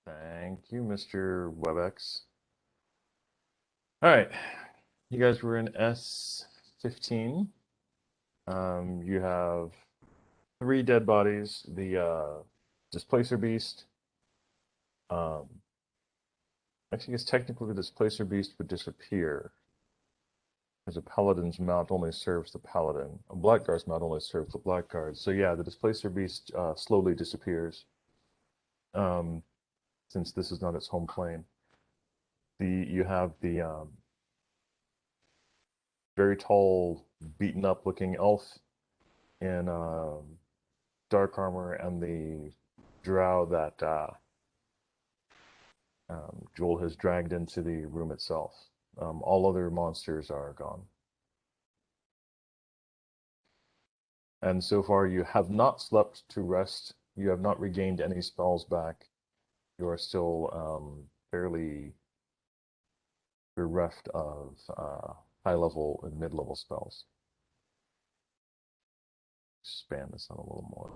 Thank you, Mr. WebEx. All right, you guys were in S15. You have 3 dead bodies. The Displacer Beast. Um, actually, I guess technically the Displacer Beast would disappear, because a Paladin's mount only serves the Paladin. A Blackguard's mount only serves the Blackguard. So yeah, the Displacer Beast slowly disappears, um, since this is not its home plane. You have the very tall, beaten up looking elf in dark armor, and the drow that Joel has dragged into the room itself. All other monsters are gone. And so far, you have not slept to rest. You have not regained any spells back. You are still fairly bereft of high level and mid level spells. Expand this on a little more.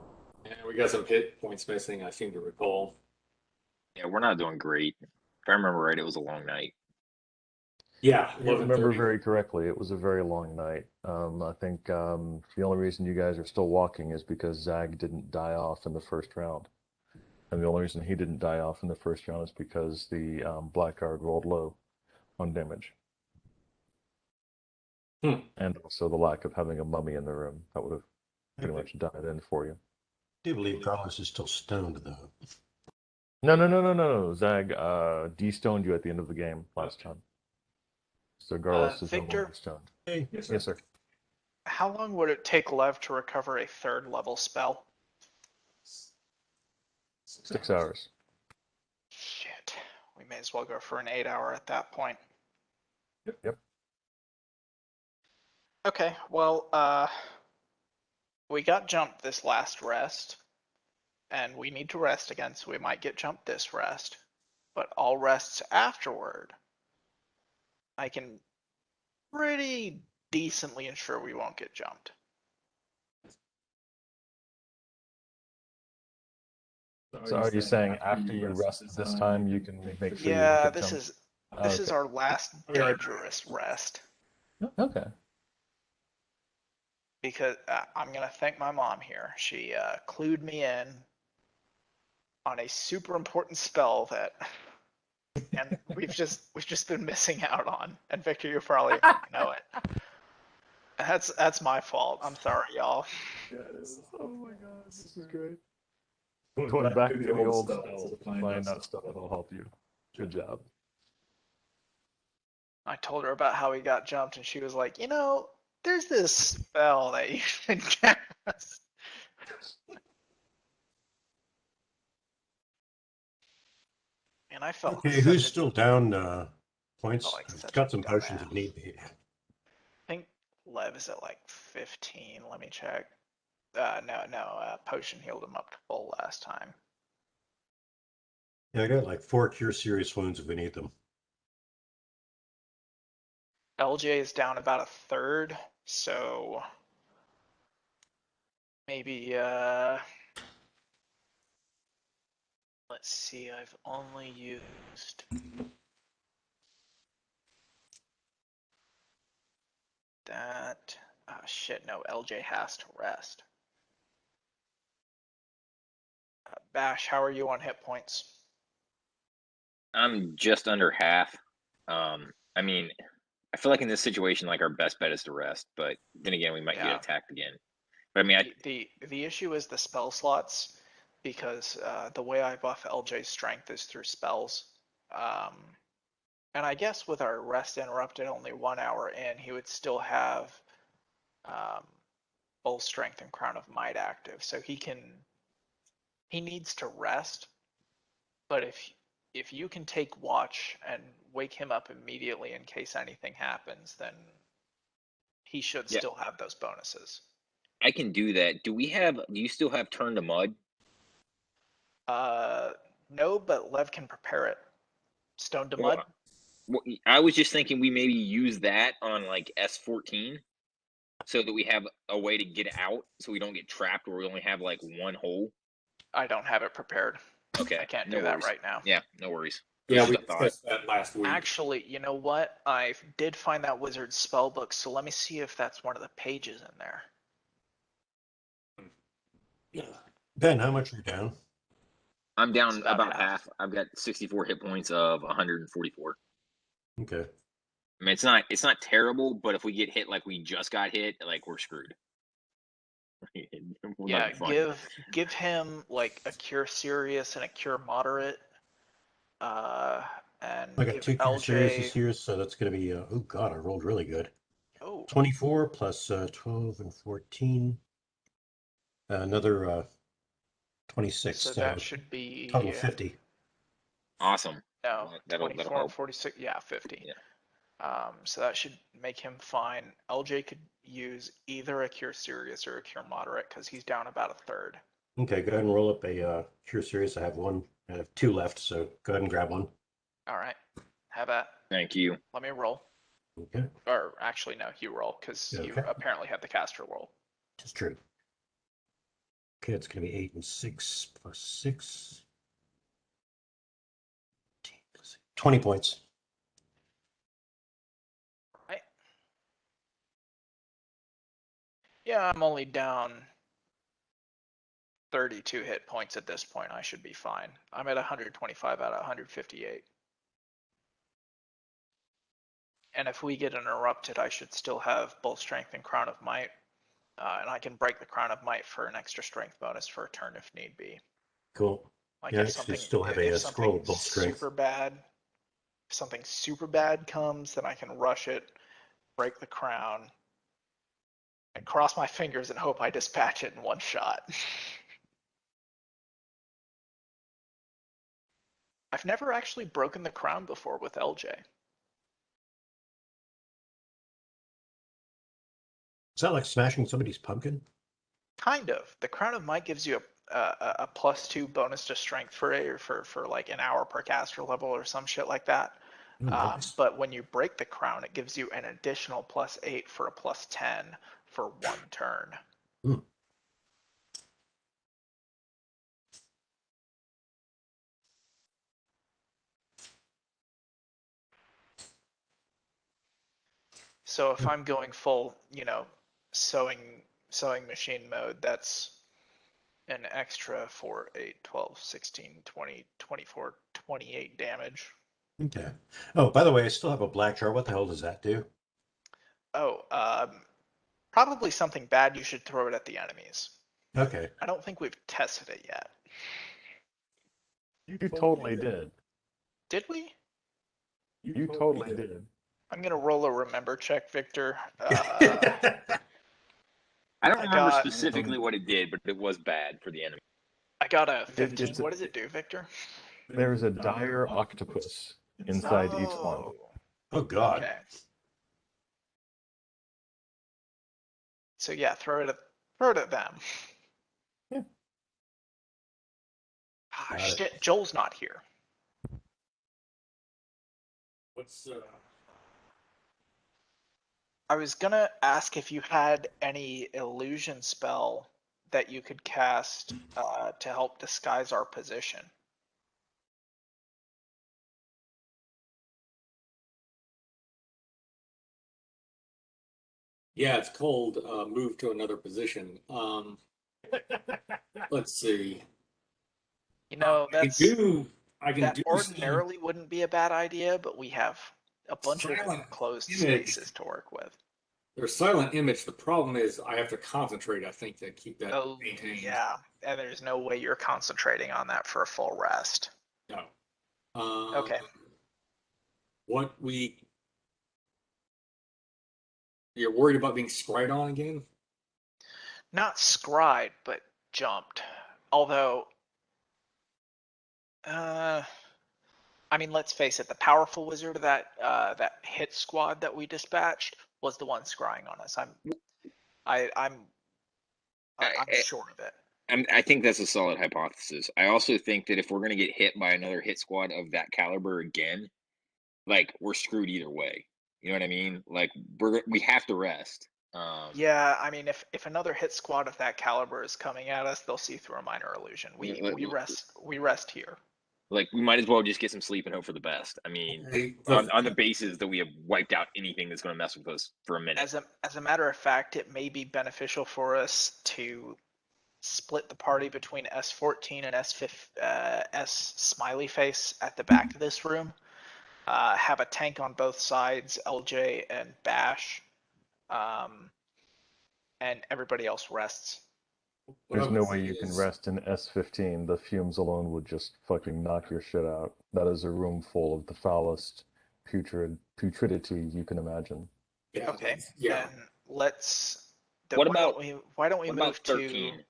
Yeah, we got some hit points missing, I seem to recall. Yeah, we're not doing great. If I remember right, it was a long night. Yeah, You remember 11:30. very correctly. It was a very long night. I think the only reason you guys are still walking is because Zag didn't die off in the first round. And the only reason he didn't die off in the first round is because the Blackguard rolled low on damage. And also the lack of having a mummy in the room. That would have pretty much done it in for you. I do believe Carlos is still stoned, though. No. Zag de-stoned you at the end of the game last time. So Garlos is no Victor? longer stoned. Hey, Yes, sir. How long would it take Lev to recover a 3rd level spell? 6 hours. Shit. We may as well go for an 8-hour at that point. Yep. Okay, well, we got jumped this last rest, and we need to rest again, so we might get jumped this rest. But all rests afterward, I can pretty decently ensure we won't get jumped. So are you saying after you rest this time, you can make sure you Yeah, get this jumped? is our last dangerous rest. Okay. Because I'm gonna thank my mom here. She clued me in on a super important spell that, and we've just been missing out on. And Victor, you probably know it. That's my fault. I'm sorry, y'all. Yeah, it is. Oh my god, this is great. Going back to the old spells to find out stuff that'll help you. Good job. I told her about how we got jumped, and she was like, you know, there's this spell that you should cast. And I felt okay, who's still down points? like I've such got a some potions dumbass. if need be. I think Lev is at like 15. Let me check. No. Potion healed him up to full last time. Yeah, I got like 4 cure serious wounds if we need them. LJ is down about a third, so maybe let's see, I've only used that. Shit, no, LJ has to rest. Bash, how are you on hit points? I'm just under half. I mean, I feel like in this situation, like our best bet is to rest, but then again, we might get attacked again. But I mean, the issue is the spell slots, because the way I buff LJ's strength is through spells. And I guess with our rest interrupted only 1 hour in, he would still have full strength and Crown of Might active, so he needs to rest. But if you can take watch and wake him up immediately in case anything happens, then he should still have those bonuses. I can do that. Do you still have Turn to Mud? No, but Lev can prepare it. Stone to Mud? Well, I was just thinking we maybe use that on like S14 so that we have a way to get out so we don't get trapped where we only have like one hole. I don't have it prepared. Okay. I can't no do that worries. right now. Yeah, no worries. Yeah, Just we a thought. discussed that last week. Actually, you know what? I did find that wizard's spell book, so let me see if that's one of the pages in there. Ben, how much are you down? I'm It's down about about half. half. I've got 64 hit points of 144. Okay. I mean, it's not terrible, but if we get hit like we just got hit, like we're screwed. Will not Yeah, be fun. give him like a cure serious and a cure moderate. And I got give 2 cure seriouses LJ. here, so that's going to be, oh God, I rolled really good. Oh, 24 plus 12 and 14. Another 26, so so that should be total 50. Awesome. no That'll 24 and help. 46. Yeah, 50. Yeah. So that should make him fine. LJ could use either a cure serious or a cure moderate because he's down about a third. Okay, go ahead and roll up a cure serious. I have 2 left, so go ahead and grab one. All right, have that. Thank you. Let me roll. Okay, Or actually, no, you roll because you Okay. apparently have the caster roll. it's true. Okay, it's going to be 8 and 6 plus 6. 20 points. Right. Yeah, I'm only down 32 hit points at this point. I should be fine. I'm at 125 out of 158. And if we get interrupted, I should still have both strength and crown of might. And I can break the crown of might for an extra strength bonus for a turn if need be. Cool. Like Yeah, if I something, still have if a scroll something of both strength. super bad, if something super bad comes, then I can rush it, break the crown, and cross my fingers and hope I dispatch it in one shot. I've never actually broken the crown before with LJ. Is that like smashing somebody's pumpkin? Kind of. The crown of might gives you a +2 bonus to strength for like an hour per caster level or some shit like that. Oh, nice. But when you break the crown, it gives you an additional +8 for a +10 for 1 turn. Hmm. So if I'm going full, sewing machine mode, that's an extra 4, 8, 12, 16, 20, 24, 28 damage. Okay. Oh, by the way, I still have a black jar. What the hell does that do? Oh, probably something bad. You should throw it at the enemies. Okay. I don't think we've tested it yet. You totally did. Did we? You totally did. I'm gonna roll a remember check, Victor. I don't I remember got- specifically what it did, but it was bad for the enemy. I got a 15. It's a- What does it do, Victor? There's a dire octopus inside each one. Oh, God. Okay. So yeah, throw it at them. Yeah. Ah, Got it. shit, Joel's not here. What's I was gonna ask if you had any illusion spell that you could cast to help disguise our position. yeah, it's called move to another position. Let's see. That's I can that do ordinarily wouldn't be a bad idea, but we have a bunch of Silent closed image. spaces to work with. there's silent image. The problem is I have to concentrate, I think, to keep that Oh, maintained. yeah, and there's no way you're concentrating on that for a full rest. No. Okay. You're worried about being scried on again? Not scried, but jumped. Although, I mean, let's face it, the powerful wizard of that hit squad that we dispatched was the one scrying on us. I'm sure of it. I think that's a solid hypothesis. I also think that if we're going to get hit by another hit squad of that caliber again, like we're screwed either way. You know what I mean? Like we have to rest. Yeah, I mean, if another hit squad of that caliber is coming at us, they'll see through a minor illusion. We rest here. Like we might as well just get some sleep and hope for the best. I mean, Hey, on the basis that we have wiped out anything that's going to mess with us for a minute. As a matter of fact, it may be beneficial for us to split the party between S14 and S smiley face at the back of this room. Have a tank on both sides, LJ and Bash, and everybody else rests. There's no way you can rest in S15. The fumes alone would just fucking knock your shit out. That is a room full of the foulest putridity you can imagine. Yeah, Okay. yeah. Then let's. Then What why about- don't we? Why don't we what move about 13? to?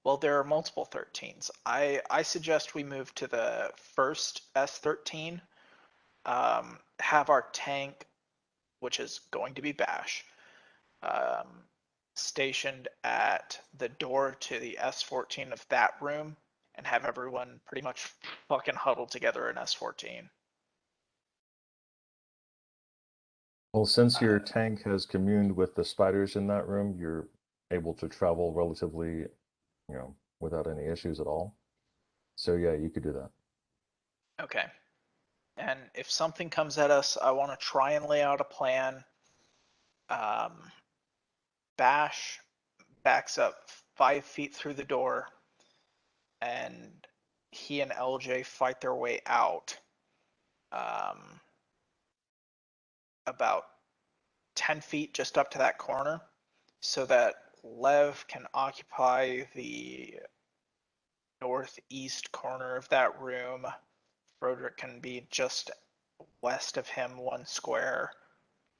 Well, there are multiple 13s. I suggest we move to the first S13. Have our tank, which is going to be Bash, stationed at the door to the S14 of that room, and have everyone pretty much fucking huddled together in S14. Well, since your tank has communed with the spiders in that room, you're able to travel relatively, without any issues at all. So yeah, you could do that. Okay. And if something comes at us, I want to try and lay out a plan. Bash backs up 5 feet through the door, and he and LJ fight their way out. About 10 feet just up to that corner, so that Lev can occupy the northeast corner of that room. Frederick can be just west of him 1 square,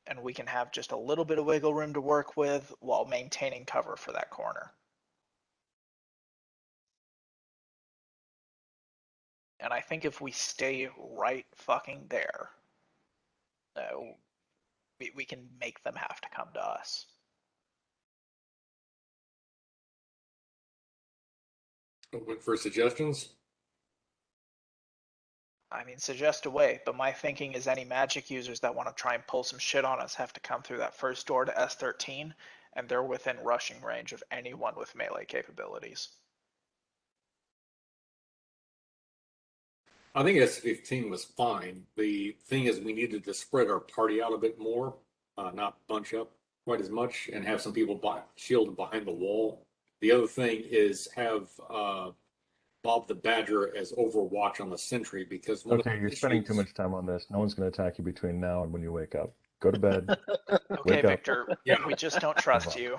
and we can have just a little bit of wiggle room to work with while maintaining cover for that corner. And I think if we stay right fucking there, we can make them have to come to us. Open for suggestions. I mean, suggest a way, but my thinking is any magic users that want to try and pull some shit on us have to come through that first door to S13, and they're within rushing range of anyone with melee capabilities. I think S15 was fine. The thing is, we needed to spread our party out a bit more, not bunch up quite as much, and have some people shielded behind the wall. The other thing is have Bob the Badger as overwatch on the sentry, because Okay, you're spending too much time on this. No one's going to attack you between now and when you wake up. Go to bed. Okay, Wake up. Victor, Yeah. we just don't trust you.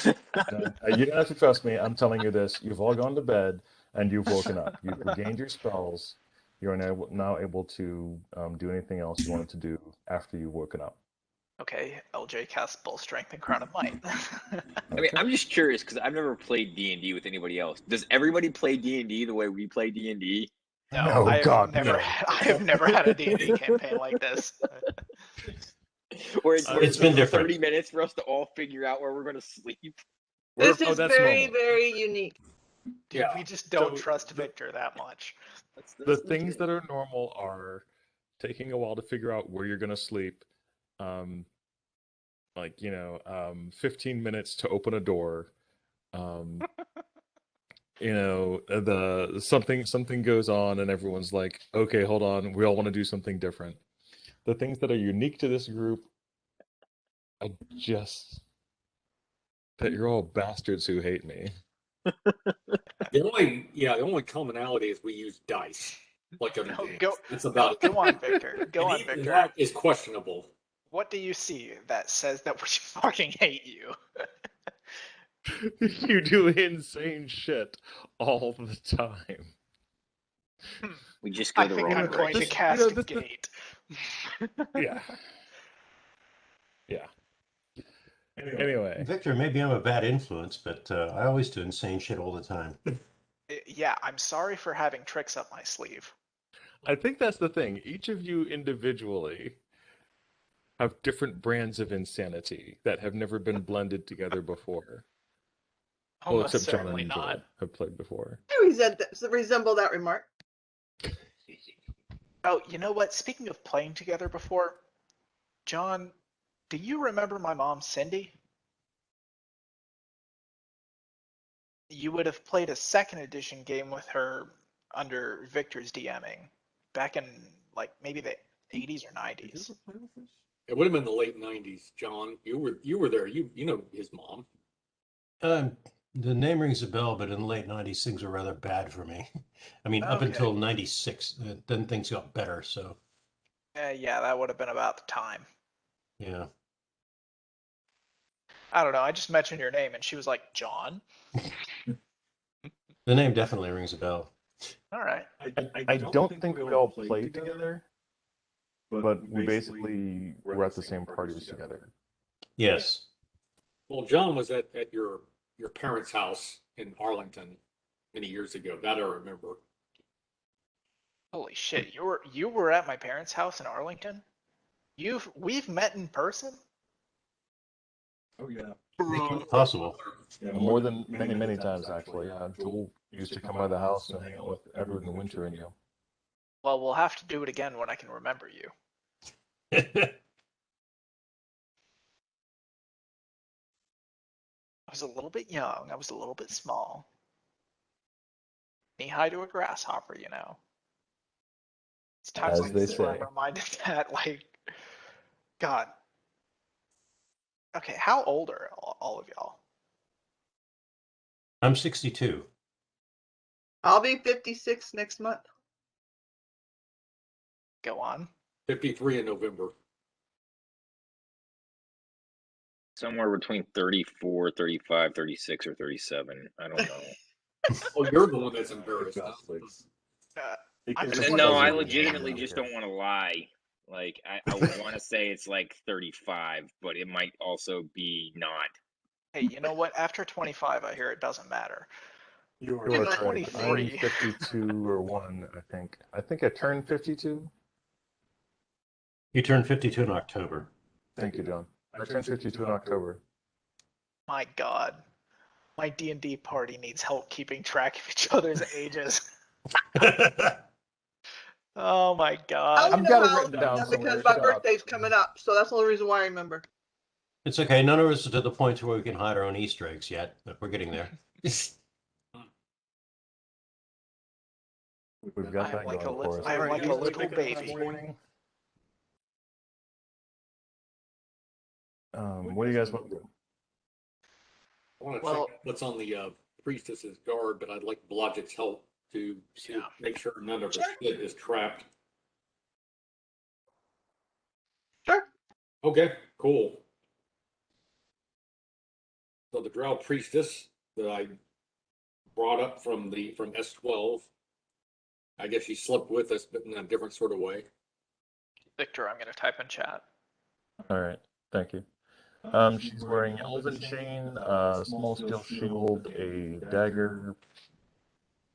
No, you don't have to trust me. I'm telling you this. You've all gone to bed and you've woken up. You've regained your spells. You're now able to do anything else you wanted to do after you've woken up. Okay, LJ casts Bull Strength and Crown of Might. I mean, I'm just curious because I've never played D&D with anybody else. Does everybody play D&D the way we play D&D? No, No, I have God, never no. I have never had a D&D campaign like this. Or it's been different. 30 minutes for us to all figure out where we're going to sleep. This Oh, is that's very, normal. very unique. Dude, Yeah. we just don't So trust Victor that much. The things that are normal are taking a while to figure out where you're going to sleep. 15 minutes to open a door. Something goes on and everyone's like, okay, hold on, we all want to do something different. The things that are unique to this group are just that you're all bastards who hate me. The only commonality is we use dice, like other No, games. go- That's about it. Go on, Victor. Go And on, even Victor. that is questionable. What do you see that says that we fucking hate you? You do insane shit all the time. We just go I the think wrong I'm going to direction. cast this- Gate. Yeah. Yeah. Anyway, Victor, maybe I'm a bad influence, but I always do insane shit all the time. Yeah, I'm sorry for having tricks up my sleeve. I think that's the thing. Each of you individually have different brands of insanity that have never been blended together before. Well, Almost except John certainly and not. Joel have played before. I resemble that remark. Oh, you know what? Speaking of playing together before, John, do you remember my mom, Cindy? you would have played a second edition game with her under Victor's DMing back in like maybe the 80s or 90s. It would have been the late '90s, John. You were there. You know his mom. The name rings a bell, but in the late 90s, things were rather bad for me. I mean, up Okay. until 96, then things got better. So, Yeah, that would have been about the time. yeah. I don't know. I just mentioned your name and she was like, John. The name definitely rings a bell. All right. I don't think we all played together, but we basically were at the same parties together. Yes. Well, John was at your parents' house in Arlington many years ago. That I remember. Holy shit. You were at my parents' house in Arlington? We've met in person? Oh yeah. Possible. Yeah, More than many times, actually. Joel used to come by the house and hang out with Edward in winter and you. Well, we'll have to do it again when I can remember you. I was a little bit young. I was a little bit small. Knee high to a grasshopper, you know. It's times As like they this where I'm say. reminded that, like, God. Okay, how old are all of y'all? I'm 62. I'll be 56 next month. Go on. 53 in November. Somewhere between 34, 35, 36, or 37. I don't know. Oh, you're the one that's embarrassed. I'm It's 20. No, I 20. legitimately just don't want to lie. Like, I would want to say it's like 35, but it might also be not. Hey, you know what? After 25, I hear it doesn't matter. You are I'm correct. 23. I'm 52 or 1, I think. I think I turned 52. You turned 52 in October. Thank you, John. I turned 52 in October. My God. My D&D party needs help keeping track of each other's ages. Oh my I God. only I've know got it how written old I down am because somewhere. my Shut up. birthday's coming up, so that's the only reason why I remember. It's okay. None of us are to the point where we can hide our own Easter eggs yet, but we're getting there. We've got that like going a for us. I'm like a Alright, little you guys baby. morning? What do you guys want to do? I want to Well- check what's on the priestess's guard, but I'd like Blodgett's help to Yeah. make sure none of her Sure. shit is trapped. Sure. Okay, cool. So the drow priestess that I brought up from S12, I guess she slept with us, but in a different sort of way. Victor, I'm going to type in chat. All right, thank you. She's wearing an elven chain, a small steel shield, a dagger,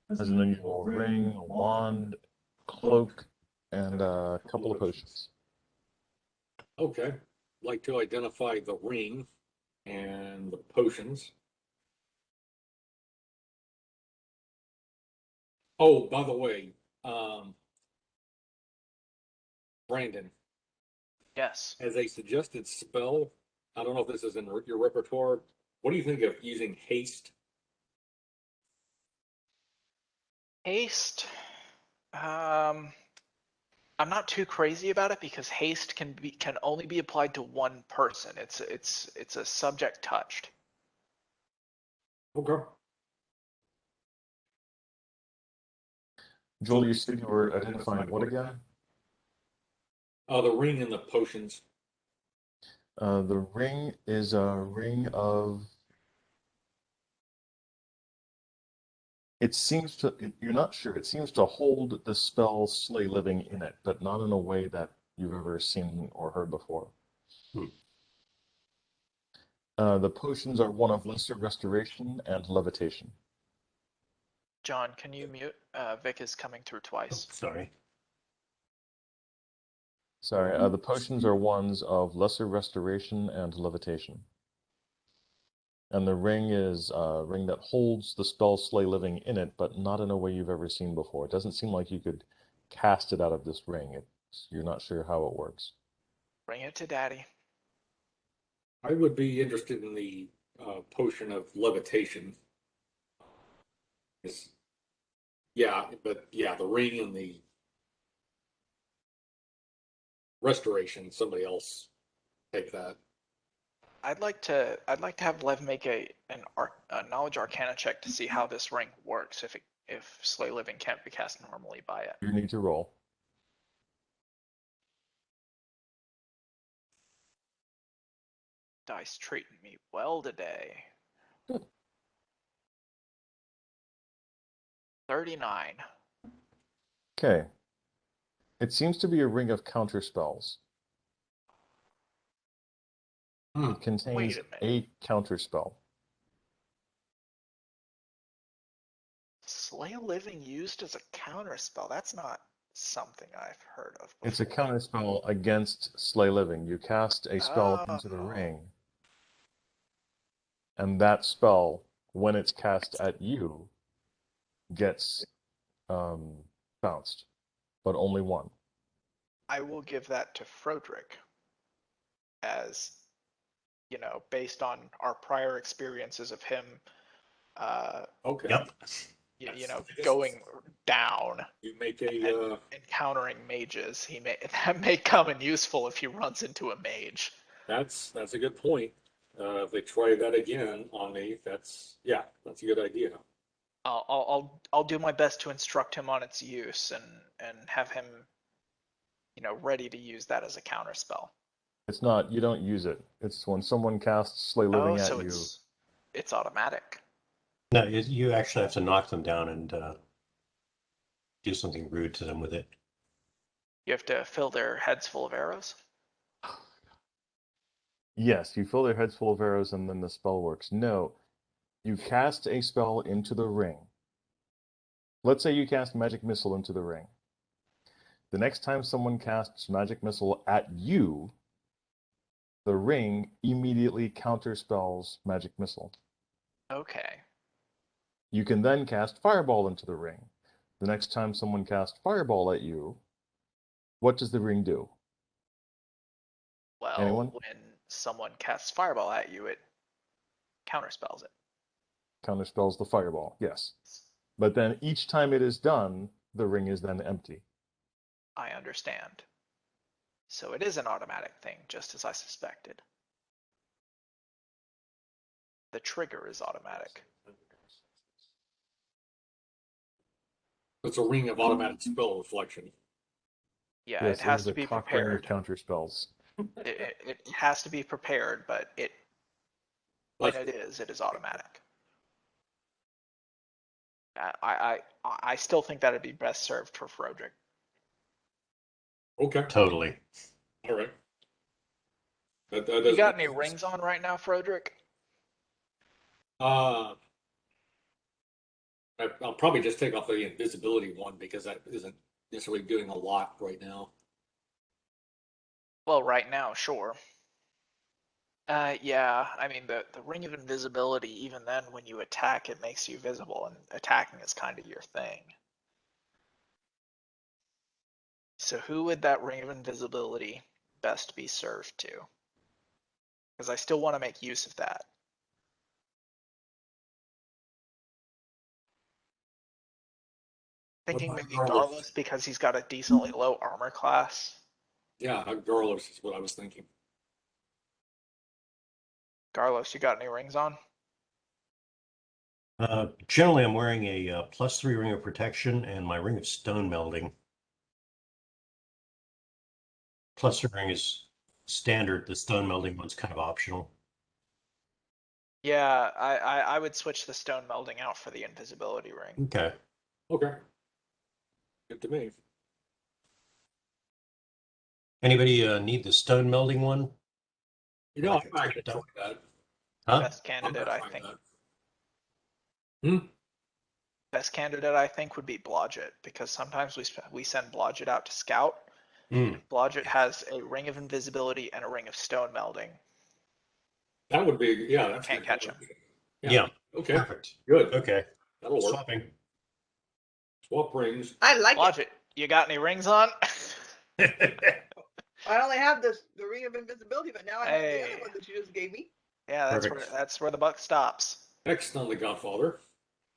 has an unusual ring, a wand, cloak, and a couple of potions. Okay, like to identify the ring and the potions. Oh, by the way, Brandon, Yes. as a suggested spell, I don't know if this is in your repertoire. What do you think of using haste? Haste. I'm not too crazy about it because haste can only be applied to one person. It's a subject touched. Okay. Joel, you said you were identifying what again? The ring and the potions. The ring is a ring of. It seems to. You're not sure. It seems to hold the spell Slay Living in it, but not in a way that you've ever seen or heard before. The potions are one of Lesser Restoration and Levitation. John, can you mute? Vic is coming through twice. Sorry. Sorry, the potions are ones of Lesser Restoration and Levitation. And the ring is a ring that holds the spell Slay Living in it, but not in a way you've ever seen before. It doesn't seem like you could cast it out of this ring. You're not sure how it works. Bring it to Daddy. I would be interested in the potion of levitation. Yeah, but yeah, the ring and the restoration, somebody else take that. I'd like to have Lev make a knowledge arcana check to see how this ring works if Slay Living can't be cast normally by it. You need to roll. Dice treating me well today. Good. 39. Okay. It seems to be a ring of counter spells. It contains Wait a minute. a counter spell. Slay Living used as a counter spell. That's not something I've heard of before. It's a counter spell against Slay Living. You cast a spell into the Oh. ring, and that spell, when it's cast at you, gets bounced, but only one. I will give that to Frodrick as, based on our prior experiences of him, Okay. Yep. going down You make and a encountering mages. That may come in useful if he runs into a mage. that's a good point. If they try that again on me, that's a good idea. I'll do my best to instruct him on its use and have him, ready to use that as a counter spell. It's not, you don't use it. It's when someone casts Slay Living at so you. it's automatic. No, you actually have to knock them down and do something rude to them with it. You have to fill their heads full of arrows. Yes, you fill their heads full of arrows and then the spell works. No, you cast a spell into the ring. Let's say you cast Magic Missile into the ring. The next time someone casts Magic Missile at you, the ring immediately counterspells Magic Missile. Okay. You can then cast Fireball into the ring. The next time someone casts Fireball at you, what does the ring do? Well, Anyone? when someone casts Fireball at you, it counterspells it. Counterspells the Fireball, yes. But then each time it is done, the ring is then empty. I understand. So it is an automatic thing, just as I suspected. The trigger is automatic. It's a ring of automatic spell reflection. Yeah, Yes, it has is to a be cock ring of prepared. counterspells. It has to be prepared, but when Like- it is automatic. I still think that'd be best served for Frodrick. Okay, Totally. all right. That You doesn't got make any sense. rings on right now, Frodrick? I'll probably just take off the invisibility one because that isn't necessarily doing a lot right now. Well, right now, sure. Yeah, I mean the ring of invisibility, even then when you attack, it makes you visible, and attacking is kind of your thing. So who would that ring of invisibility best be served to? Because I still want to make use of that. Thinking What about maybe Garlos? Garlos because he's got a decently low armor class. Yeah, Garlos is what I was thinking. Garlos, you got any rings on? Generally, I'm wearing a +3 ring of protection and my ring of stone melding. +3 ring is standard. The stone melding one's kind of optional. Yeah, I would switch the stone melding out for the invisibility ring. Okay. Okay. Good to me. Anybody need the stone melding one? You know, Like I'm not a gonna try that. Huh? Best I'm candidate, gonna I try think. that. Best candidate, I think, would be Blodgett because sometimes we send Blodgett out to scout. Hmm. Blodgett has a ring of invisibility and a ring of stone melding. That would be, yeah, that's Can't good. catch him. Yeah. Okay, Perfect. good. Okay. That'll work. Swapping. Swap rings. I like it. Blodgett, you got any rings on? I only have the ring of invisibility, but now I have the Hey. other one that you just gave me. Yeah, Perfect. that's where the buck stops. Next on the Godfather.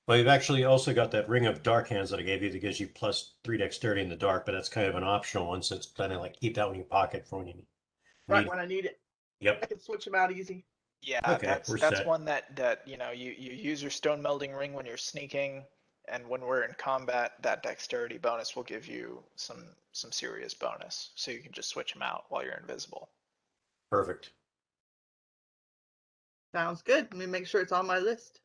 Well, you've actually also got that ring of dark hands that I gave you that gives you +3 dexterity in the dark, but that's kind of an optional one, so it's kind of like keep that in your pocket for when you Right need. when I need it. I Yep. can switch them out easy. Yeah, Okay, we're that's set. one that you use your stone melding ring when you're sneaking, and when we're in combat, that dexterity bonus will give you some serious bonus, so you can just switch them out while you're invisible. Perfect. Sounds good. Let me make sure it's on my list.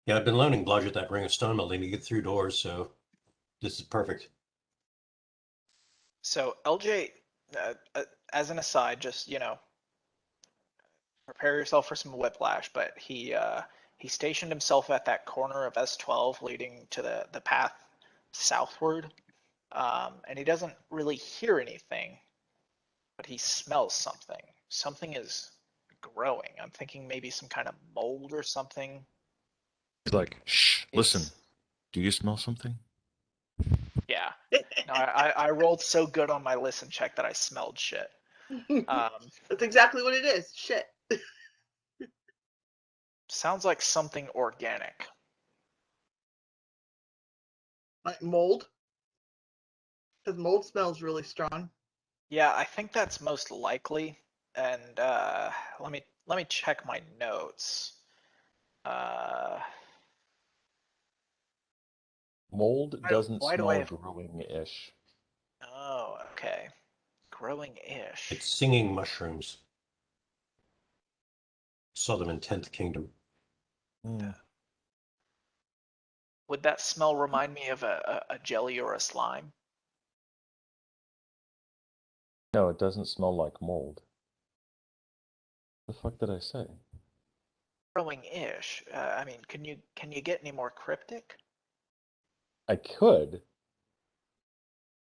Yeah, I've been loaning Bludget that ring of stone melding to get through doors, so this is perfect. So LJ, as an aside, just prepare yourself for some whiplash. But he stationed himself at that corner of S12 leading to the path southward, and he doesn't really hear anything, but he smells something. Something is growing. I'm thinking maybe some kind of mold or something. He's like, shh, listen. It's Do you smell something? yeah. No, I rolled so good on my listen check that I smelled shit. That's exactly what it is. Shit. Sounds like something organic. Like mold. Because mold smells really strong. Yeah, I think that's most likely. And let me check my notes. Uh, Mold doesn't why do I smell have? growing-ish. Oh, okay. Growing-ish. It's singing mushrooms. Saw them in 10th Kingdom. Would that smell remind me of a jelly or a slime? No, it doesn't smell like mold. The fuck did I say? Growing-ish. I mean, can you get any more cryptic? I could.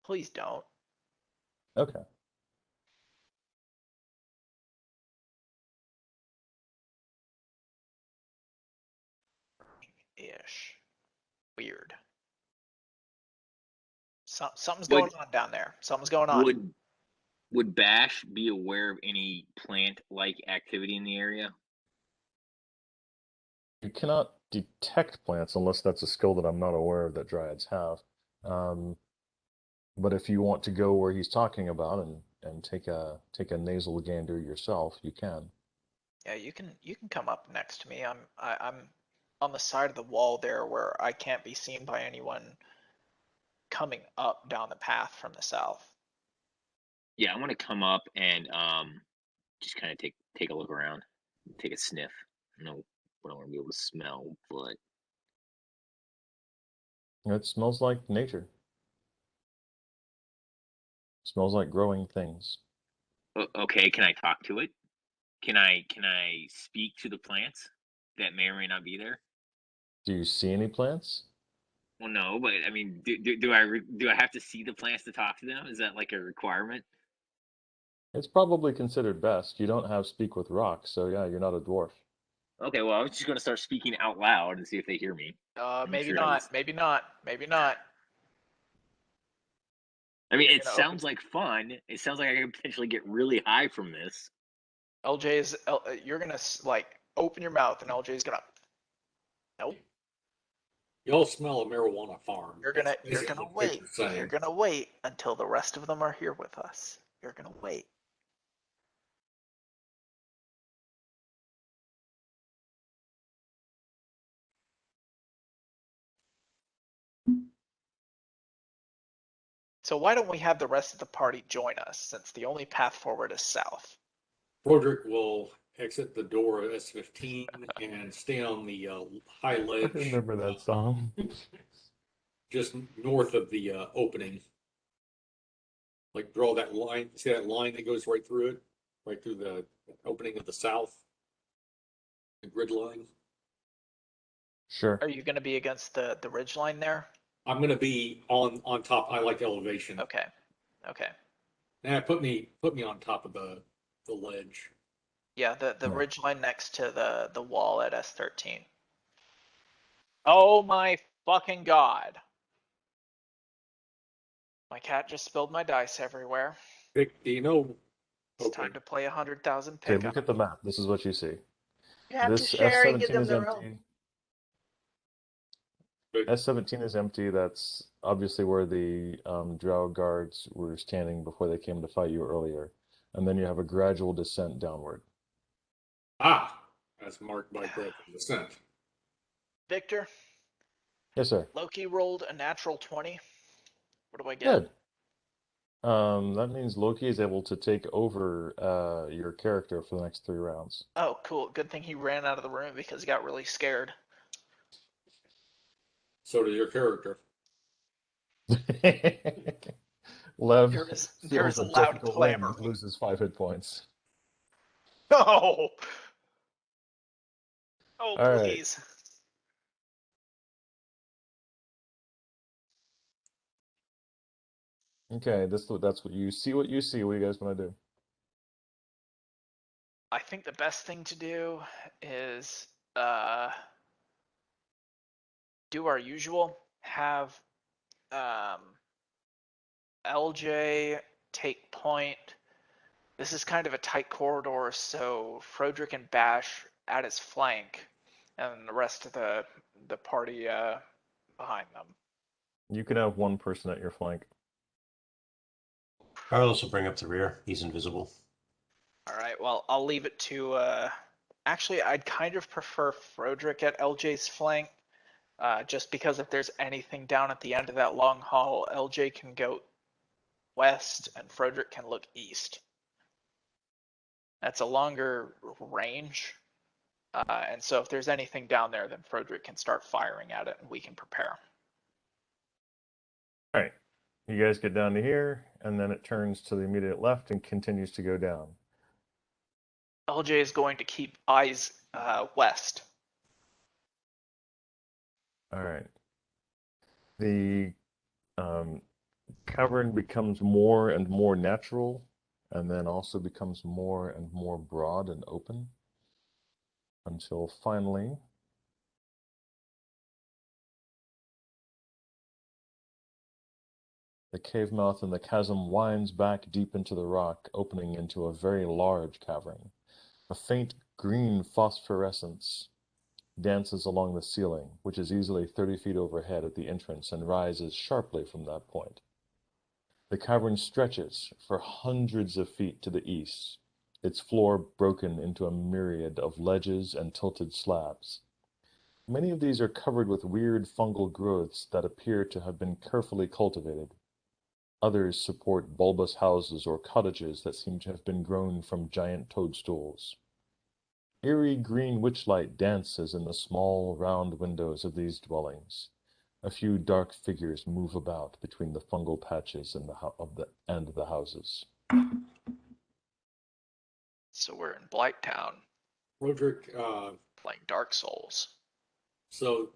Please don't. Okay. Ish. Weird. Something's Would going on down there. Something's going on. would Bash be aware of any plant-like activity in the area? You cannot detect plants unless that's a skill that I'm not aware of that dryads have. But if you want to go where he's talking about and take a nasal gander yourself, you can. Yeah, you can come up next to me. I'm on the side of the wall there where I can't be seen by anyone coming up down the path from the south. Yeah, I want to come up and just kind of take a look around, take a sniff. I know what I want to be able to smell, but It smells like nature. It smells like growing things. okay. Can I talk to it? Can I speak to the plants that may or may not be there? Do you see any plants? Well, no, but I mean, do I have to see the plants to talk to them? Is that like a requirement? It's probably considered best. You don't have speak with rocks, so yeah, you're not a dwarf. Okay, well, I was just gonna start speaking out loud and see if they hear me. I'm Maybe sure not. Maybe not. Maybe not. I mean, You're it gonna open. sounds like fun. It sounds like I could potentially get really high from this. You're gonna like open your mouth and LJ's gonna. Nope. Y'all smell a marijuana farm. You're That's gonna basically what wait. you're saying. You're gonna wait until the rest of them are here with us. You're gonna wait. So why don't we have the rest of the party join us, since the only path forward is south? Broderick will exit the door of S15 and stay on the high ledge. I remember that song. Just north of the opening. Like draw that line. See that line that goes right through it? Right through the opening of the south? The grid line? Sure. Are you gonna be against the ridge line there? I'm gonna be on top. I like elevation. Okay. Okay. Nah, put me on top of the ledge. Yeah, the Yeah. ridge line next to the wall at S13. Oh my fucking god. My cat just spilled my dice everywhere. Vic, do you know? It's Okay. time to play 100,000 Okay, pickup. look at the map. This is what you see. You have to This share and give S17 them is their own. empty. But S17 is empty. That's obviously where the drow guards were standing before they came to fight you earlier. And then you have a gradual descent downward. that's marked by gradual descent. Victor, Yes, sir. Loki rolled a natural 20. What do I get? Good. That means Loki is able to take over your character for the next 3 rounds. Oh, cool. Good thing he ran out of the room because he got really scared. So does your character. Lev There is feels a a loud difficult clamor. wind, loses 5 hit points. Oh! Oh, All right. please. Okay, that's what you see. What you see. What are you guys want to do? I think the best thing to do is do our usual. Have LJ take point. This is kind of a tight corridor, so Frodrick and Bash at his flank, and the rest of the party behind them. You can have one person at your flank. Carlos will bring up the rear. He's invisible. All right. Well, I'll leave it to. Actually, I'd kind of prefer Frodrick at LJ's flank, just because if there's anything down at the end of that long hall, LJ can go west and Frodrick can look east. That's a longer range, and so if there's anything down there, then Frodrick can start firing at it, and we can prepare. All right. You guys get down to here, and then it turns to the immediate left and continues to go down. LJ is going to keep eyes west. All right. The cavern becomes more and more natural, and then also becomes more and more broad and open, until finally the cave mouth in the chasm winds back deep into the rock, opening into a very large cavern. A faint green phosphorescence dances along the ceiling, which is easily 30 feet overhead at the entrance and rises sharply from that point. The cavern stretches for hundreds of feet to the east, its floor broken into a myriad of ledges and tilted slabs. Many of these are covered with weird fungal growths that appear to have been carefully cultivated. Others support bulbous houses or cottages that seem to have been grown from giant toadstools. Eerie green witchlight dances in the small, round windows of these dwellings. A few dark figures move about between the fungal patches and the houses. So we're in Blighttown, Roderick, playing Dark Souls. so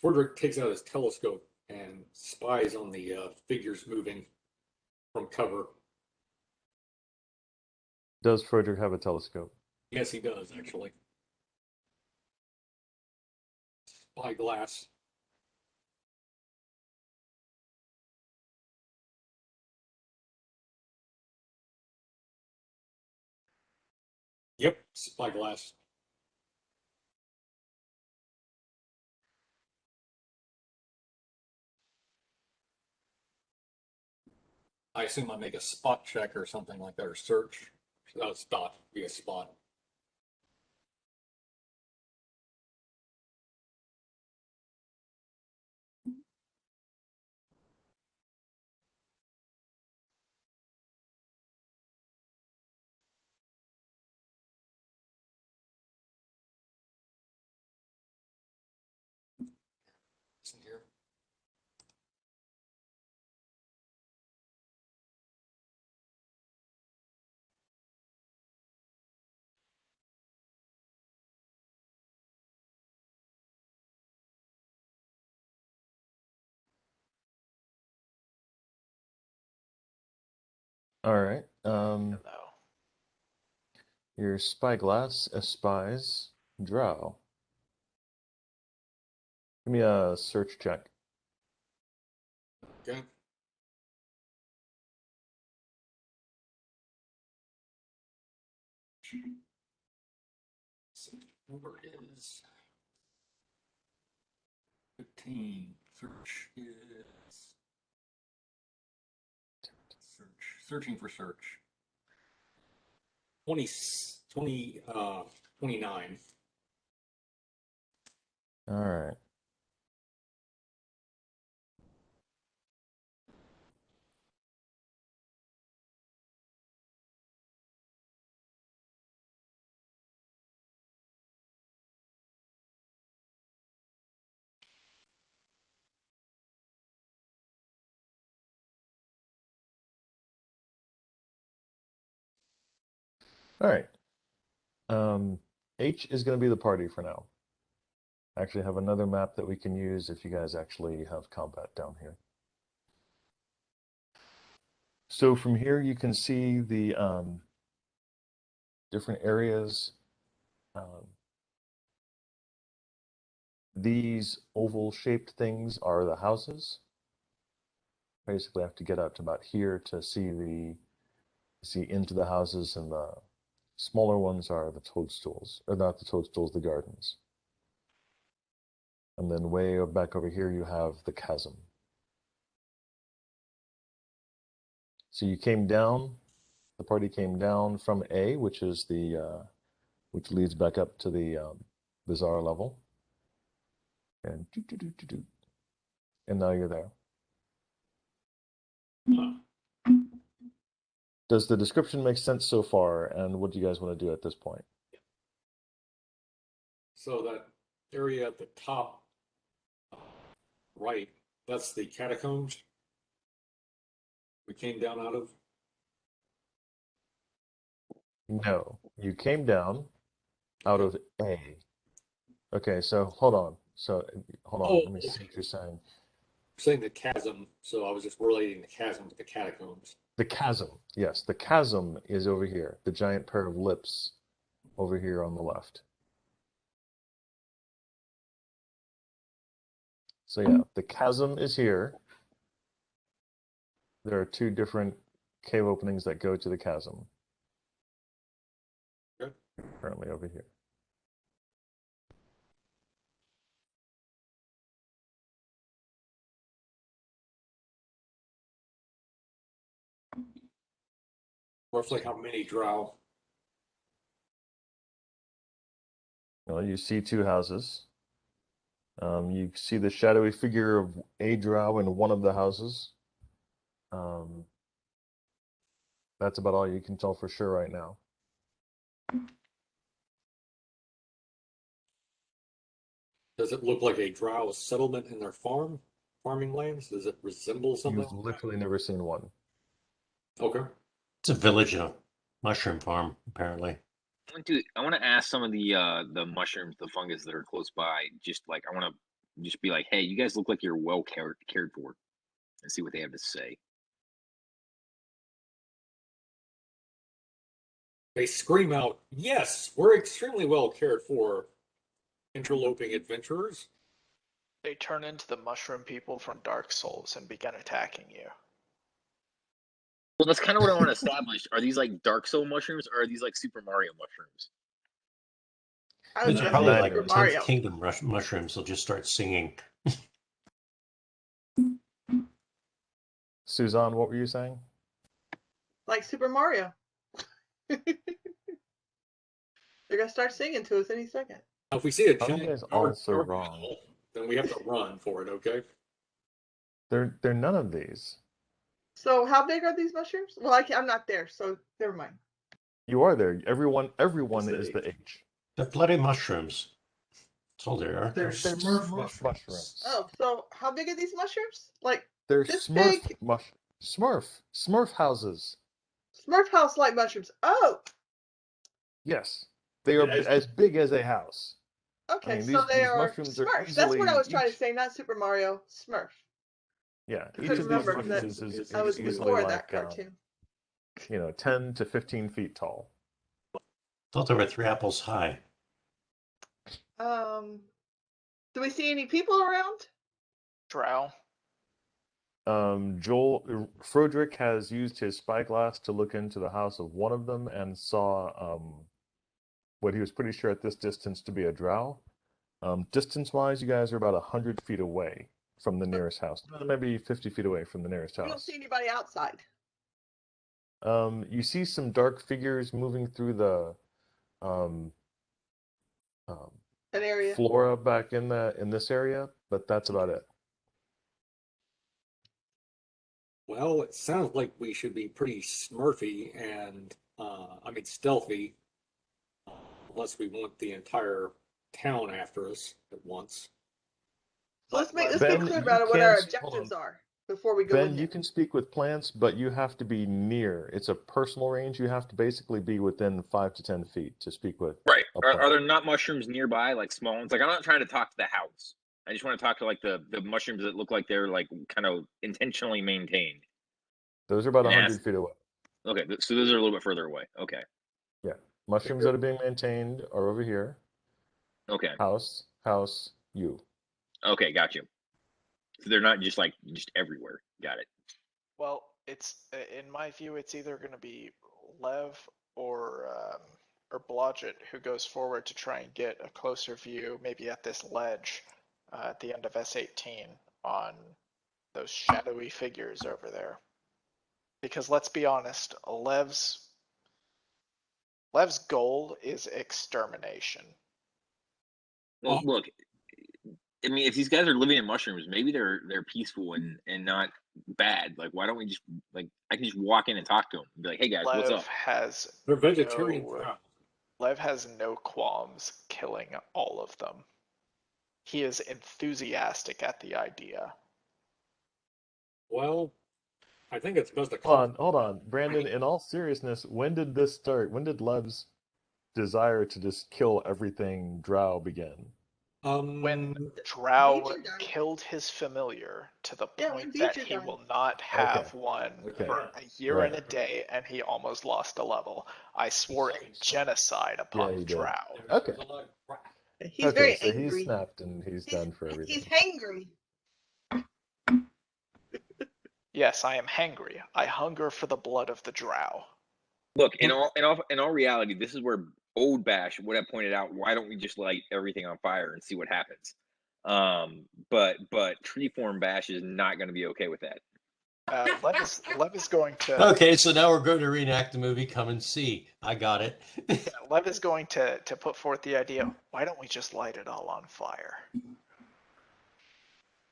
Roderick takes out his telescope and spies on the figures moving from cover. Does Frederick have a telescope? Yes, he does, actually. Spyglass. Yep, spyglass. I assume I make a spot check or something like that, or search. Spot, be a spot. Listen here. All right. Hello. Your spyglass espies drow. Give me a search check. Okay. Number is 15. Search is searching for search. 29. All right. All right. H is going to be the party for now. I actually have another map that we can use if you guys actually have combat down here. So from here you can see the different areas. These oval-shaped things are the houses. Basically, I have to get out to about here to see into the houses, and the smaller ones are the toadstools, or not the toadstools, the gardens. And then way back over here, you have the chasm. So you came down. The party came down from A, which is which leads back up to the bazaar level, and and now you're there. Does the description make sense so far? And what do you guys want to do at this point? So that area at the top right, that's the catacombs we came down out of. No, you came down out of A. Okay, so hold on. Let me see what you're saying. Saying the chasm, so I was just relating the chasm to the catacombs. The chasm, yes, the chasm is over here. The giant pair of lips over here on the left. So yeah, the chasm is here. There are two different cave openings that go to the chasm. Okay. Currently over here. Roughly how many drow? Well, you see two houses. You see the shadowy figure of a drow in one of the houses. That's about all you can tell for sure right now. Does it look like a drow settlement in their farming lands? Does it resemble something? You've literally never seen one. Okay. It's a village and a mushroom farm, apparently. I want to ask some of the mushrooms, the fungus that are close by. Just like I want to just be like, hey, you guys look like you're well cared for, and see what they have to say. They scream out, "Yes, we're extremely well cared for, interloping adventurers." They turn into the mushroom people from Dark Souls and begin attacking you. Well, that's kind of what I want to establish. Are these like Dark Soul mushrooms, or are these like Super Mario mushrooms? I was These are gonna probably say like Super 10th Mario. Kingdom mushrooms. They'll just start singing. Suzanne, what were you saying? Like Super Mario. They're gonna start singing to us any second. Now, if we see a How are you giant guys all so gargoyle, wrong? then we have to run for it, okay? They're none of these. So how big are these mushrooms? Well, I'm not there, so never mind. You are there. Everyone It's the is the H. H. They're bloody mushrooms. That's all they are. They're Smurf mushrooms. Oh, so how big are these mushrooms? Like They're this Smurf big? Smurf houses. Smurf house like mushrooms. Oh, Yes, they are as big as a house. okay. I mean, So they these are mushrooms are Smurfs. That's what I easily was trying to each. say, not Super Mario. Smurf. Yeah, I each couldn't of these remember that mushrooms is I was easily before that like cartoon. 10 to 15 feet tall. Thought they were 3 apples high. Do we see any people around? Drow. Froderick has used his spyglass to look into the house of one of them and saw what he was pretty sure at this distance to be a drow. Distance-wise, you guys are about 100 feet away from the nearest house. Maybe 50 feet away from the nearest We don't house. see anybody outside. You see some dark figures moving through the um, An area. flora back in this area, but that's about it. Well, it sounds like we should be pretty smurfy and, stealthy, unless we want the entire town after us at once. So let's get Ben, clear you about what can our s- hold objectives on. are before we go in Ben, there. you can speak with plants, but you have to be near. It's a personal range. You have to basically be within 5 to 10 feet to speak with Right. a Are plant. there not mushrooms nearby, like small ones? Like, I'm not trying to talk to the house. I just want to talk to like the mushrooms that look like they're like kind of intentionally maintained. Those are about And 100 ask- feet away. Okay, so those are a little bit further away. Okay. Yeah. Mushrooms that are being maintained are over here. Okay. House, you. Okay, got you. So they're not just everywhere. Got it. Well, it's in my view, it's either going to be Lev or Blodgett who goes forward to try and get a closer view, maybe at this ledge at the end of S18 on those shadowy figures over there. Because let's be honest, Lev's goal is extermination. Well, Well- look, I mean, if these guys are living in mushrooms, maybe they're peaceful and not bad. Like, why don't we just I can just walk in and talk to them and be like, hey guys, what's up? They're vegetarian. Lev has no qualms killing all of them. He is enthusiastic at the idea. Well, I think it's best to Hold on. Brandon, in all seriousness, when did this start? When did Lev's desire to just kill everything drow begin? When Drow Beecher died. killed his familiar to the Yeah, when point that Beecher he died. will not have Okay. one Okay. for a year Right. and a day, and he almost lost a level. I swore a genocide upon Yeah, he did. Drow. Okay. He's Okay, very so angry. he's snapped and he's done for everything. He's hangry. Yes, I am hangry. I hunger for the blood of the Drow. Look, in all reality, this is where Old Bash would have pointed out, why don't we just light everything on fire and see what happens? But Treeform Bash is not going to be okay with that. Lev is going to. Okay, so now we're going to reenact the movie Come and See. I got it. Lev is going to put forth the idea. Why don't we just light it all on fire?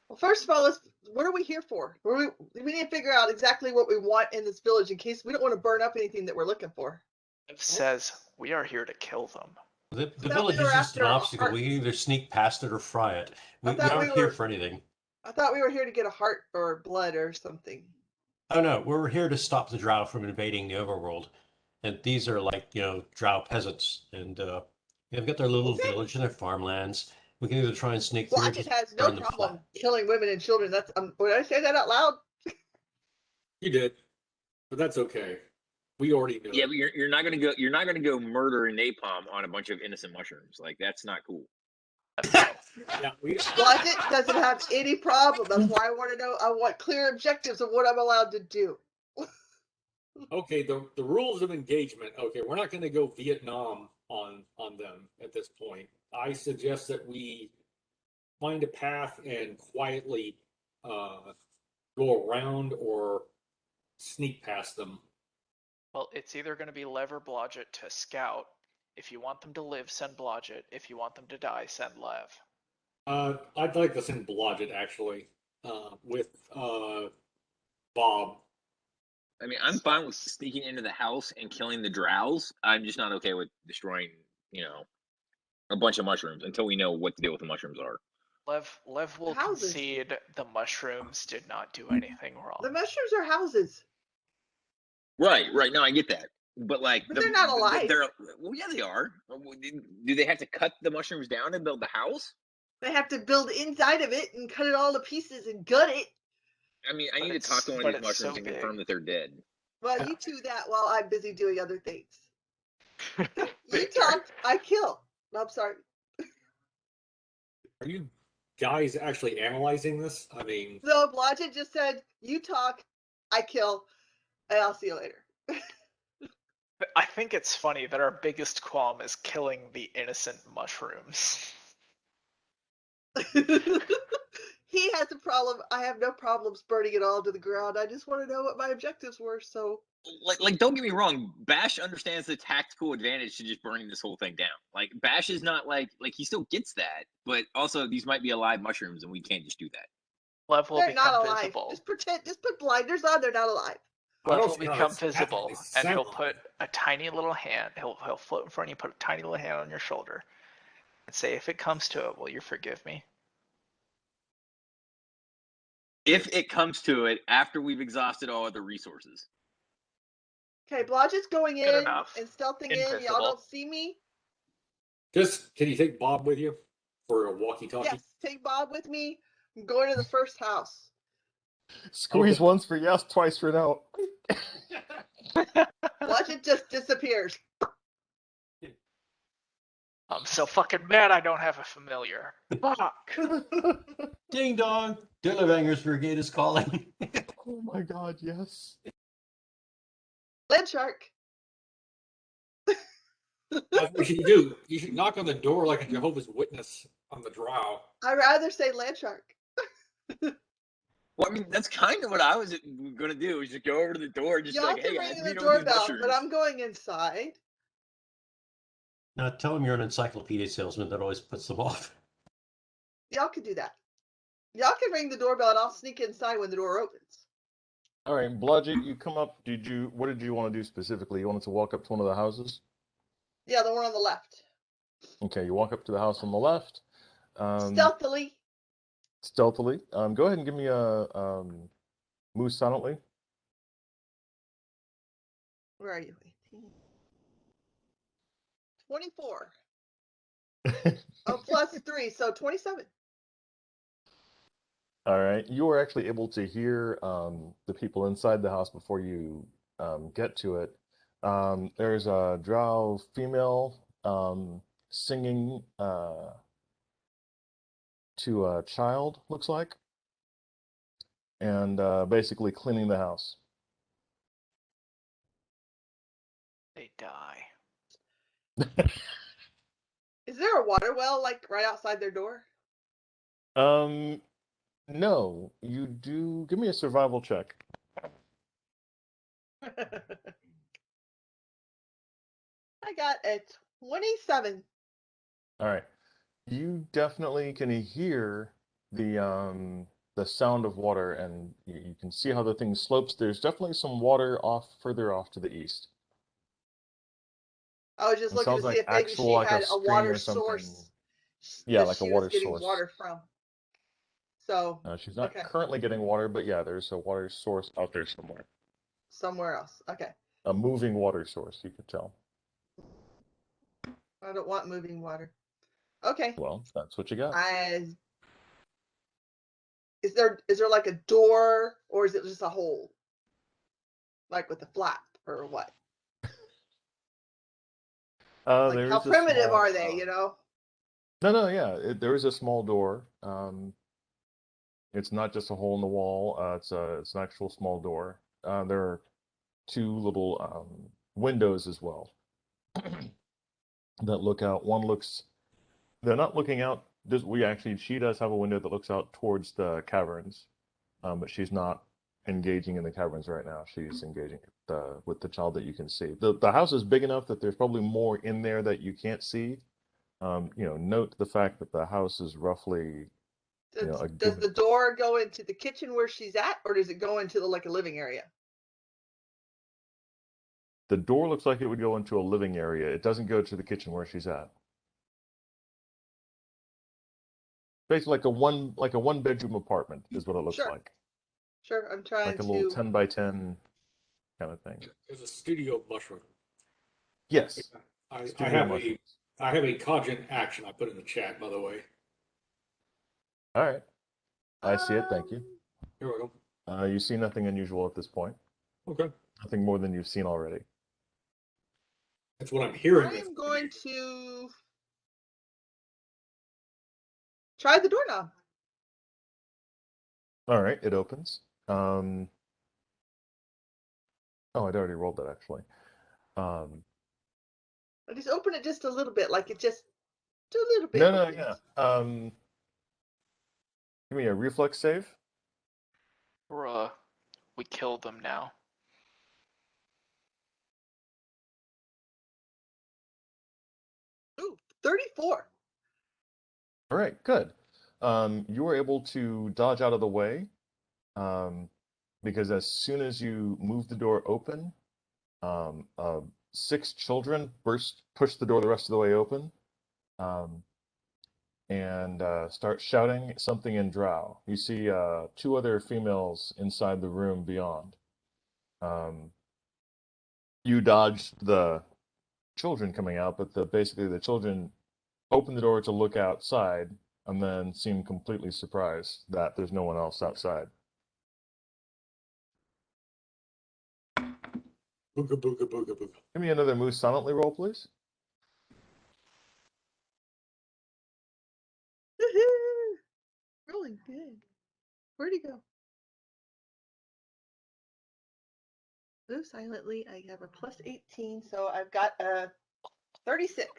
Well, first of all, what are we here for? We need to figure out exactly what we want in this village in case we don't want to burn up anything that we're looking for. Lev says we are here to kill them. The thought village we were is just an after obstacle. art. We can either sneak past it or fry it. We thought aren't we here were- for anything. I thought we were here to get a heart or blood or something. Oh no, we're here to stop the drow from invading the overworld. And these are like, drow peasants. And they've got their little Okay. village and their farmlands. We can either try and sneak through or Blodgett just has no burn them problem flat. killing women and children. That's would I say that out loud? You did, but that's okay. We already knew. Yeah, but you're not gonna go murder and napalm on a bunch of innocent mushrooms. Like, that's not cool. Yeah, we. Blodgett doesn't have any problem. That's why I want to know. I want clear objectives of what I'm allowed to do. Okay, the rules of engagement. Okay, we're not going to go Vietnam on them at this point. I suggest that we find a path and quietly go around or sneak past them. Well, it's either going to be Lev or Blodgett to scout. If you want them to live, send Blodgett. If you want them to die, send Lev. I'd like to send Blodgett actually with Bob. I mean, I'm fine with sneaking into the house and killing the drows. I'm just not okay with destroying, a bunch of mushrooms until we know what the deal with the mushrooms are. Lev will Houses. concede the mushrooms did not do anything wrong. The mushrooms are houses. Right. No, I get that. But They're not alive. Well, yeah, they are. Do they have to cut the mushrooms down and build the house? They have to build inside of it and cut it all to pieces and gut it. I mean, I But need to talk to one of but these it's so mushrooms and confirm big. that they're dead. Well, you do that while I'm busy doing other things. You Victor. talk, I kill. No, I'm sorry. Are you guys actually analyzing this? I mean, So Blodgett just said, "You talk, I kill, and I'll see you later." I think it's funny that our biggest qualm is killing the innocent mushrooms. He has a problem. I have no problems burning it all to the ground. I just want to know what my objectives were. So, Like, don't get me wrong. Bash understands the tactical advantage to just burning this whole thing down. Like, Bash is not like he still gets that, but also these might be alive mushrooms, and we can't just do that. Lev will they're not become alive. visible. Just pretend. Just put blinders on. They're not alive. Lev don't will see how become that's visible, happening. It's and he'll sound. put a tiny little hand. He'll float in front of you, put a tiny little hand on your shoulder, and say, "If it comes to it, will you forgive me?" If it comes to it, after we've exhausted all other resources. Okay, Blodgett's going Good in enough. and stealthing in. Invisible. Y'all don't see me. Just can you take Bob with you for a walkie-talkie? Yes, take Bob with me. I'm going to the first house. Squeeze Okay. once for yes, twice for no. Blodgett just disappears. I'm so fucking mad I don't have a familiar. Fuck. Ding dong! Dillervanger's Brigade is calling. Oh my god, yes. Land shark. That's what you do. You should knock on the door like a Jehovah's Witness on the drow. I'd rather say land shark. Well, I mean, that's kind of what I was gonna do. Is just go over to the door and just be Y'all like, can "Hey, ring guys, the meet up with these doorbell, but mushrooms." I'm going inside. Now tell him you're an encyclopedia salesman that always puts them off. Y'all can do that. Y'all can ring the doorbell and I'll sneak inside when the door opens. All right, Blodgett, you come up. What did you want to do specifically? You wanted to walk up to one of the houses? Yeah, the one on the left. Okay, you walk up to the house on the left. Stealthily. Stealthily. Go ahead and give me a move silently. Where are you? 18. 24. Oh, plus 3, so 27. All right, you are actually able to hear the people inside the house before you get to it. There's a drow female singing to a child, looks like, and basically cleaning the house. They die. Is there a water well like right outside their door? No, you do. Give me a survival check. I got a 27. All right. You definitely can hear the sound of water, and you can see how the thing slopes. There's definitely some water further off to the east. I was just It looking to sounds see like if maybe actual she like a had a stream water or something. source Yeah, that like a she was water getting source. water from. So, She's not okay. currently getting water, but yeah, there's a water source out there somewhere. Somewhere else. Okay. A moving water source, you could tell. I don't want moving water. Okay. Well, that's what you got. Is there like a door or is it just a hole? Like with a flap or what? Like There how is a primitive small, are they, you know? No, yeah, there is a small door. It's not just a hole in the wall. It's an actual small door. There are two little windows as well that look out. They're not looking out. She does have a window that looks out towards the caverns, but she's not engaging in the caverns right now. She's engaging with the child that you can see. The house is big enough that there's probably more in there that you can't see. Note the fact that the house is roughly, Does the door go into the kitchen where she's at, or does it go into like a living area? The door looks like it would go into a living area. It doesn't go to the kitchen where she's at. Basically, like a one bedroom apartment is what it looks Sure. like. Sure, I'm trying Like a to. little 10 by 10 kind of thing. There's a studio mushroom. Yes. I Studio have mushrooms. I have a cogent action I put in the chat, by the way. All right. I see it. Thank you. Here we go. You see nothing unusual at this point. Okay. Nothing more than you've seen already. That's what I'm hearing. I am going to try the doorknob. All right. It opens. Oh, I'd already rolled that actually. I just open it just a little bit, like it just a little bit. No, no, opens. yeah. Give me a reflex save. Bruh, we killed them now. Ooh, 34. All right, good. You were able to dodge out of the way, because as soon as you move the door open, 6 children push the door the rest of the way open, um, and start shouting something in drow. You see 2 other females inside the room beyond. You dodged the children coming out, but basically the children open the door to look outside and then seem completely surprised that there's no one else outside. Booga booga booga booga. Give me another move silently roll, please. Rolling good. Where'd he go? Move silently. I have a plus 18, so I've got a 36.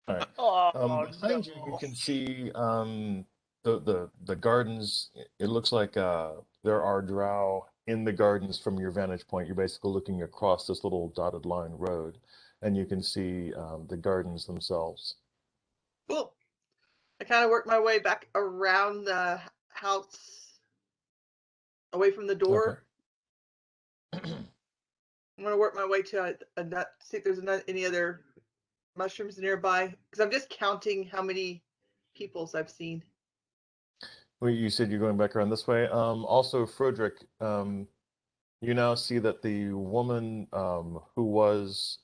All right. Oh, Behind you, you can see the gardens. It looks like there are drow in the gardens from your vantage point. You're basically looking across this little dotted line road, and you can see the gardens themselves. Cool. I kind of work my way back around the house, away from the door. Okay. I'm gonna work my way to a nut. See if there's any other mushrooms nearby, because I'm just counting how many peoples I've seen. Well, you said you're going back around this way. Also, Frederick, you now see that the woman who was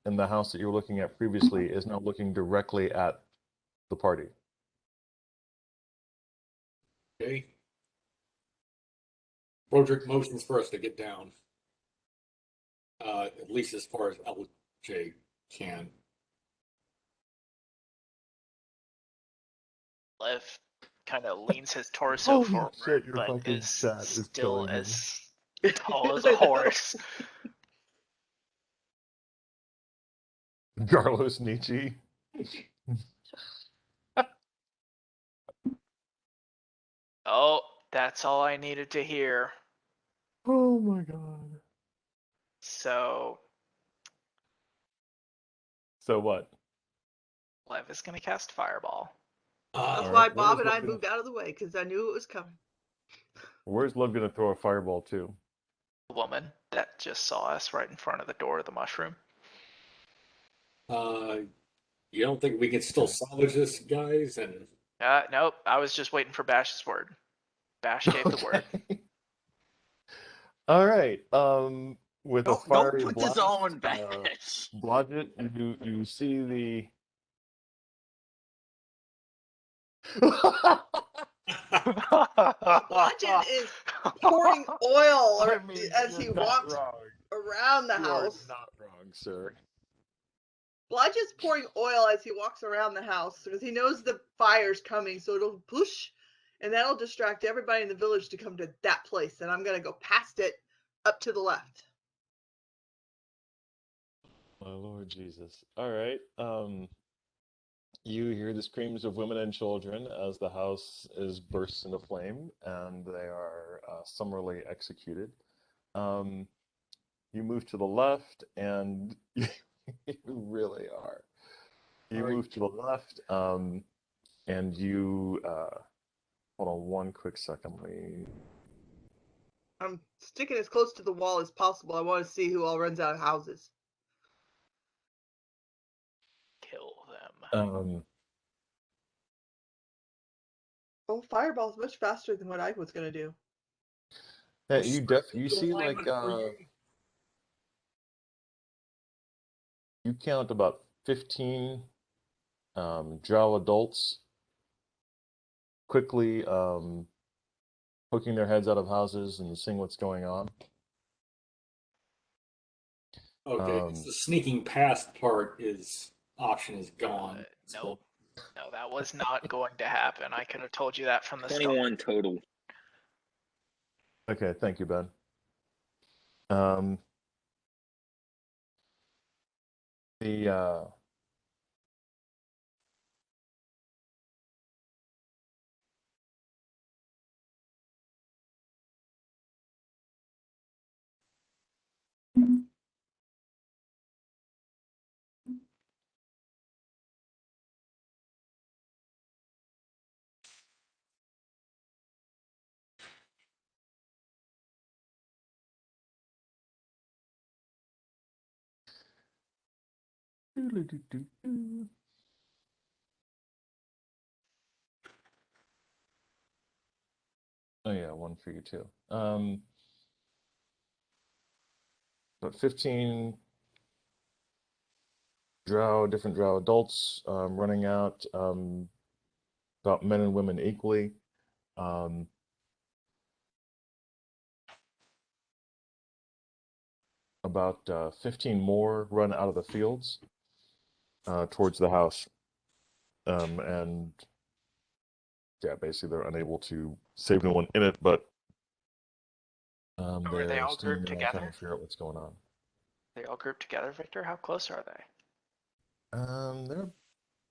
in the house that you were looking at previously is now looking directly at the party. Okay. Broderick motions for us to get down. At least as far as LJ can. Lev kind of leans his torso Holy forward, shit, your but fucking is chat is still killing me. as tall as a horse. Carlos Nietzsche. Oh, that's all I needed to hear. Oh my god. So So what? Lev is gonna cast Fireball. That's All why right. Bob and I moved out of the way, because I knew it was coming. Where's Love gonna throw a fireball to? The woman that just saw us right in front of the door of the mushroom. You don't think we can still salvage this, guys? And Nope. I was just waiting for Bash's word. Bash gave the word. All right. With a Don't fiery put this blast, on Bash. Blodgett, you see the. Blodgett is pouring oil I mean, as he you're not walks wrong. around the You are house. not wrong, sir. Blodgett's pouring oil as he walks around the house because he knows the fire's coming, so it'll push, and that'll distract everybody in the village to come to that place. And I'm gonna go past it up to the left. My Lord Jesus. All right. You hear the screams of women and children as the house is bursts into flame and they are summarily executed. You move to the left and you really are. You move to the left and you hold on one quick second. I'm sticking as close to the wall as possible. I want to see who all runs out of houses. Kill them. Oh, fireball's much faster than what I was gonna do. Yeah, you see like you count about 15 drow adults quickly poking their heads out of houses and seeing what's going on. okay, so the sneaking past part option is gone. Nope. No, that was not going to happen. I could have told you that from the start. 21 total. Okay, thank you, Ben. The oh yeah, one for you too. But 15 different drow adults running out, about men and women equally. Um, about 15 more run out of the fields towards the house. And yeah, basically they're unable to save anyone in it, but Are they they're all standing grouped around trying to together? figure out what's going on. They all grouped together, Victor? How close are they? They're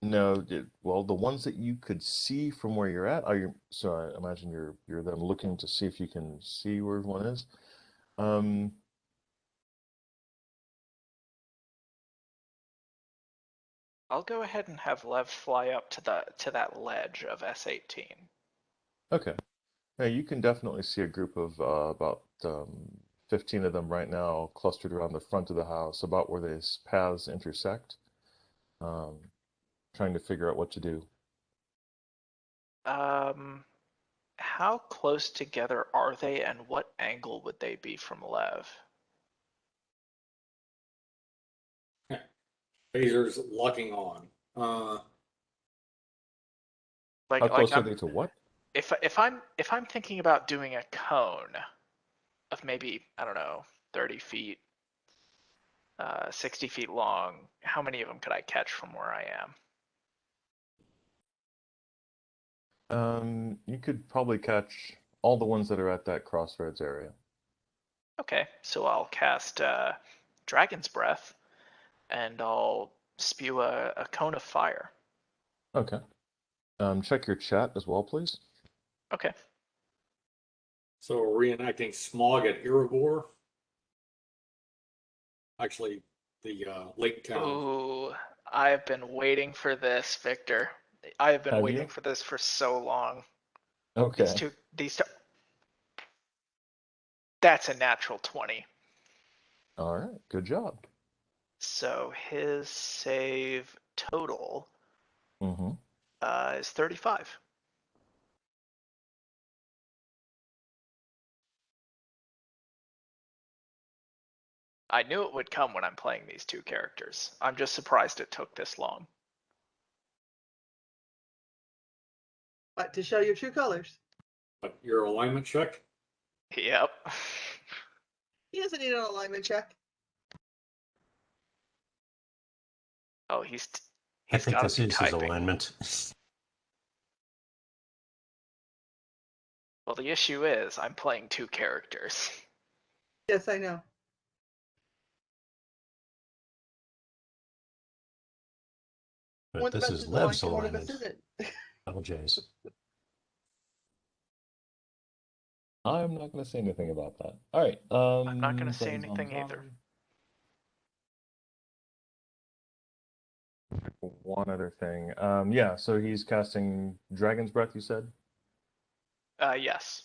no, well, the ones that you could see from where you're at are you. So I imagine you're then looking to see if you can see where everyone is. Um, I'll go ahead and have Lev fly up to that ledge of S18. okay. Yeah, you can definitely see a group of about 15 of them right now clustered around the front of the house, about where these paths intersect, um, trying to figure out what to do. How close together are they, and what angle would they be from Lev? Phasers locking on. How Like close are they to what? if I'm thinking about doing a cone of maybe, I don't know, 30 feet, 60 feet long, how many of them could I catch from where I am? You could probably catch all the ones that are at that crossroads area. Okay, so I'll cast Dragon's Breath, and I'll spew a cone of fire. Okay. Check your chat as well, please. Okay. So we're reenacting Smog at Erebor. Actually, the Lake Town. Ooh, I've been waiting for this, Victor. I have been Have waiting you? for this for so long. Okay. These two, that's a natural 20. All right. Good job. So his save total Mm-hmm. is 35. I knew it would come when I'm playing these two characters. I'm just surprised it took this long. But to show your true colors. But your alignment check? Yep. He doesn't need an alignment check. Oh, I he's think got to this be is his typing. alignment. Well, the issue is I'm playing two characters. Yes, I know. But One of this us is is Lev's aligned and one of us alignment. isn't. LJ's. I'm not going to say anything about that. All right. I'm not going to say Buzz on anything either. one other thing. Yeah, so he's casting Dragon's Breath, you said? Yes.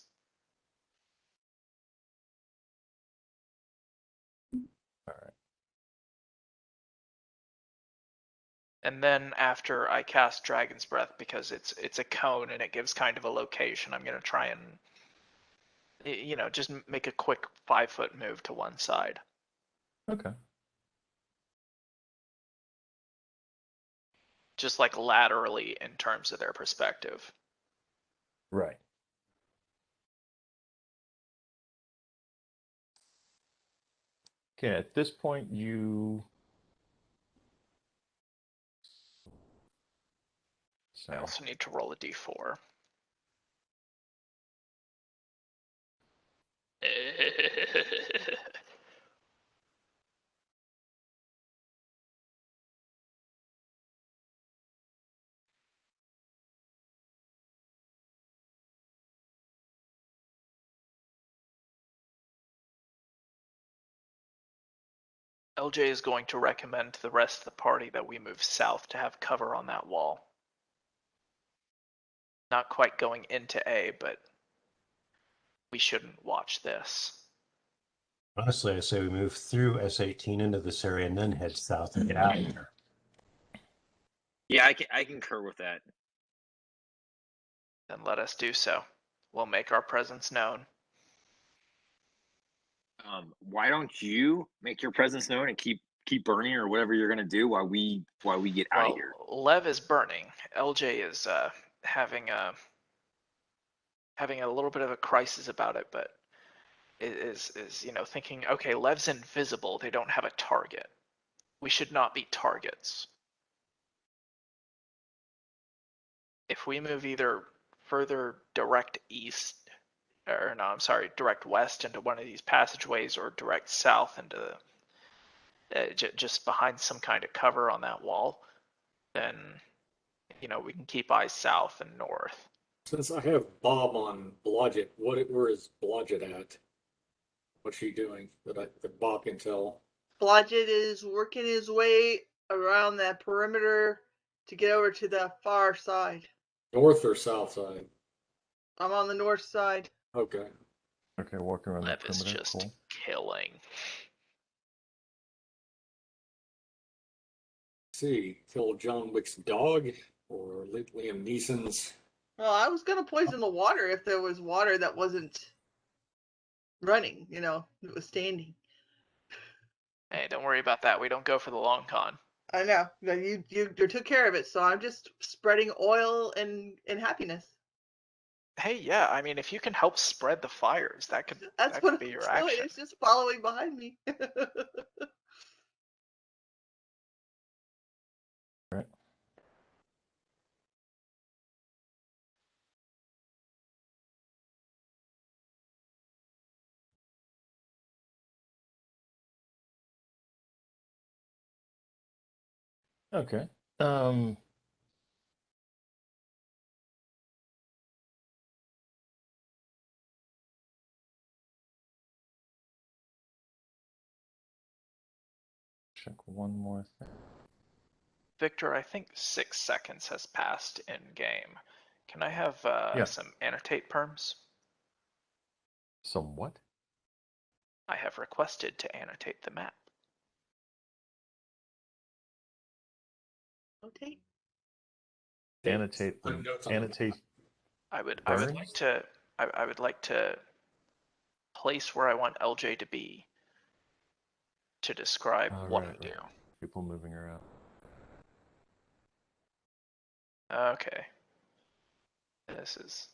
All right. And then after I cast Dragon's Breath, because it's a cone and it gives kind of a location, I'm gonna try and just make a quick 5-foot move to one side. Okay. Just like laterally in terms of their perspective. Right. Okay, at this point you I also need to roll a d4. LJ is going to recommend to the rest of the party that we move south to have cover on that wall. Not quite going into A, but we shouldn't watch this. Honestly, I say we move through S18 into this area and then head south and get out of here. Yeah, I concur with that. Then let us do so. We'll make our presence known. Why don't you make your presence known and keep burning or whatever you're gonna do while we get out of here? Lev is burning. LJ is having a little bit of a crisis about it, but is thinking, okay, Lev's invisible. They don't have a target. We should not be targets. If we move either further direct east, or no, I'm sorry, direct west into one of these passageways, or direct south into just behind some kind of cover on that wall, then we can keep eyes south and north. Since I have Bob on Blodgett, where is Blodgett at? What's she doing that Bob can tell? Blodgett is working his way around that perimeter to get over to the far side. North or south side? I'm on the north side. Okay. Okay, walking around the Lev is perimeter. just Cool. killing. See, kill John Wick's dog or Liam Neeson's. Well, I was gonna poison the water if there was water that wasn't running. It was standing. Hey, don't worry about that. We don't go for the long con. I know. You took care of it, so I'm just spreading oil and happiness. Hey, yeah, I mean, if you can help spread the fires, that could be your I'm doing. action. It's just following behind me. Right. Okay. Check one more thing. Victor, I think 6 seconds has passed in game. Can I have Yes. some annotate perms? Somewhat. I have requested to annotate the map. Okay. Annotate Put them. notes on the Annotate. I would Burns? like to place where I want LJ to be to describe Oh, what right, we right. do. People moving around. Okay. This is.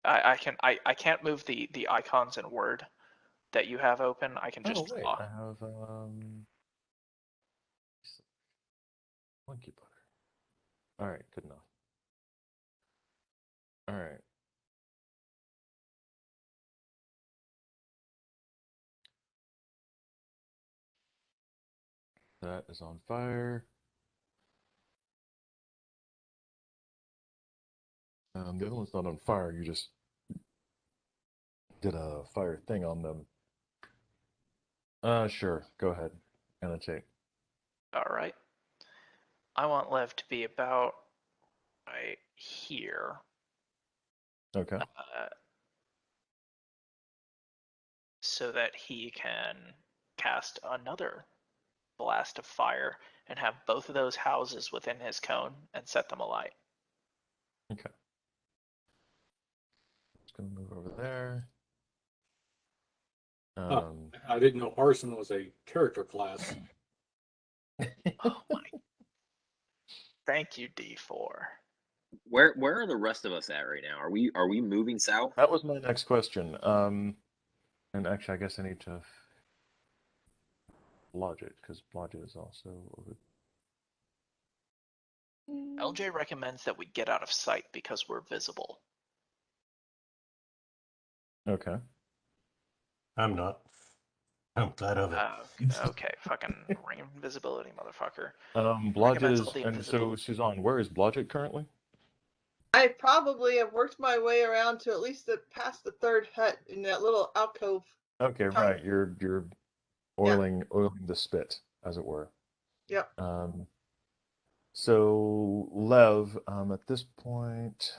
I can't move the icons in Word that you have open. I can just Oh wait, draw. I have monkey butter. All right, good enough. All right. That is on fire. The other one's not on fire. You just did a fire thing on them. Sure. Go ahead. Annotate. All right. I want Lev to be about right here. Okay. So that he can cast another blast of fire and have both of those houses within his cone and set them alight. Okay. Just gonna move over there. I didn't know arson was a character class. Oh my. Thank you, D4. Where are the rest of us at right now? Are we moving south? That was my next question. And actually, I guess I need to Blodgett because Blodgett is also over. LJ recommends that we get out of sight because we're visible. Okay. I'm not. I'm glad of it. Okay, fucking ring of invisibility, motherfucker. Blodgett Recommends is, all the and so invisible- Suzanne, where is Blodgett currently? I probably have worked my way around to at least past the third hut in that little alcove. Okay, right. You're Yeah. oiling the spit, as it were. Yep. So Lev, at this point,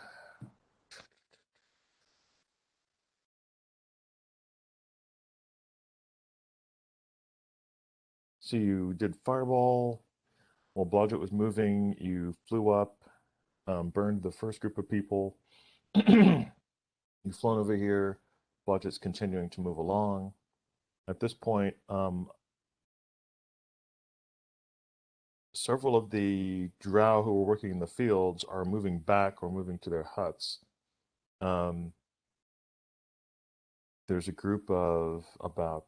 so you did fireball while Blodgett was moving. You flew up, burned the first group of people. You've flown over here. Blodgett's continuing to move along. At this point, several of the drow who were working in the fields are moving back or moving to their huts. There's a group of about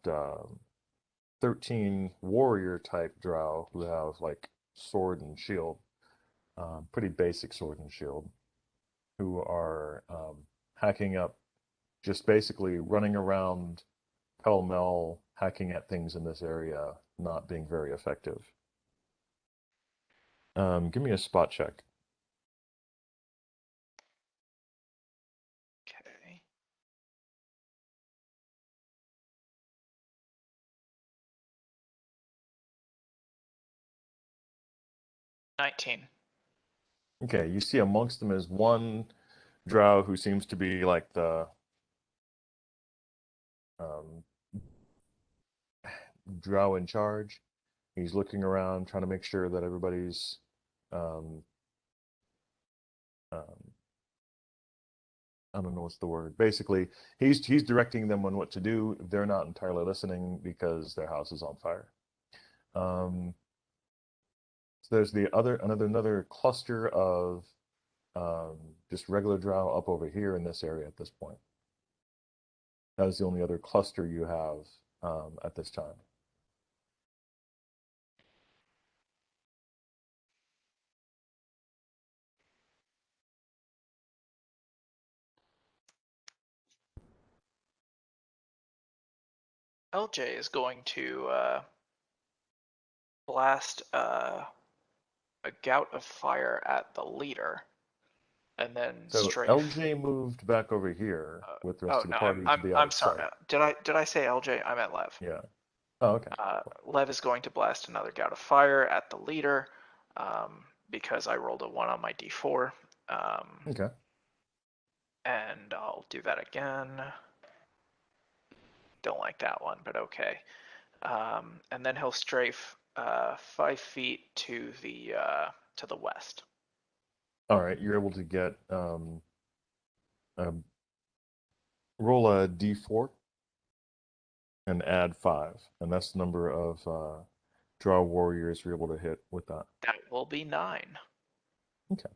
13 warrior type drow who have like sword and shield, pretty basic sword and shield, who are hacking up, just basically running around pell mell, hacking at things in this area, not being very effective. Give me a spot check. Okay. $19. Okay, you see amongst them is one drow who seems to be like the um, drow in charge. He's looking around, trying to make sure that everybody's um, um, I don't know what's the word. Basically, he's directing them on what to do. They're not entirely listening because their house is on fire. Um, so there's the another cluster of just regular drow up over here in this area at this point. That is the only other cluster you have at this time. LJ is going to blast a gout of fire at the leader, and then So strafe. LJ moved back over here with the rest Oh of the no, party to be out I'm of sorry. sight. Did I say LJ? I meant Lev. Yeah. Oh, okay. Lev is going to blast another gout of fire at the leader, because I rolled a 1 on my d4. Okay. And I'll do that again. Don't like that one, but okay. And then he'll strafe 5 feet to the west. All right. You're able to get roll a d4 and add 5, and that's the number of draw warriors you're able to hit with that. That will be 9. Okay.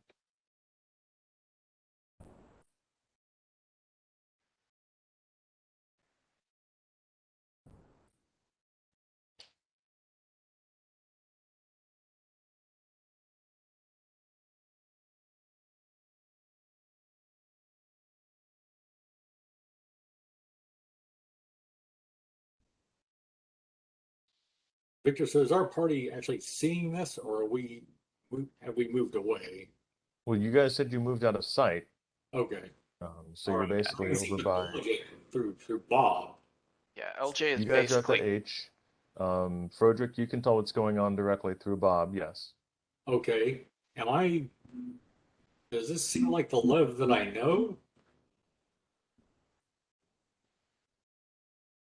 Victor, so is our party actually seeing this, or have we moved away? Well, you guys said you moved out of sight, Okay. so All you're right. I basically can see over the by. budget through Bob. Yeah, LJ is You guys are at the basically. H. Frederick, you can tell what's going on directly through Bob. Yes. Okay. Does this seem like the Lev that I know?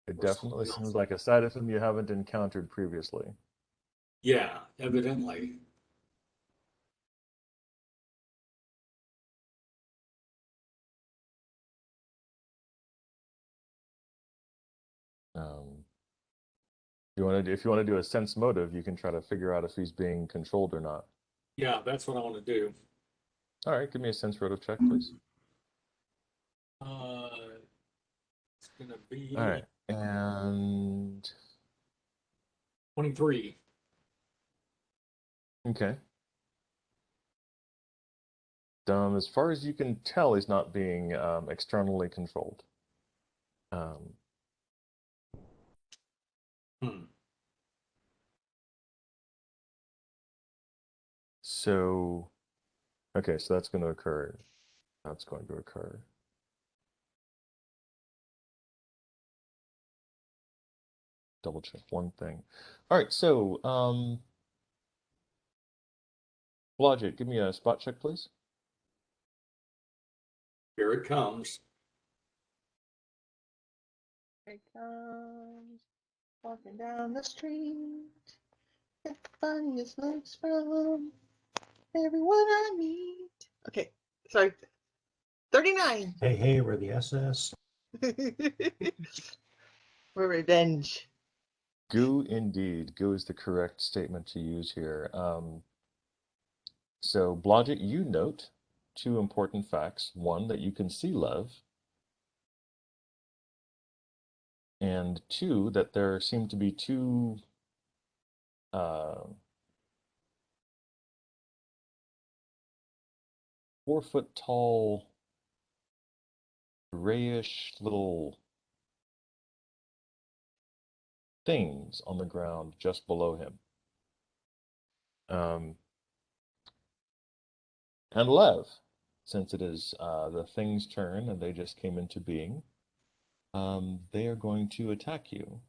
It Or definitely something else? seems like a side of him you haven't encountered previously. Yeah, evidently. Um, if you want to do a sense motive, you can try to figure out if he's being controlled or not. Yeah, that's what I want to do. All right, give me a sense motive check, please. Uh, it's gonna be All right, and 23. okay. As far as you can tell, he's not being externally controlled. Um, Hmm. so, okay, so that's going to occur. That's going to occur. double check one thing. All right, so Blodgett, give me a spot check, please. Here it comes. Here it comes, walking down the street. Get the funniest looks from everyone I meet. Okay, sorry. 39. Hey, hey, we're the SS. For revenge. Goo indeed. Goo is the correct statement to use here. So, Blodgett, you note two important facts. One, that you can see Lev, and two, that there seem to be two uh, 4 foot tall, grayish little things on the ground just below him. And Lev, since it is the thing's turn and they just came into being, they are going to attack you.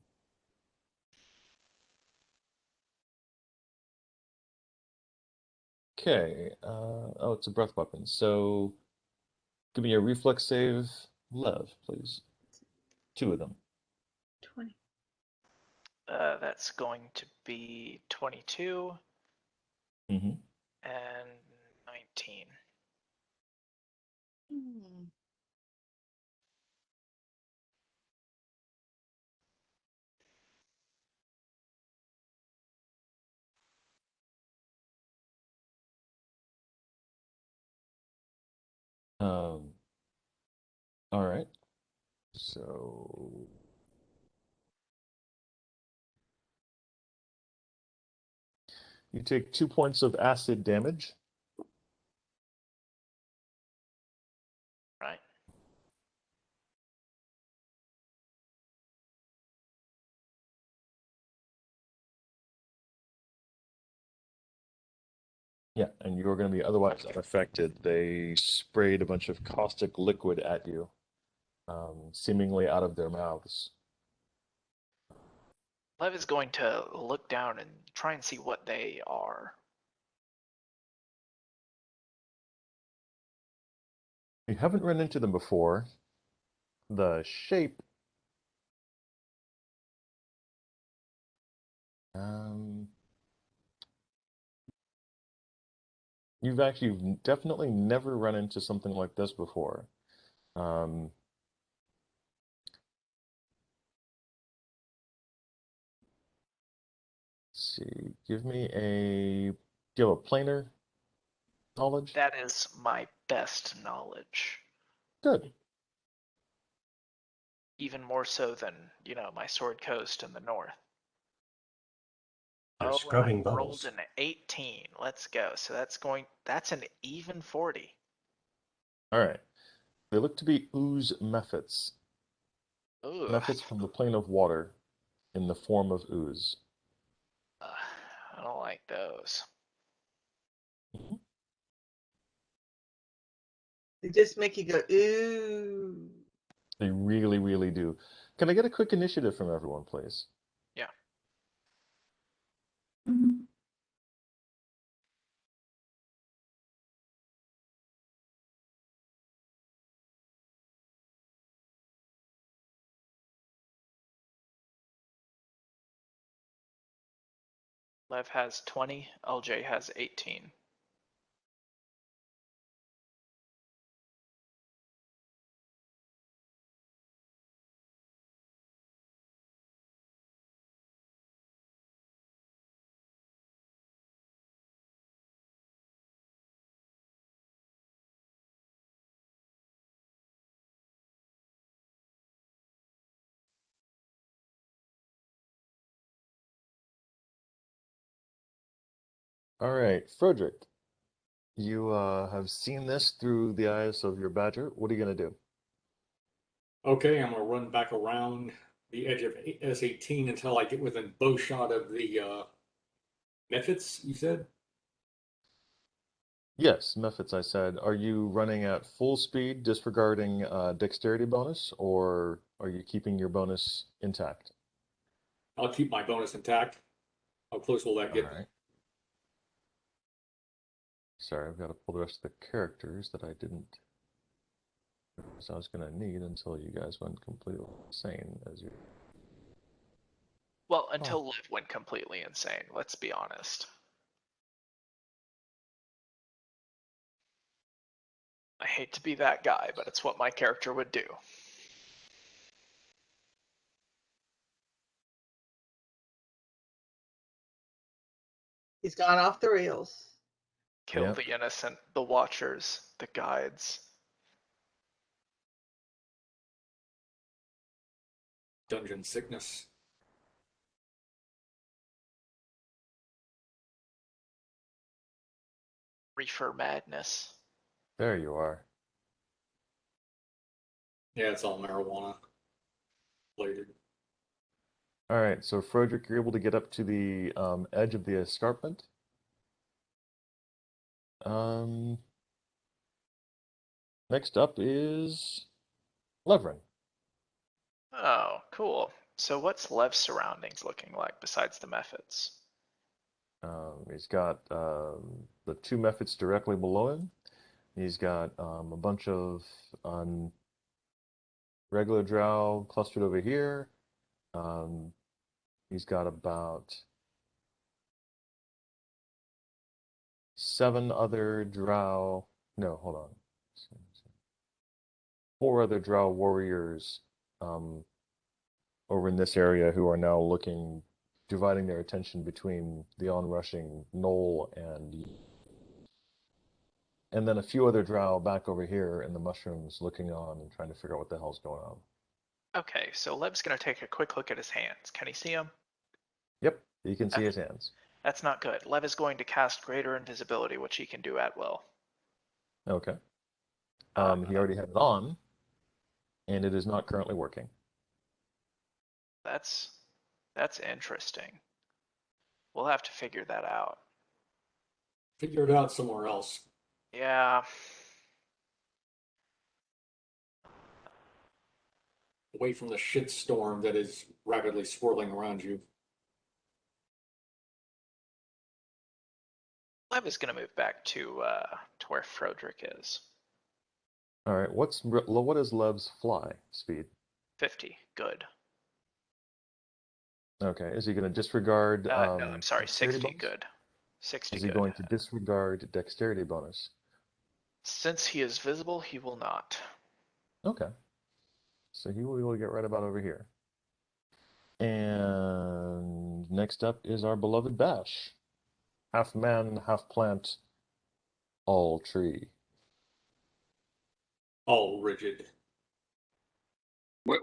Okay, oh, it's a breath weapon. So give me a reflex save, Lev, please. 2 of them. 20. That's going to be 22 Mm-hmm. and 19. Hmm. All right. So you take 2 points of acid damage. Right. Yeah, and you're going to be otherwise unaffected. They sprayed a bunch of caustic liquid at you, seemingly out of their mouths. Lev is going to look down and try and see what they are. You haven't run into them before. The shape, you've actually definitely never run into something like this before. Let's see, give me a, do you have a planar knowledge? That is my best knowledge. Good. Even more so than, my Sword Coast in the north. They're Oh, scrubbing and I rolled bubbles. an 18. Let's go. So that's an even 40. All right. They look to be ooze mephits. Ooh. Mephits from the plane of water in the form of ooze. I don't like those. Mhm. They just make you go, ooh. They really, really do. Can I get a quick initiative from everyone, please? Yeah. Lev has 20. LJ has 18. All right, Frederick, you have seen this through the eyes of your badger. What are you going to do? Okay, I'm gonna run back around the edge of S18 until I get within bow shot of the methods, you said? Yes, Mephits, I said. Are you running at full speed, disregarding dexterity bonus, or are you keeping your bonus intact? I'll keep my bonus intact. How close will that All get me? right. Sorry, I've got to pull the rest of the characters that I didn't. So I was going to need until you guys went completely insane as you. Well, until Liv went completely insane, let's be honest. I hate to be that guy, but it's what my character would do. He's gone off the rails. Kill Yep. the innocent, the watchers, the guides. Dungeon sickness. Reefer madness. There you are. Yeah, it's all marijuana related. All right, so Frederick, you're able to get up to the edge of the escarpment. Next up is Levrin. Oh, cool. So what's Lev's surroundings looking like besides the methods? He's got the two methods directly below him. He's got a bunch of regular drow clustered over here. He's got about 7 other drow. No, hold on. 4 other drow warriors over in this area who are now dividing their attention between the onrushing knoll and then a few other drow back over here in the mushrooms looking on and trying to figure out what the hell's going on. Okay, so Lev's gonna take a quick look at his hands. Can he see them? Yep, you can see his hands. That's not good. Lev is going to cast Greater Invisibility, which he can do at will. Okay. He already had it on, and it is not currently working. That's interesting. We'll have to figure that out. Figure it out somewhere else. Yeah. Away from the shit storm that is rapidly swirling around you. Lev is gonna move back to where Frodrick is. All right, what is Lev's fly speed? 50. Good. Okay, is he going to disregard No, I'm sorry, dexterity 60. bonus? Good. 60. Is he Good. going to disregard dexterity bonus? Since he is visible, he will not. Okay. So he will be able to get right about over here. And next up is our beloved Bash. Half man, half plant, all tree. All rigid. What?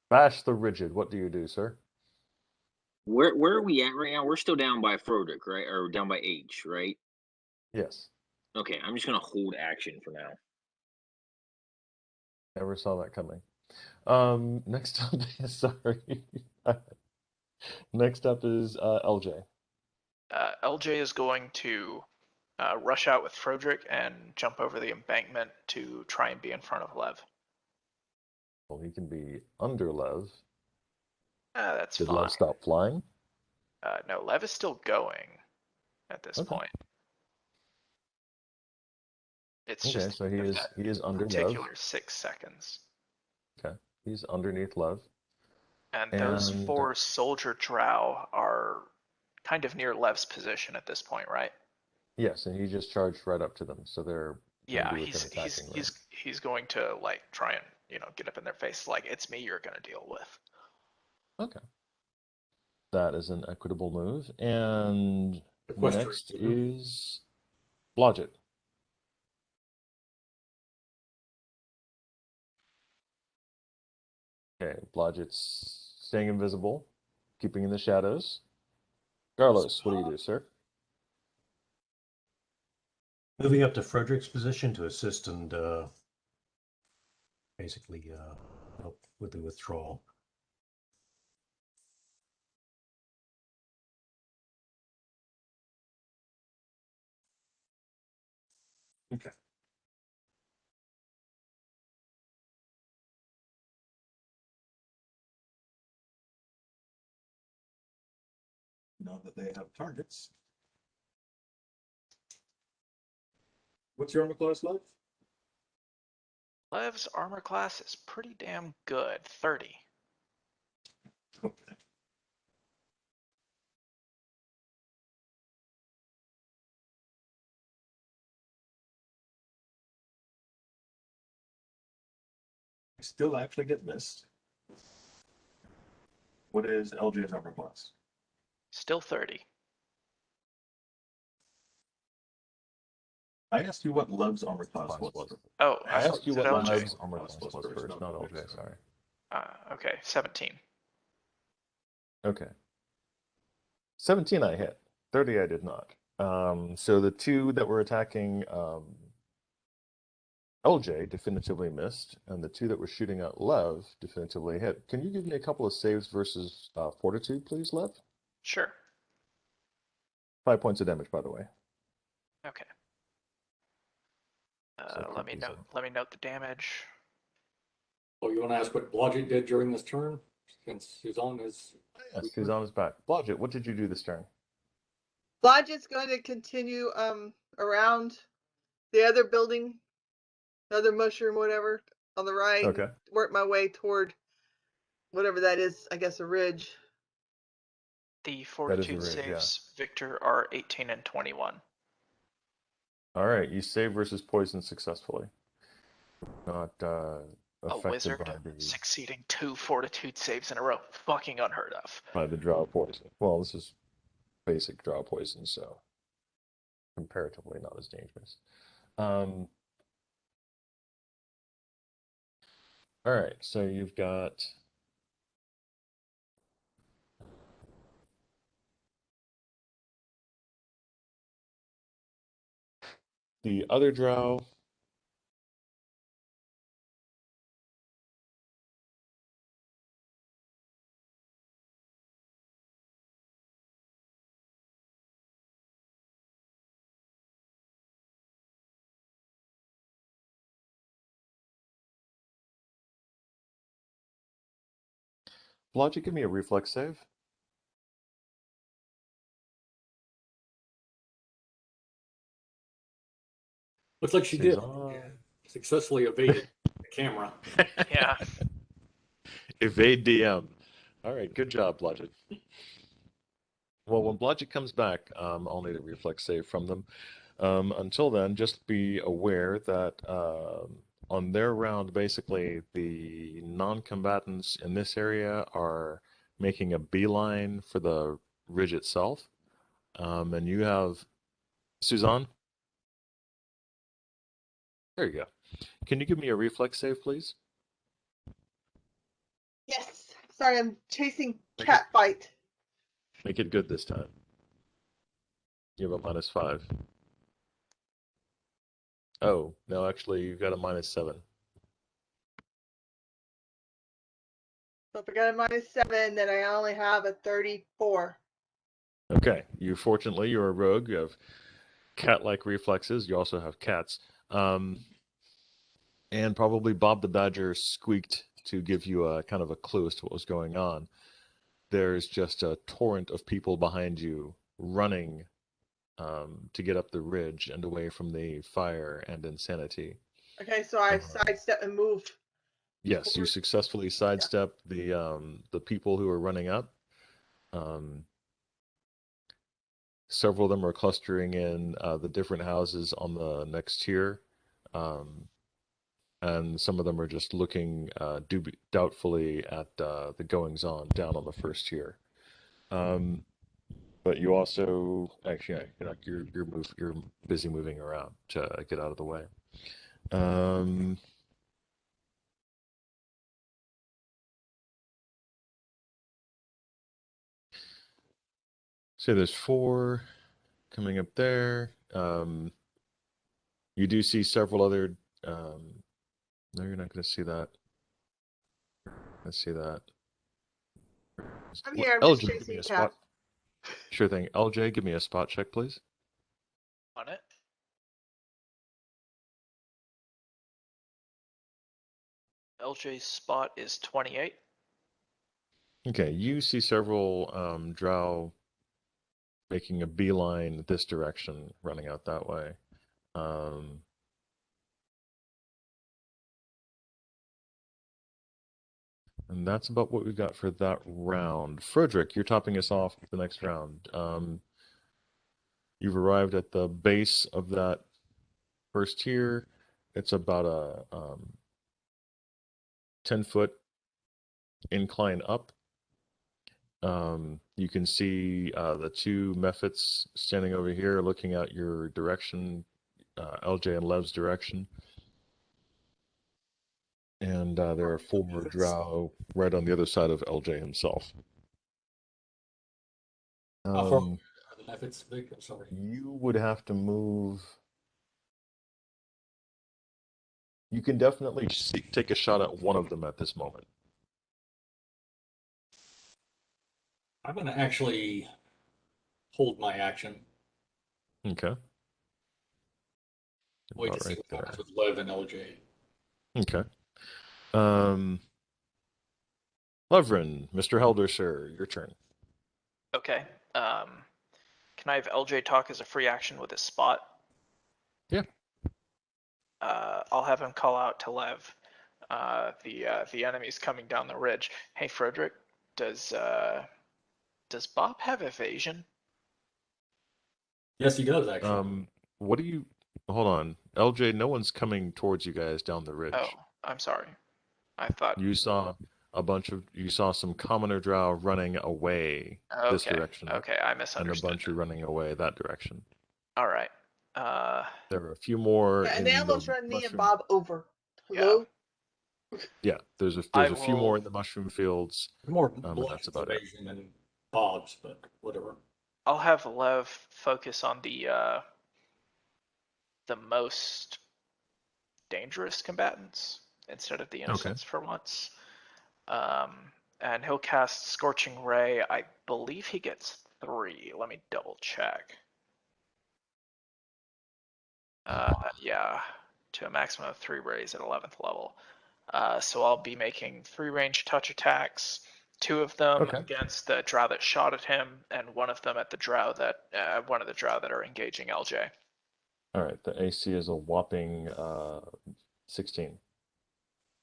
Bash the rigid, what do you do, sir? Where are we at right now? We're still down by Frodrick, right? Or down by H, right? Yes. Okay, I'm just gonna hold action for now. Never saw that coming. Next up is, sorry. Next up is LJ. LJ is going to rush out with Frodrick and jump over the embankment to try and be in front of Lev. Well, he can be under Lev. That's Did fine. Lev stop flying? No, Lev is still going at this Okay. point. It's Okay, just so he is under Lev. particular 6 seconds. Okay, he's underneath Lev. And those 4 soldier drow are kind of near Lev's position at this point, right? Yes, and he just charged right up to them, so they're Yeah, be within attacking range. he's going to like try and get up in their face like it's me you're gonna deal with. Okay, that is an equitable move, and next is Blodgett. Okay, Blodgett's staying invisible, keeping in the shadows. Carlos, what do you do, sir? Moving up to Frederick's position to assist and basically help with the withdrawal. Okay. now that they have targets. What's your armor class like? Lev's armor class is pretty damn good. 30. Okay. I still actually get missed. What is LJ's armor class? Still 30. I asked you what Love's armor class was. Oh, I asked you said what LJ. Lev's armor class was first, not LJ, sorry. Okay, 17. Okay. 17 I hit. 30 I did not. So the two that were attacking LJ definitively missed, and the two that were shooting at Lev definitively hit. Can you give me a couple of saves versus fortitude, please, Lev? Sure. 5 points of damage, by the way. Okay. So Let me keep these note the damage. Oh, you want to ask what Blodgett did during this turn? Since Suzanne is. Yes, Suzanne is back. Blodgett, what did you do this turn? Blodgett's going to continue around the other building, the other mushroom, whatever, on the right. Okay. And work my way toward whatever that is. I guess a ridge. The fortitude ridge, yeah. saves, Victor, are 18 and 21. All right, you save versus poison successfully. Not A affected wizard by the succeeding 2 fortitude saves in a row. Fucking unheard of. drow poison. Well, this is basic drow poison, so comparatively not as dangerous. All right, so you've got the other drow. Logic, give me a reflex save. Looks like she did. Suzanne. Successfully evaded the camera. Yeah. Evade DM. All right, good job, Blodgett. Well, when Blodgett comes back, I'll need a reflex save from them. Until then, just be aware that on their round, basically, the non-combatants in this area are making a beeline for the ridge itself. And you have Suzanne. There you go. Can you give me a reflex save, please? Yes. Sorry, I'm chasing Make cat fight. Make it good this time. You have a -5. Oh, no, actually, you've got a -7. So if I got a -7, then I only have a 34. Okay, you're a rogue. You have cat-like reflexes. You also have cats. And probably Bob the Badger squeaked to give you a kind of a clue as to what was going on. There's just a torrent of people behind you running to get up the ridge and away from the fire and insanity. Okay, so I sidestep and move. Yes, you successfully sidestep the people who are running up. Several of them are clustering in the different houses on the next tier. And some of them are just looking doubtfully at the goings on down on the first tier. But you also actually you're busy moving around to get out of the way. So there's 4 coming up there. You do see several other. No, you're not going to see that. Let's see that. I'm here. I'm just LJ, give me chasing a a spot. cat. Sure thing. LJ, give me a spot check, please. On it. LJ's spot is 28. Okay, you see several drow making a beeline this direction, running out that way. And that's about what we've got for that round. Frederick, you're topping us off the next round. You've arrived at the base of that first tier. It's about a 10-foot incline up. You can see the two Mephits standing over here looking at your direction, LJ and Lev's direction. And there are 4 drow right on the other side of LJ himself. How far are the methods big? I'm sorry. You would have to move. You can definitely take a shot at one of them at this moment. I'm going to actually hold my action. Okay. Wait About to see right what there. happens with Lev and LJ. Okay. Levrin, Mr. Helder, sir, your turn. Okay. Can I have LJ talk as a free action with his spot? Yeah. I'll have him call out to Lev. The enemy's coming down the ridge. Hey, Frederick, does Bob have evasion? Yes, he does, actually. What do you? Hold on, LJ. No one's coming towards you guys down the ridge. Oh, I'm sorry. I thought. You saw you saw some commoner drow running away this Okay. direction. Okay, I And a misunderstood. bunch are running away that direction. All right. There are a few more Yeah, in and they the almost run me and mushroom. Bob over. Hello? Yeah, there's I a few will- more in the mushroom fields. More and that's Bludgeon's about it. evasion than Bob's, but whatever. I'll have Lev focus on the most dangerous combatants instead of the innocents for once. And he'll cast Scorching Ray. I believe he gets 3. Let me double check. Yeah, to a maximum of 3 rays at 11th level. So I'll be making 3 range touch attacks, 2 of them Okay. against the drow that shot at him, and 1 of them at the drow that one of the drow that are engaging LJ. All right, the AC is a whopping 16.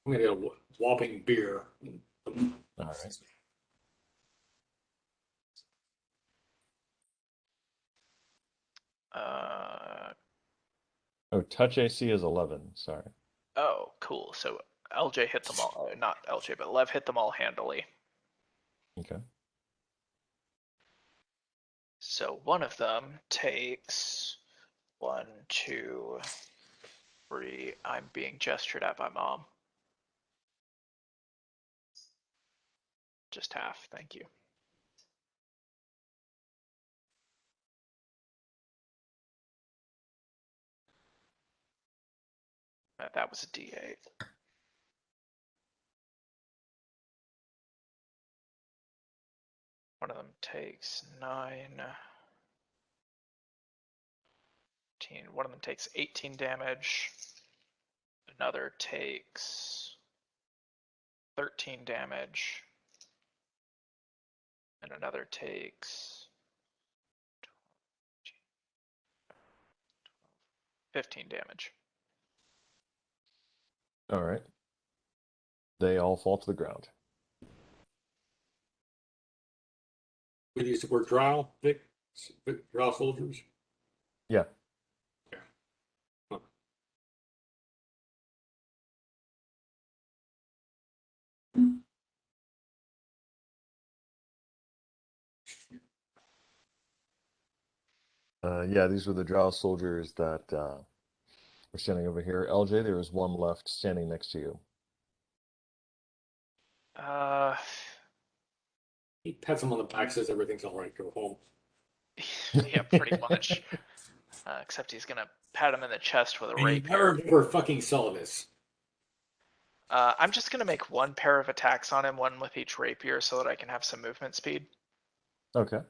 I'm going to get a whopping beer. All right. Oh, touch AC is 11. Sorry. Oh, cool. So LJ hit them all. Not LJ, but Lev hit them all handily. Okay. So one of them takes 1, 2, 3. I'm being gestured at by Mom. Just half, thank you. That was a D8. One of them takes 9. 18. One of them takes 18 damage. Another takes 13 damage. And another takes 15 damage. All right. They all fall to the ground. We use the word drow, Vic? Drow soldiers? Yeah. Huh. Yeah, these were the drow soldiers that were standing over here. LJ, there was one left standing next to you. He pats him on the back, says everything's all right, go home. Yeah, pretty much. Except he's gonna pat him in the chest with a And you rapier. never fucking saw this. I'm just gonna make 1 pair of attacks on him, 1 with each rapier, so that I can have some movement speed. Okay.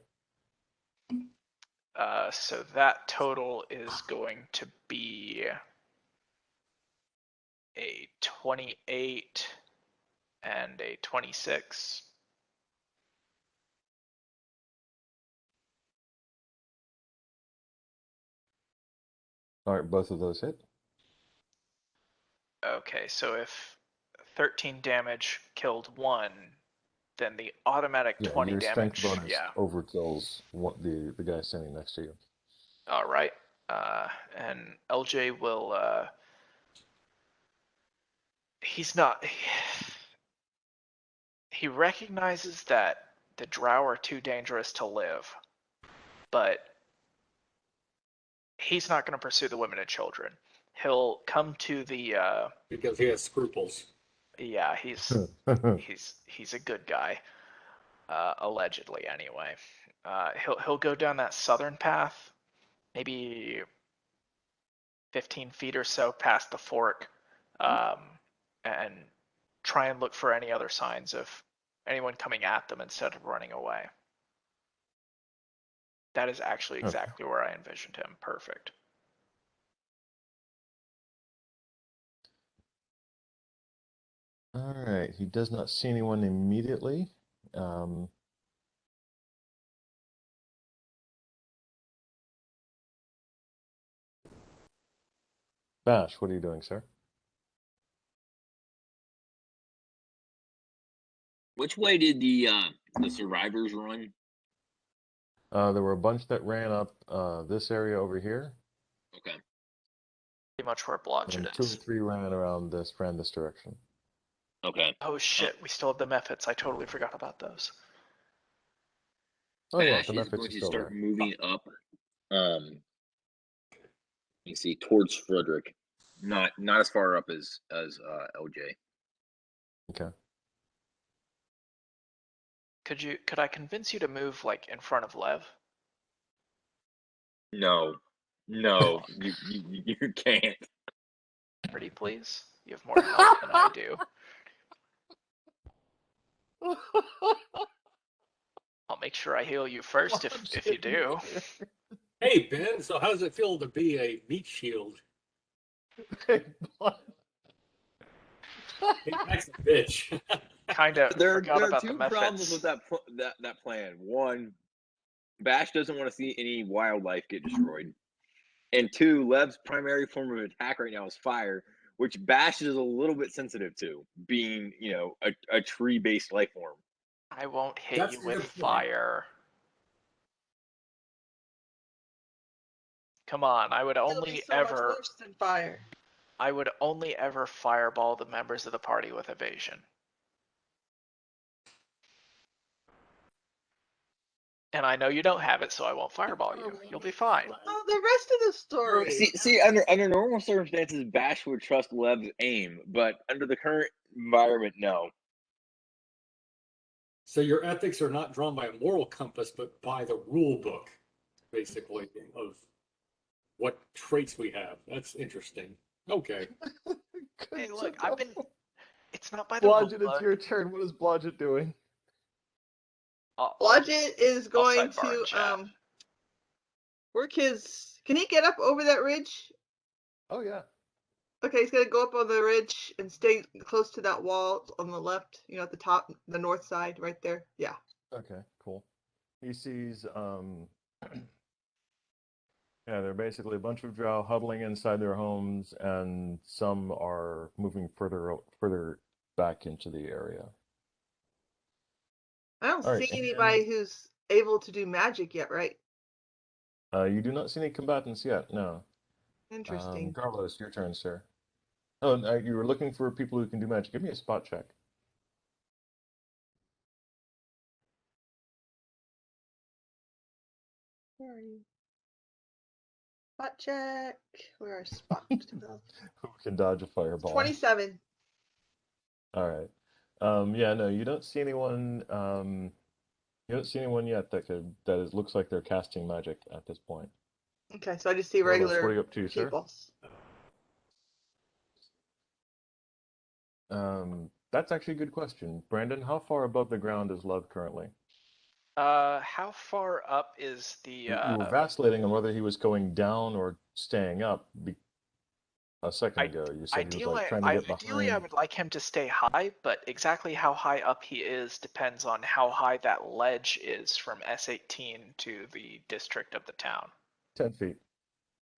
So that total is going to be a 28 and a 26. All right, both of those hit. Okay, so if 13 damage killed one, then the automatic Yeah, 20 your strength damage. bonus Yeah. overkills the guy standing next to you. All right. And LJ will. He's not. He recognizes that the drow are too dangerous to live, but he's not going to pursue the women and children. He'll come to the. Because he has scruples. Yeah, he's a good guy, allegedly anyway. He'll go down that southern path, maybe 15 feet or so past the fork, and try and look for any other signs of anyone coming at them instead of running away. That is actually exactly where I envisioned him. Perfect. All right, he does not see anyone immediately. Bash, what are you doing, sir? Which way did the survivors run? There were a bunch that ran up this area over here, Okay. Pretty much where Blodgett and 2 or is. 3 ran this direction. Okay. Oh shit, we still have the methods. I totally forgot about those. Oh yeah, Bash the is methods going are to still start there. moving up. You see, towards Frederick, not as far up as LJ. Okay. Could I convince you to move like in front of Lev? No, you can't. Pretty please. You have more health than I do. I'll make sure I heal you first if you do. Hey, Ben, so how does it feel to be a meat shield? Hey, what? Hey, Max a bitch. Kind of There forgot are about the two methods. problems with that plan. One, Bash doesn't want to see any wildlife get destroyed, and two, Lev's primary form of attack right now is fire, which Bash is a little bit sensitive to, being a tree-based life form. I won't hit That's you a with good point. fire. Come on, I would It'll only be so much worse than fire. I would only ever fireball the members of the party with evasion. And I know you don't have it, so I won't fireball you. You'll be fine. Oh, the rest of the story. See, under normal circumstances, Bash would trust Lev's aim, but under the current environment, no. So your ethics are not drawn by a moral compass, but by the rule book, basically, of what traits we have. That's interesting. Okay. Hey, look, it's not by the Blodgett, rule it's book. your turn. What is Blodgett doing? Blodgett is I'll going sidebar in to chat. work his. Can he get up over that ridge? Oh yeah. Okay, he's gonna go up on the ridge and stay close to that wall on the left. You know, at the top, the north side, right there. Yeah. Okay, cool. He sees yeah, they're basically a bunch of drow huddling inside their homes, and some are moving further back into the area. I don't All right, see anybody who's able to do magic yet, right? You do not see any combatants yet. No. Interesting. Carlos, your turn, sir. Oh, you were looking for people who can do magic. Give me a spot check. Where are you? Spot check. Where are spot? Who can dodge a fireball? 27. All right. Yeah, no, you don't see anyone. You don't see anyone yet that looks like they're casting magic at this point. Okay, so I just see Carlos, regular what are you up to, sir? people. That's actually a good question. Brandon, how far above the ground is Love currently? How far up is the? You were vacillating on whether he was going down or staying up. A second ago, you said he was like trying to get behind. Ideally, I would like him to stay high, but exactly how high up he is depends on how high that ledge is from S18 to the district of the town. 10 feet.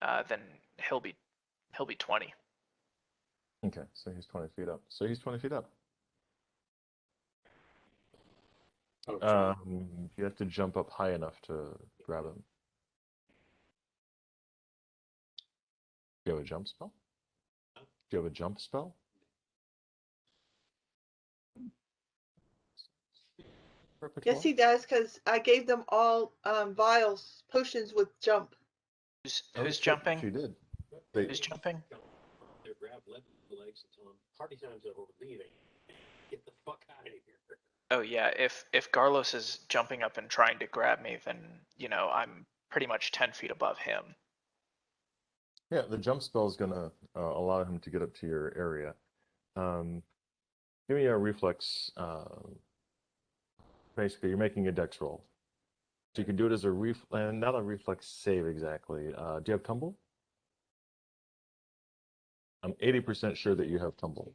Then he'll be 20. Okay, so he's 20 feet up. So he's 20 feet up. Oh, You have to jump up high enough to grab him. Do you have a jump spell? Do you have a jump spell? Perfect Yes, one. he does, because I gave them all vials, potions with jump. Who's Oh, who's shit, jumping? She did. They, Who's jumping? They grab legs and tell them party time's over. We're leaving. Get the fuck out of here. Oh yeah, if Garlos is jumping up and trying to grab me, then I'm pretty much 10 feet above him. yeah, the jump spell is gonna allow him to get up to your area. Um, Give me a reflex. Basically, you're making a dex roll. So you can do it as a not a reflex save exactly. Do you have tumble? I'm 80% sure that you have tumble.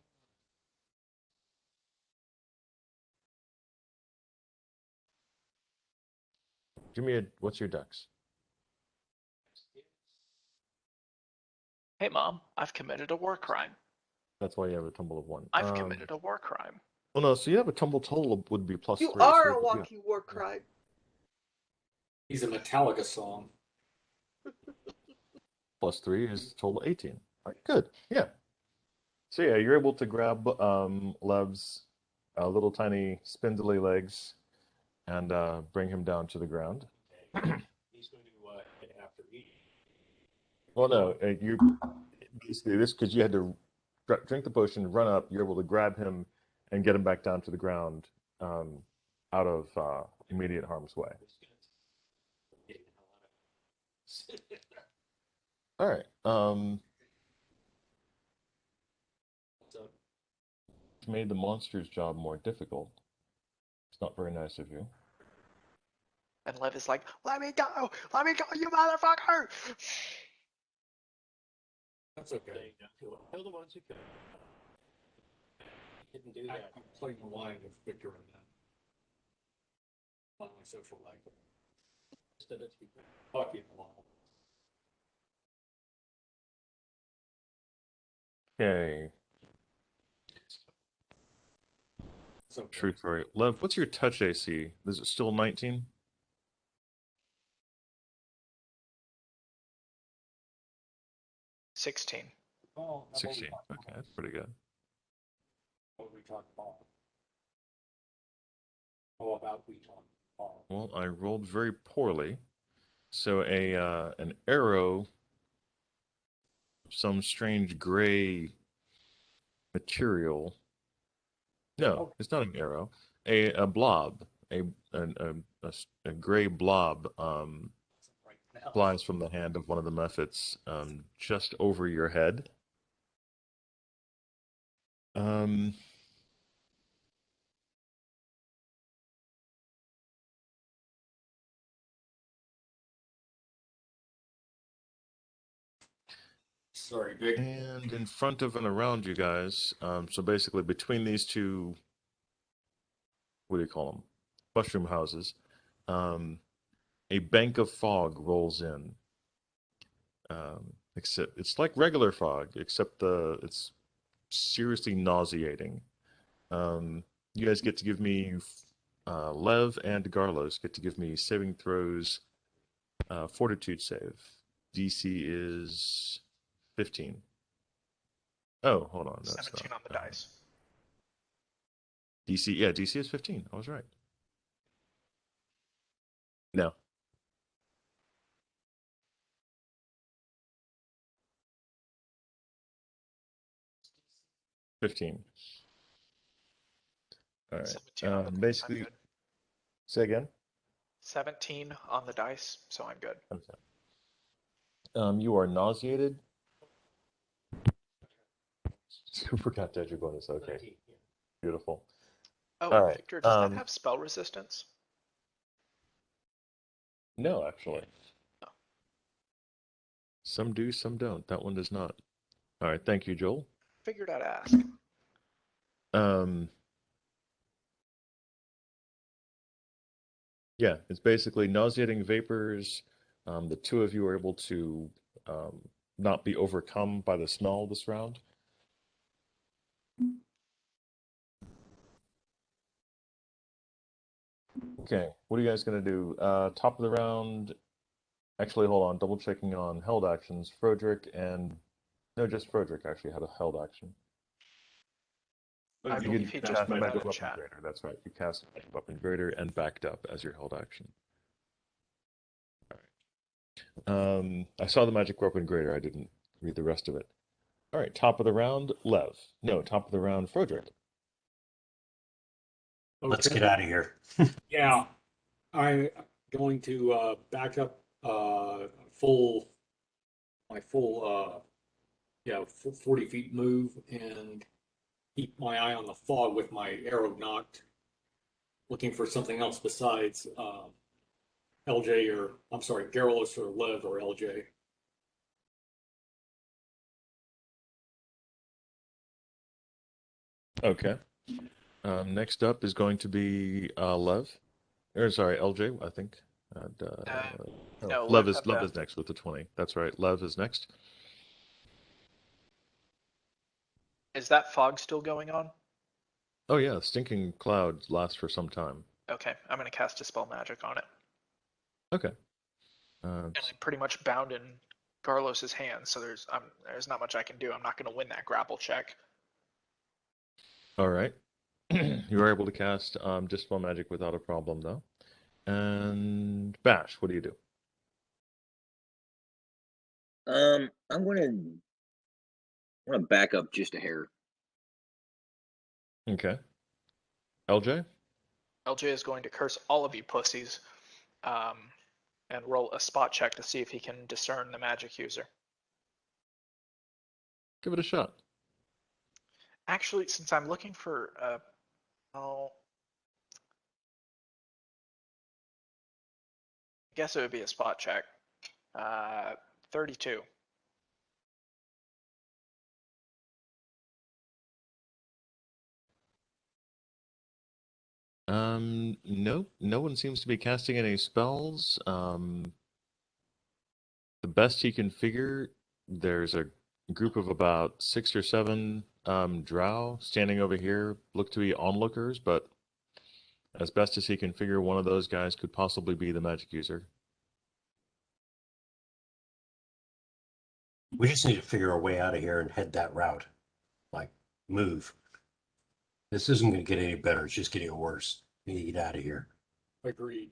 What's your dex? Hey mom, I've committed a war crime. That's why you have a tumble of 1. I've committed a war crime. Well, no, so you have a tumble total would be plus You 3. are So a yeah. walking war crime. he's a Metallica song. Plus 3 is total 18. All right, good. Yeah. So yeah, you're able to grab Lev's little tiny spindly legs and bring him down to the ground. He's going to hit after me. Well, no, you basically this because you had to drink the potion, run up. You're able to grab him and get him back down to the ground, out of immediate harm's way. All right. Made the monster's job more difficult. It's not very nice of you. And Lev is like, let me go, you motherfucker! That's okay. Kill the ones who kill. Didn't do that. I'm playing the line with Victor in that. On my social life. Instead of Fuck you, Mom. Okay. It's okay. Truth rate. Lev, what's your touch AC? Is it still 19? 16. Oh, 16. Okay, that's pretty good. What we talked about. How about we talk about? Well, I rolled very poorly. So an arrow, some strange gray material. No, it's not an arrow. A blob, a gray blob flies from the hand of one of the mephits just over your head. Sorry, Vic. And in front of and around you guys, so basically between these two, what do you call them? Mushroom houses, a bank of fog rolls in. Except it's like regular fog, except it's seriously nauseating. You guys get to give me, Lev and Garlos get to give me saving throws, fortitude save. DC is 15. Oh, hold on. That's 17 not, on the dice. DC, yeah, DC is 15. I was right. No. $15. All right. 17 on the dice. Basically, I'm good. say again. 17 on the dice, so I'm good. Okay. You are nauseated. Forgot to add your bonus. Okay. Beautiful. Oh, All right. Victor, does that have spell resistance? No, actually. Oh. Some do, some don't. That one does not. All right. Thank you, Joel. Figured I'd ask. Yeah, it's basically nauseating vapors. The two of you are able to not be overcome by the smell this round. Okay, what are you guys gonna do? Top of the round. Actually, hold on. Double checking on held actions. Frodrick and no, just Frodrick actually had a held action. I You believe could he cast just put that Magic in Weapon chat. Grader. That's right. You cast Magic Weapon Grader and backed up as your held action. I saw the Magic Weapon Grader. I didn't read the rest of it. All right, top of the round, Lev. No, top of the round, Frodrick. Let's Okay. get out of here. Yeah, I'm going to back up full my full 40 feet move and keep my eye on the fog with my arrow knocked, looking for something else besides LJ or I'm sorry, Garrulus or Lev or LJ. Okay. Next up is going to be Lev. Or sorry, LJ, I think. And, No, Lev Lev had is next with the 20. That's right. Lev is next. Is that fog still going on? Oh yeah, stinking clouds last for some time. Okay, I'm gonna cast Dispel Magic on it. Okay. And I'm pretty much bound in Garlos's hands, so there's not much I can do. I'm not gonna win that grapple check. All right. You are able to cast Dispel Magic without a problem, though. And Bash, what do you do? I'm gonna back up just a hair. Okay. LJ? LJ is going to curse all of you pussies, and roll a spot check to see if he can discern the magic user. Give it a shot. Actually, since I'm looking for I guess it would be a spot check. 32. No, no one seems to be casting any spells. The best he can figure, there's a group of about 6 or 7 drow standing over here, look to be onlookers, but as best as he can figure, one of those guys could possibly be the magic user. We just need to figure a way out of here and head that route. Like, move. This isn't going to get any better. It's just getting worse. We need to get out of here. Agreed.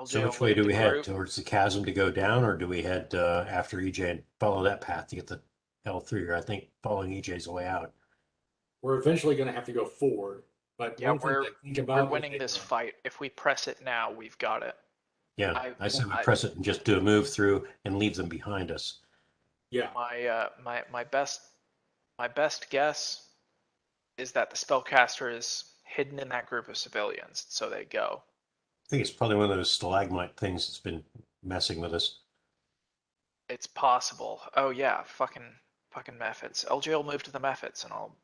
So LJ which will way lead do the we head? group. Towards the chasm to go down, or do we head after EJ and follow that path to get the L3? Or I think following EJ's the way out. We're eventually going to have to go forward, but Yeah, one thing to think about we're winning this fight. If we press it now, we've got it. Yeah, I said we press it and just do a move through and leave them behind us. Yeah, My best guess is that the spellcaster is hidden in that group of civilians, so they go. I think it's probably one of those stalagmite things that's been messing with us. It's possible. Oh yeah, fucking methods. LJ will move to the methods, and I'll.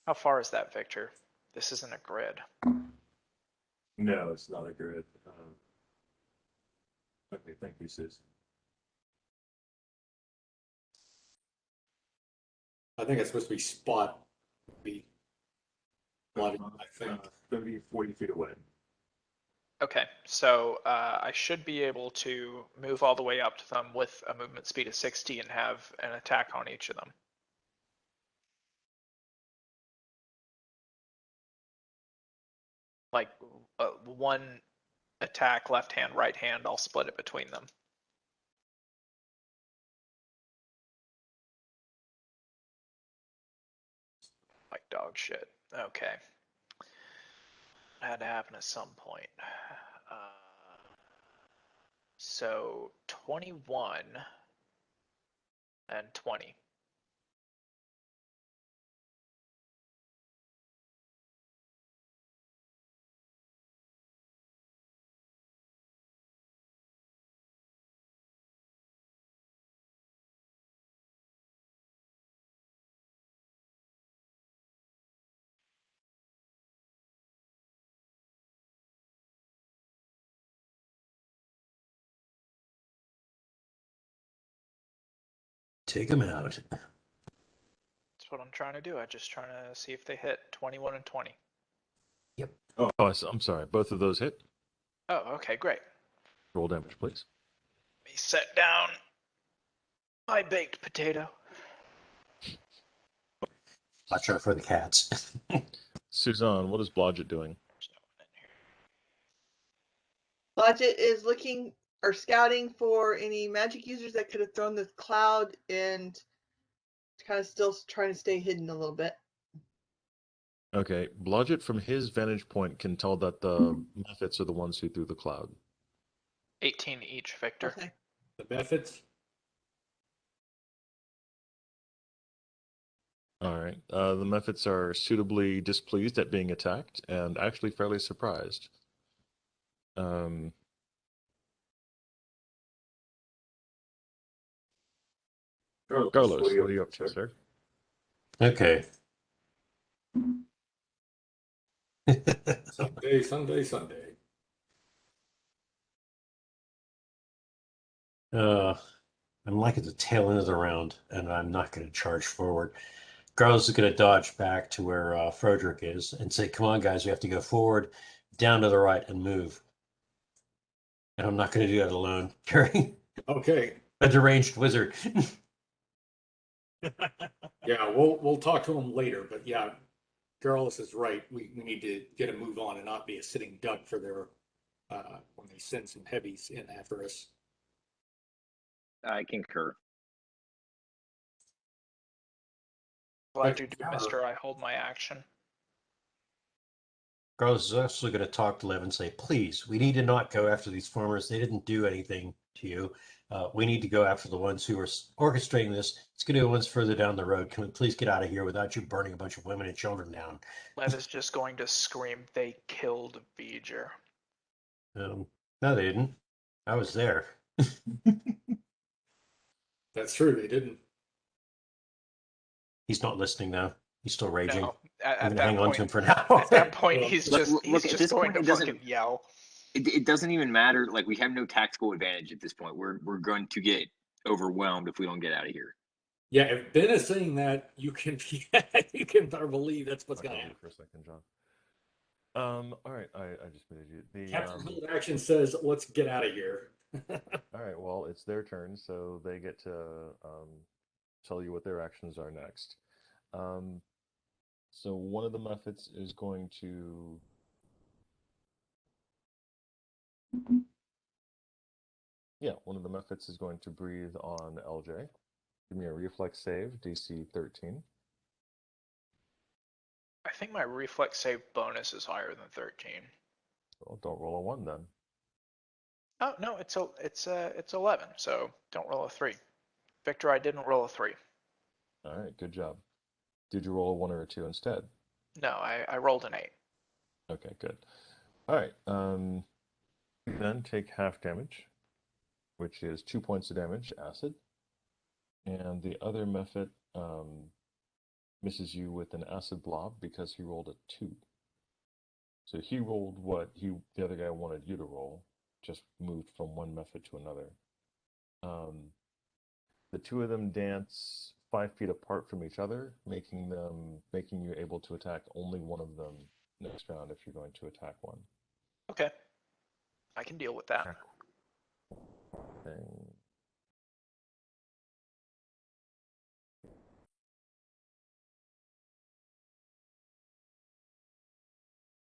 How far is that, Victor? This isn't a grid. No, it's not a grid. Okay, thank you, Sis. I think it's supposed to be spot. I think. 30, 40 feet away. Okay, so I should be able to move all the way up to them with a movement speed of 60 and have an attack on each of them. Like one attack, left hand, right hand, I'll split it between them. Like dog shit. Okay. Had to happen at some point. So 21 and 20. take them out. That's what I'm trying to do. I'm just trying to see if they hit 21 and 20. Oh, I'm sorry. Both of those hit. Oh, okay, great. Roll damage, please. Let me set down my baked potato. Watch out for the cats. Suzanne, what is Blodgett doing? Blodgett is looking or scouting for any magic users that could have thrown the cloud and kind of still trying to stay hidden a little bit. Okay, Blodgett from his vantage point can tell that the Mephits are the ones who threw the cloud. 18 each, Victor. Okay. The benefits. All right. The Mephits are suitably displeased at being attacked and actually fairly surprised. Carlos, what are you up to, sir? Okay. Sunday. I'm like at the tail end of the round, and I'm not going to charge forward. Carlos is going to dodge back to where Frederick is and say, "Come on, guys, we have to go forward, down to the right, and move." And I'm not going to do that alone, carrying Okay. a deranged wizard. Yeah, we'll talk to him later, but yeah, Carlos is right. We need to get a move on and not be a sitting duck for their when they send some heavies in after us. I concur. Glad you do, Mister. I hold my action. Carlos is also going to talk to Lev and say, "Please, we need to not go after these farmers. They didn't do anything to you. We need to go after the ones who are orchestrating this. It's going to be the ones further down the road. Can we please get out of here without you burning a bunch of women and children down?" Lev is just going to scream, "They killed Beeger." No, they didn't. I was there. That's true. They didn't. He's not listening now. He's still raging. No, I'm at going to that hang on point, to him for now. at that point, he's Look, just look, he's at just this going point, to it fucking yell. It doesn't even matter. Like, we have no tactical advantage at this point. We're going to get overwhelmed if we don't get out of here. Yeah, if Ben is saying that, you can you can better believe that's what's I'll going to hold you happen. for a second, John. All right, I just muted you. Captain Hold Action says, "Let's get out of here." All right, well, it's their turn, so they get to tell you what their actions are next. So one of the Mephits is going to one of the Mephits is going to breathe on LJ. Give me a reflex save, DC 13. I think my reflex save bonus is higher than 13. Well, don't roll a 1 then. Oh no, it's 11. So don't roll a 3. Victor, I didn't roll a 3. All right, good job. Did you roll a 1 or a 2 instead? No, I rolled an 8. Okay, good. All right, then take half damage, which is 2 points of damage, acid. And the other Mephit misses you with an acid blob because he rolled a 2. So he rolled what the other guy wanted you to roll, just moved from one Mephit to another. The two of them dance 5 feet apart from each other, making you able to attack only one of them next round if you're going to attack one. Okay, I can deal with that. Thing.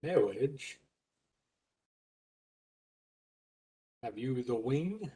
No, Edge. Have you the wing?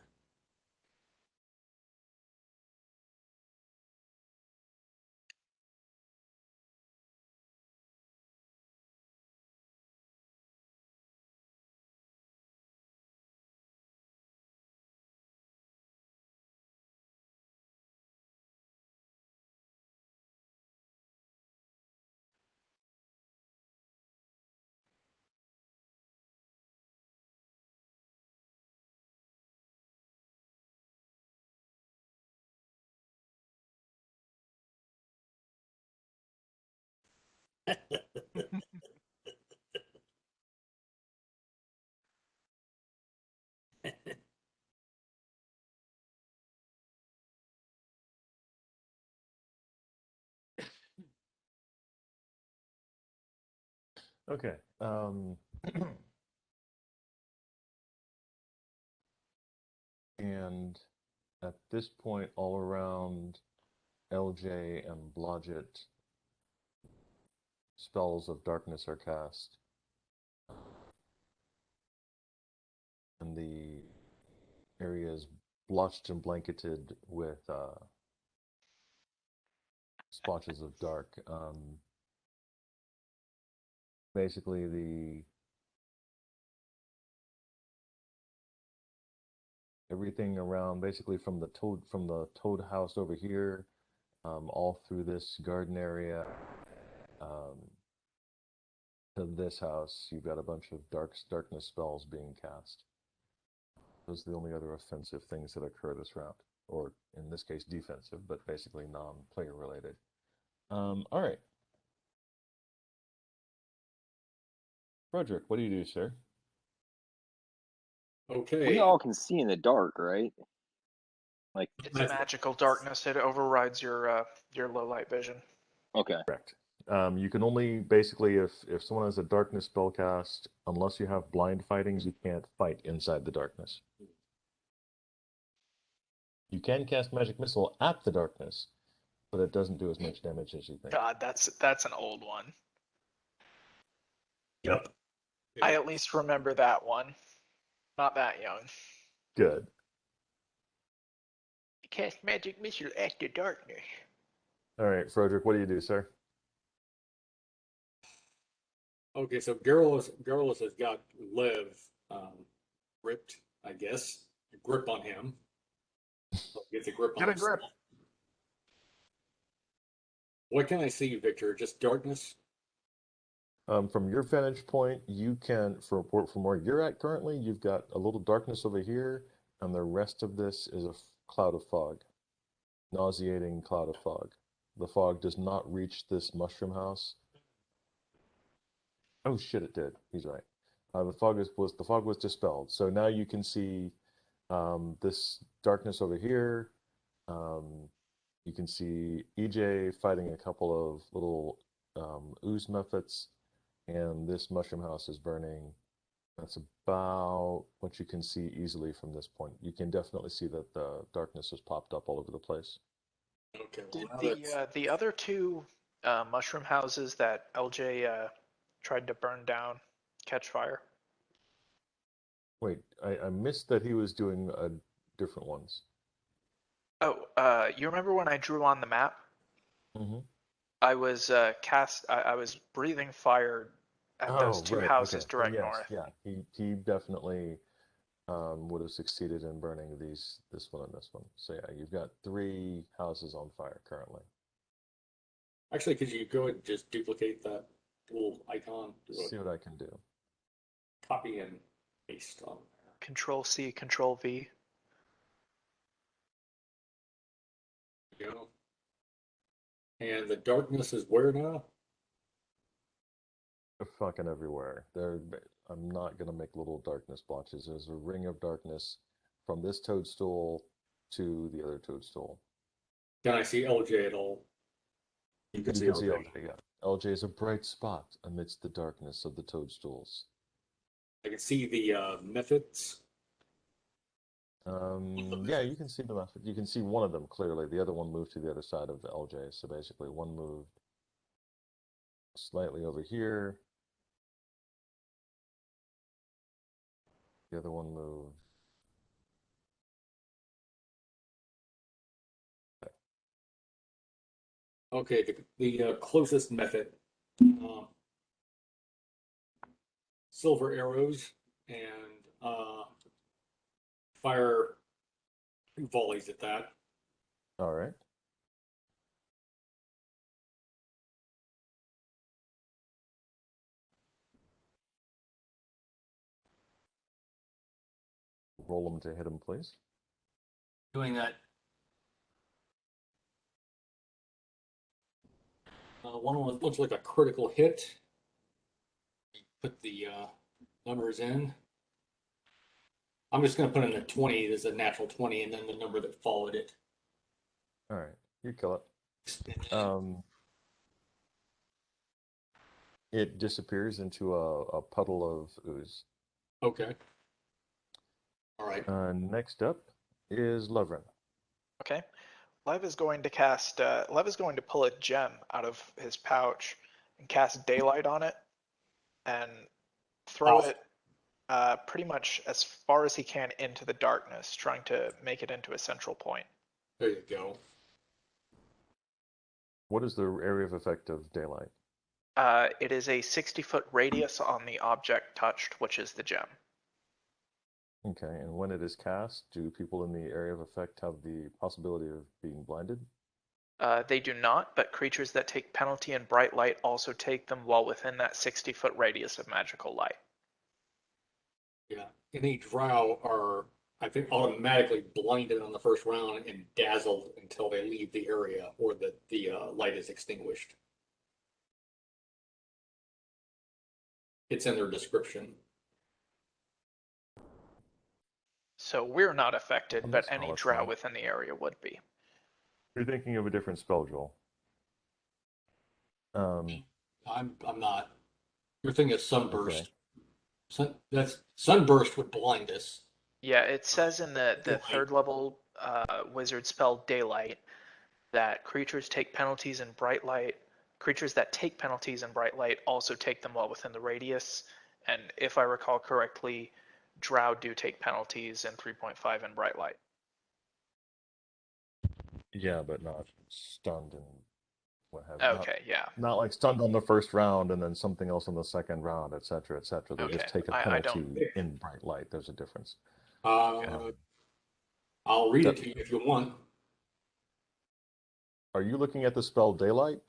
Okay. And at this point, all around LJ and Blodgett, spells of darkness are cast. And the area is blotched and blanketed with splotches of dark. Basically, everything around, basically from the toad house over here, all through this garden area, to this house, you've got a bunch of darkness spells being cast. Those are the only other offensive things that occur this round, or in this case, defensive, but basically non-player related. All right. Frederick, what do you do, sir? Okay. We all can see in the dark, right? Like, It's That's- magical darkness. It overrides your low light vision. okay. Correct. You can only basically, if someone has a darkness spell cast, unless you have blind fightings, you can't fight inside the darkness. You can cast magic missile at the darkness, but it doesn't do as much damage as you think. God, that's an old one. Yep. I at least remember that one. Not that young. Good. Cast magic missile at the darkness. All right, Frederick, what do you do, sir? Okay, so Garrulus has got Lev gripped, I guess. A grip on him. So he gets a grip on Get a himself. grip. What can I see, Victor? Just darkness? From your vantage point, you can, from where you're at currently, you've got a little darkness over here, and the rest of this is a cloud of fog. Nauseating cloud of fog. The fog does not reach this mushroom house. Oh shit, it did. He's right. The fog was dispelled. So now you can see this darkness over here. You can see EJ fighting a couple of little ooze mephits, and this mushroom house is burning. That's about what you can see easily from this point. You can definitely see that the darkness has popped up all over the place. Okay, Did well, now that's... the other two mushroom houses that LJ tried to burn down catch fire? Wait, I missed that he was doing different ones. Oh, you remember when I drew on the map? Mm-hmm. I was I was breathing fire at those two Right, houses okay. direct Yes, north. yeah. He definitely would have succeeded in burning this one and this one. So yeah, you've got 3 houses on fire currently. Actually, could you go ahead and just duplicate that little icon? Do a See what I can do. copy and paste on there. Control C, Control V. There you go. And the darkness is where now? They're fucking everywhere. I'm not gonna make little darkness blotches. There's a ring of darkness from this toadstool to the other toadstool. Can I see LJ at all? You can see You can see LJ. LJ, yeah. LJ is a bright spot amidst the darkness of the toadstools. I can see the methods. Yeah, you can see them. You can see one of them clearly. The other one moved to the other side of LJ. So basically, one moved slightly over here. The other one moved. Okay, the closest method. Silver arrows and fire 2 volleys at that. All right. Roll them to hit him, please. Doing that. One of them looks like a critical hit. Put the numbers in. I'm just going to put in a 20 as a natural 20 and then the number that followed it. All right, you kill it. It disappears into a puddle of ooze. Okay. All right. Next up is Lovren. Okay. Lev is going to cast. Lev is going to pull a gem out of his pouch and cast daylight on it, and throw Awesome. it pretty much as far as he can into the darkness, trying to make it into a central point. There you go. What is the area of effect of daylight? It is a 60-foot radius on the object touched, which is the gem. Okay, and when it is cast, do people in the area of effect have the possibility of being blinded? They do not, but creatures that take penalty in bright light also take them while within that 60-foot radius of magical light. Yeah. Any drow are, I think, automatically blinded on the first round and dazzled until they leave the area or the light is extinguished. It's in their description. So we're not affected, but That's any not drow fine. within the area would be. You're thinking of a different spell, Joel. I'm not. Your thing is sunburst. Okay. That's sunburst would blind us. Yeah, it says in the Daylight. third level wizard spell Daylight that creatures take penalties in bright light. Creatures that take penalties in bright light also take them while within the radius. And if I recall correctly, drow do take penalties in 3.5 in bright light. Yeah, but not stunned and what have you. Okay, yeah. Not like stunned on the first round and then something else on the second round, et cetera, et cetera. They just Okay, take a I penalty don't. in bright light. There's a difference. Uh, I'll read it That- to you if you want. Are you looking at the spell Daylight?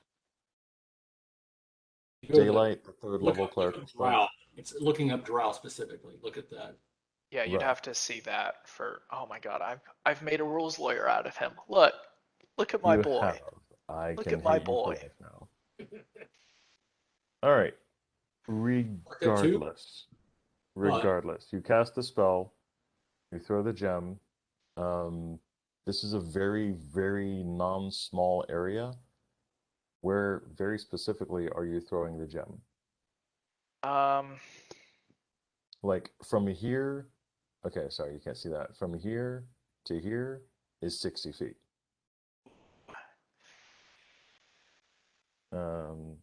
You go to Daylight, the third look level up cleric spell? drow. It's looking up drow specifically. Look at that. Yeah, you'd Right. have to see that for. Oh my God, I've made a rules lawyer out of him. Look at my You boy. have. I Look can at my hate you for boy. life now. All right. Market two? Regardless, you cast the spell, you throw the gem. This is a very, very non-small area. Where very specifically are you throwing the gem? Um, Like from here, okay, sorry, you can't see that. From here to here is 60 feet.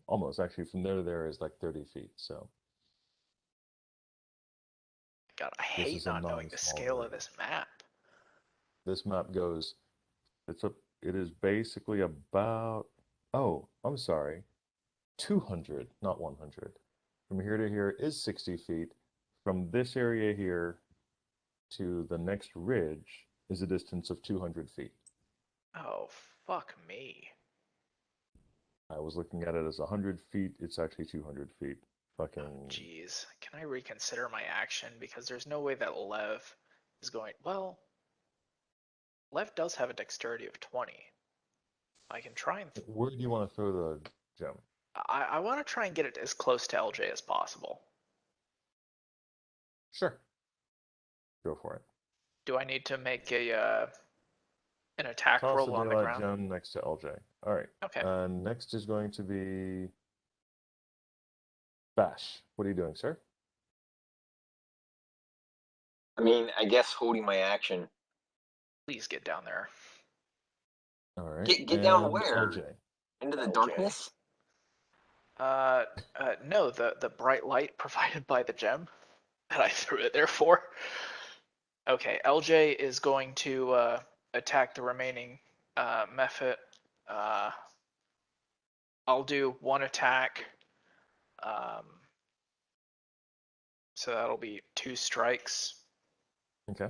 Almost actually from there to there is like 30 feet. So God, I this hate is a not knowing the non-small scale of area. this map. This map goes, it is basically about, oh, I'm sorry, 200, not 100. From here to here is 60 feet. From this area here to the next ridge is a distance of 200 feet. Oh, fuck me. I was looking at it as 100 feet. It's actually 200 feet. Fucking. Jeez, can I reconsider my action? Because there's no way that Lev is going. Well, Lev does have a dexterity of 20. I can try and. Where do you want to throw the gem? I want to try and get it as close to LJ as possible. Sure. Go for it. Do I need to make an attack Toss roll the on the daylight ground? gem next to LJ. All right. Okay. Next is going to be Bash. What are you doing, sir? I mean, I guess holding my action. Please get down there. All right. Get down And where? LJ. Into the LJ. darkness? No, the bright light provided by the gem that I threw it there for. Okay, LJ is going to attack the remaining Mephit. I'll do one attack. So that'll be 2 strikes. Okay.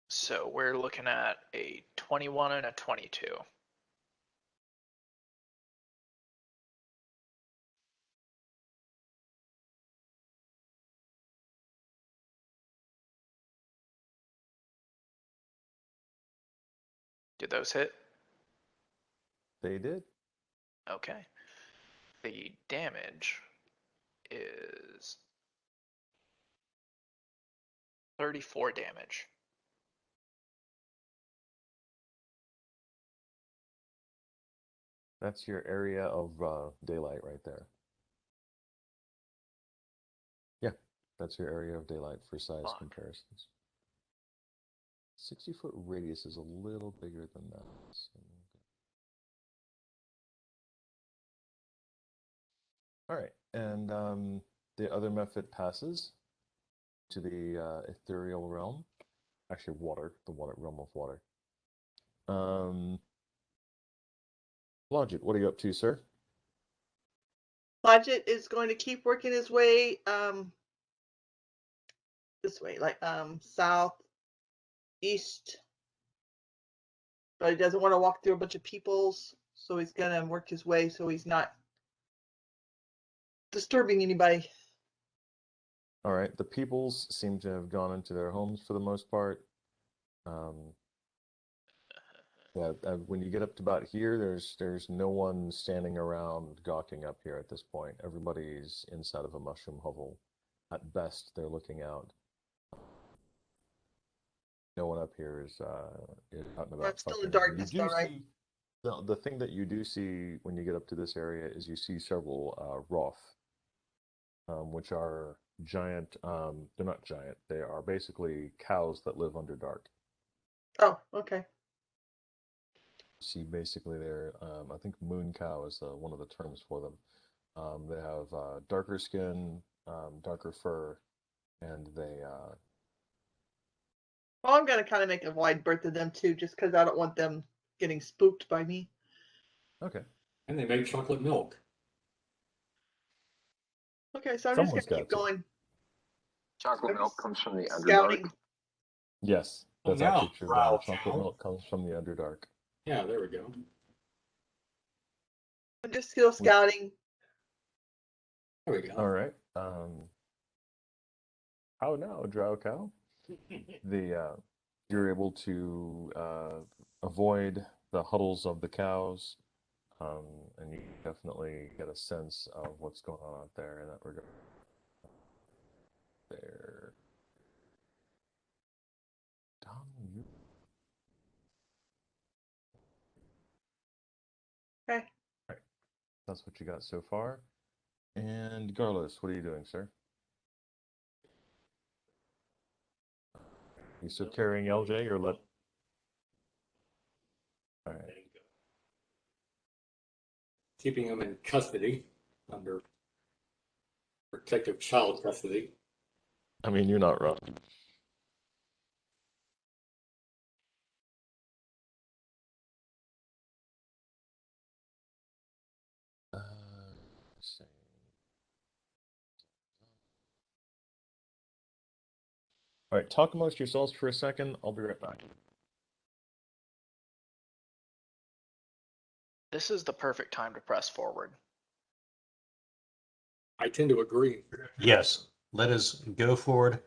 So we're looking at a 21 and a 22. Did those hit? They did. Okay. The damage is 34 damage. That's your area of daylight right there. Yeah, that's your area of daylight for size Fuck. comparisons. 60-foot radius is a little bigger than that. So. All right, and the other method passes to the ethereal realm. Actually, water, the water realm of water. Logic, what are you up to, sir? Blodgett is going to keep working his way this way, like south, east. But he doesn't want to walk through a bunch of peoples, so he's gonna work his way so he's not disturbing anybody. All right, the peoples seem to have gone into their homes for the most part. Um, yeah, when you get up to about here, there's no one standing around gawking up here at this point. Everybody's inside of a mushroom hovel. At best, they're looking out. No one up here is out and about I'm still in fucking. darkness, You do though, right? see the thing that you do see when you get up to this area is you see several Roth, which are giant. They're not giant. They are basically cows that live under dark. Oh, okay. See, basically, they're I think moon cow is one of the terms for them. They have darker skin, darker fur, and they Well, I'm gonna kind of make a wide berth of them too, just because I don't want them getting spooked by me. okay. And they make chocolate milk. Okay, so I'm Someone's just gonna got keep to. going. Chocolate I'm milk just comes from the Underdark. scouting. Yes, Oh, that's now, actually true. drow Chocolate cow. milk comes from the Underdark. Yeah, there we go. I'm just still scouting. There we go. All right. How now, drow cow? You're able to avoid the huddles of the cows, and you definitely get a sense of what's going on out there in that regard. There, Dom, you. Okay. Right. That's what you got so far. And Garlos, what are you doing, sir? You still carrying LJ or let? All right. Keeping them in custody under protective child custody. I mean, you're not wrong. Let's see. All right, talk amongst yourselves for a second. I'll be right back. This is the perfect time to press forward. I tend to agree. Yes, let us go forward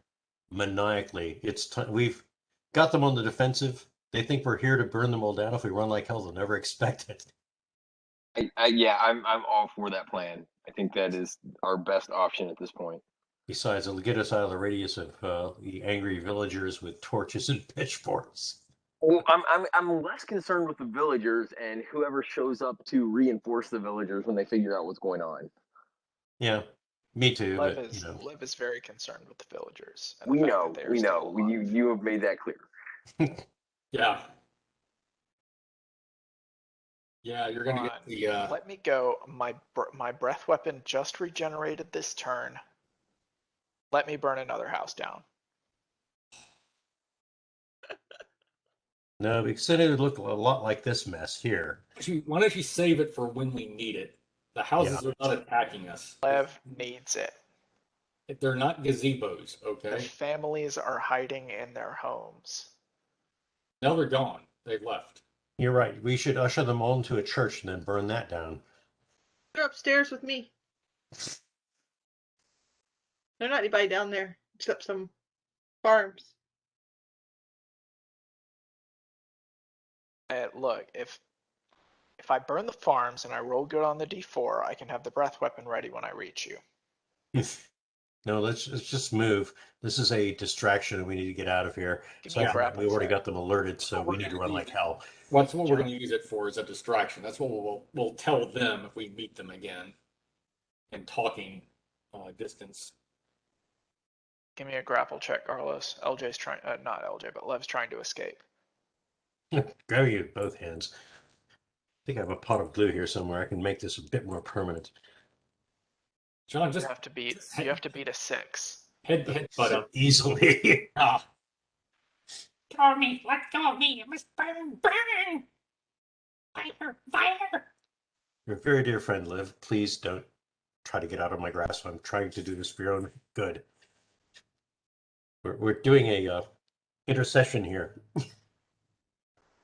maniacally. It's time. We've got them on the defensive. They think we're here to burn them all down. If we run like hell, they'll never expect it. Yeah, I'm all for that plan. I think that is our best option at this point. Besides, it'll get us out of the radius of the angry villagers with torches and pitchforks. Well, I'm less concerned with the villagers and whoever shows up to reinforce the villagers when they figure out what's going on. Yeah, me too. Lev But is Lev is very concerned with the villagers and We the fact know, that they are we still know. alive. You have made that clear. Yeah. Yeah, you're gonna Hold get on. the Let me go. My breath weapon just regenerated this turn. Let me burn another house down. no, because then it would look a lot like this mess here. why don't you save it for when we need it? The houses are not attacking us. Lev needs it. They're not gazebos, The okay? families are hiding in their homes. Now they're gone. They've left. You're right. We should usher them all into a church and then burn that down. They're upstairs with me. There's not anybody down there except some farms. Look, if I burn the farms and I roll good on the D4, I can have the breath weapon ready when I reach you. No, let's just move. This is a distraction, and we need to get out of here. Give So me a I think grapple we already check. got them alerted, so what we're we need to gonna run do. like hell. What's what we're John. going to use it for is a distraction. That's what we'll tell them if we meet them again in talking distance. Give me a grapple check, Carlos. LJ's trying, not LJ, but Lev's trying to escape. Grab you with both hands. I think I have a pot of glue here somewhere. I can make this a bit more permanent. John, You just have to beat a 6. head butt So up. easily. Ah, Let go of me, I must burn, burn! Fire, fire! Your very dear friend, Liv, please don't try to get out of my grasp. I'm trying to do this for your own good. We're doing a intercession here. I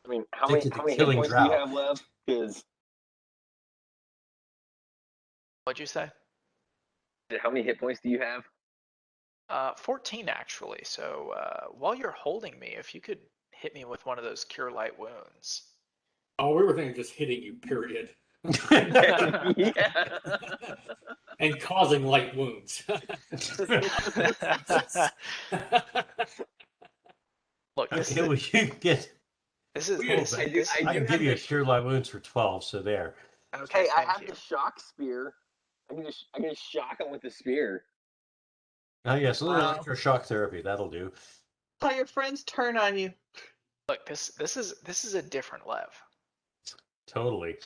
mean, Addicted to how many hit killing points do you drow. have left? Because What'd you say? how many hit points do you have? 14 actually. So while you're holding me, if you could hit me with one of those cure light wounds. oh, we were thinking just hitting you, period, Yeah. and causing light wounds. Look, this Okay, well, you get. is this Weird. is I do- this. I I do can have give you a the- cure light wounds for 12, so there. Okay, Hey, I thank have you. the shock spear. I can just shock him with the spear. Oh, yes, a little Wow. electroshock therapy. That'll do. How your friends turn on you. Look, this is a different Lev. Totally.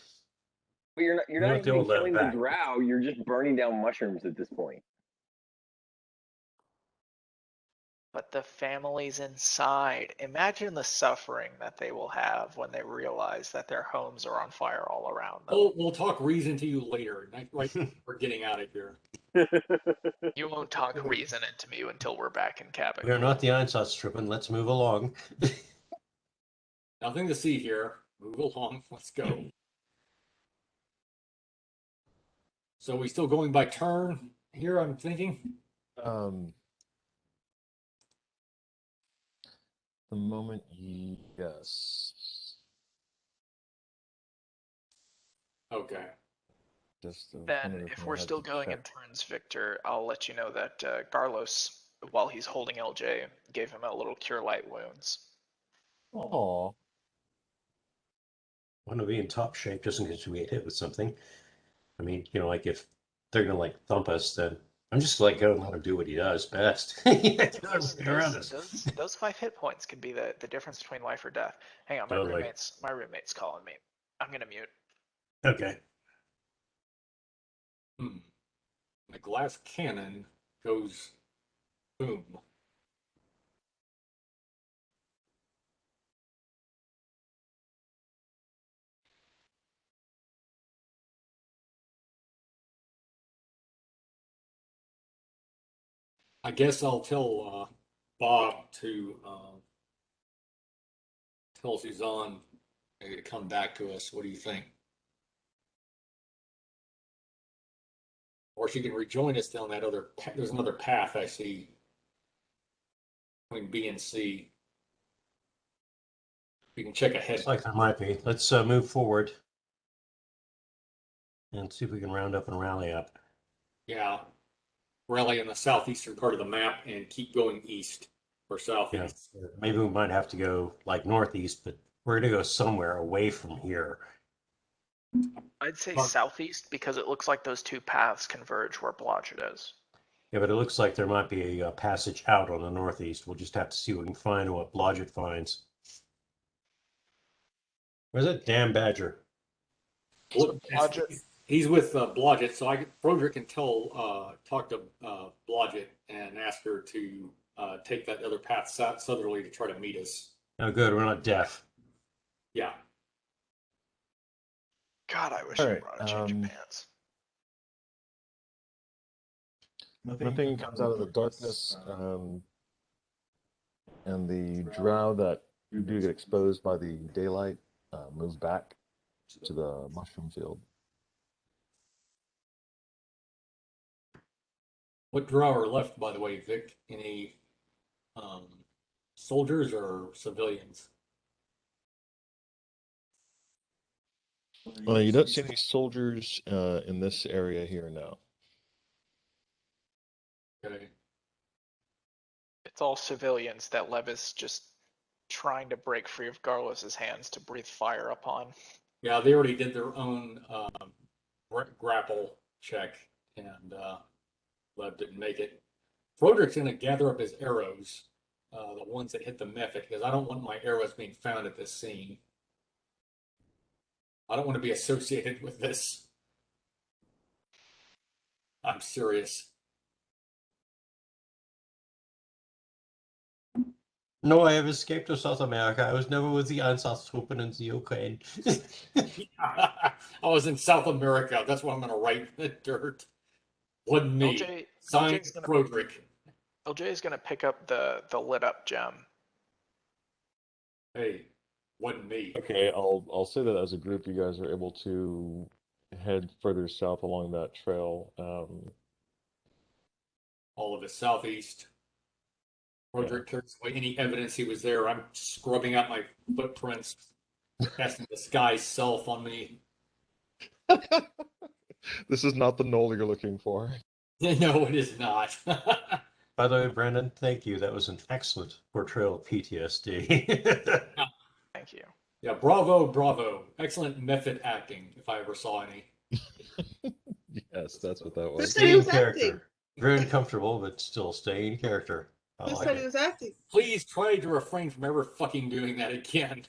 But you're We not want the even old Lev killing the back. drow. You're just burning down mushrooms at this point. But the families inside, imagine the suffering that they will have when they realize that their homes are on fire all around them. We'll talk reason to you later. Right, we're getting out of here. You won't talk reason into me until we're back in cabin. We are not the Einsatztruppen. Let's move along. Nothing to see here. Move along. Let's go. So we still going by turn here? I'm thinking. The moment you yes, Okay. just Then, if we're still going in turns, Victor, I'll let you know that Garlos, while he's holding LJ, gave him a little cure light wounds. Oh, Want to be in top shape just in case we get hit with something. I mean, like if they're gonna like thump us, then I'm just like go and let him do what he does best. Around us. Those 5 hit points could be the difference between life or death. Hang on, Totally. my roommate's calling me. I'm gonna mute. Okay. The glass cannon goes boom. I guess I'll tell Bob to tell Suzanne to come back to us. What do you think? Or she can rejoin us down that other. There's another path I see between B and C. We can check ahead. Looks like there might be. Let's move forward and see if we can round up and rally up. Yeah, rally in the southeastern part of the map and keep going east or southeast. Yeah, maybe we might have to go like northeast, but we're gonna go somewhere away from here. I'd say But- southeast because it looks like those 2 paths converge where Blodgett is. Yeah, but it looks like there might be a passage out on the northeast. We'll just have to see what we can find and what Blodgett finds. Where's that damn badger? Look, Blodgett. he's with Blodgett, so Broderick can talk to Blodgett and ask her to take that other path southerly to try to meet us. Oh, good. We're not deaf. Yeah. God, I wish All I right, brought a change of pants. nothing comes out of the darkness, and the drow that do get exposed by the daylight move back to the mushroom field. What drow are left, by the way, Vic? Any soldiers or civilians? You don't see any soldiers in this area here now. Okay. It's all civilians that Lev is just trying to break free of Garlos's hands to breathe fire upon. Yeah, they already did their own grapple check, and Lev didn't make it. Froderick's going to gather up his arrows, the ones that hit the method, because I don't want my arrows being found at this scene. I don't want to be associated with this. I'm serious. No, I have escaped to South America. I was never with the Einsatztruppen in the Ukraine. I was in South America. That's what I'm going to write in the dirt. Wasn't me. LJ, Signed, LJ's gonna Froderick. LJ's gonna pick up the lit up gem. Hey, wasn't me. Okay, I'll say that as a group, you guys are able to head further south along that trail. All of the southeast. Froderick carries away any evidence he was there. I'm scrubbing out my footprints, casting the sky self on me. This is not the knoll you're looking for. No, it is not. By the way, Brandon, thank you. That was an excellent portrayal of PTSD. Thank you. Yeah, bravo, bravo. Excellent method acting, if I ever saw any. Yes, that's what that Who was. said he Stay in was acting? character. Very uncomfortable, but still stay in character. I Who like said he it. was acting? Please try to refrain from ever fucking doing that again.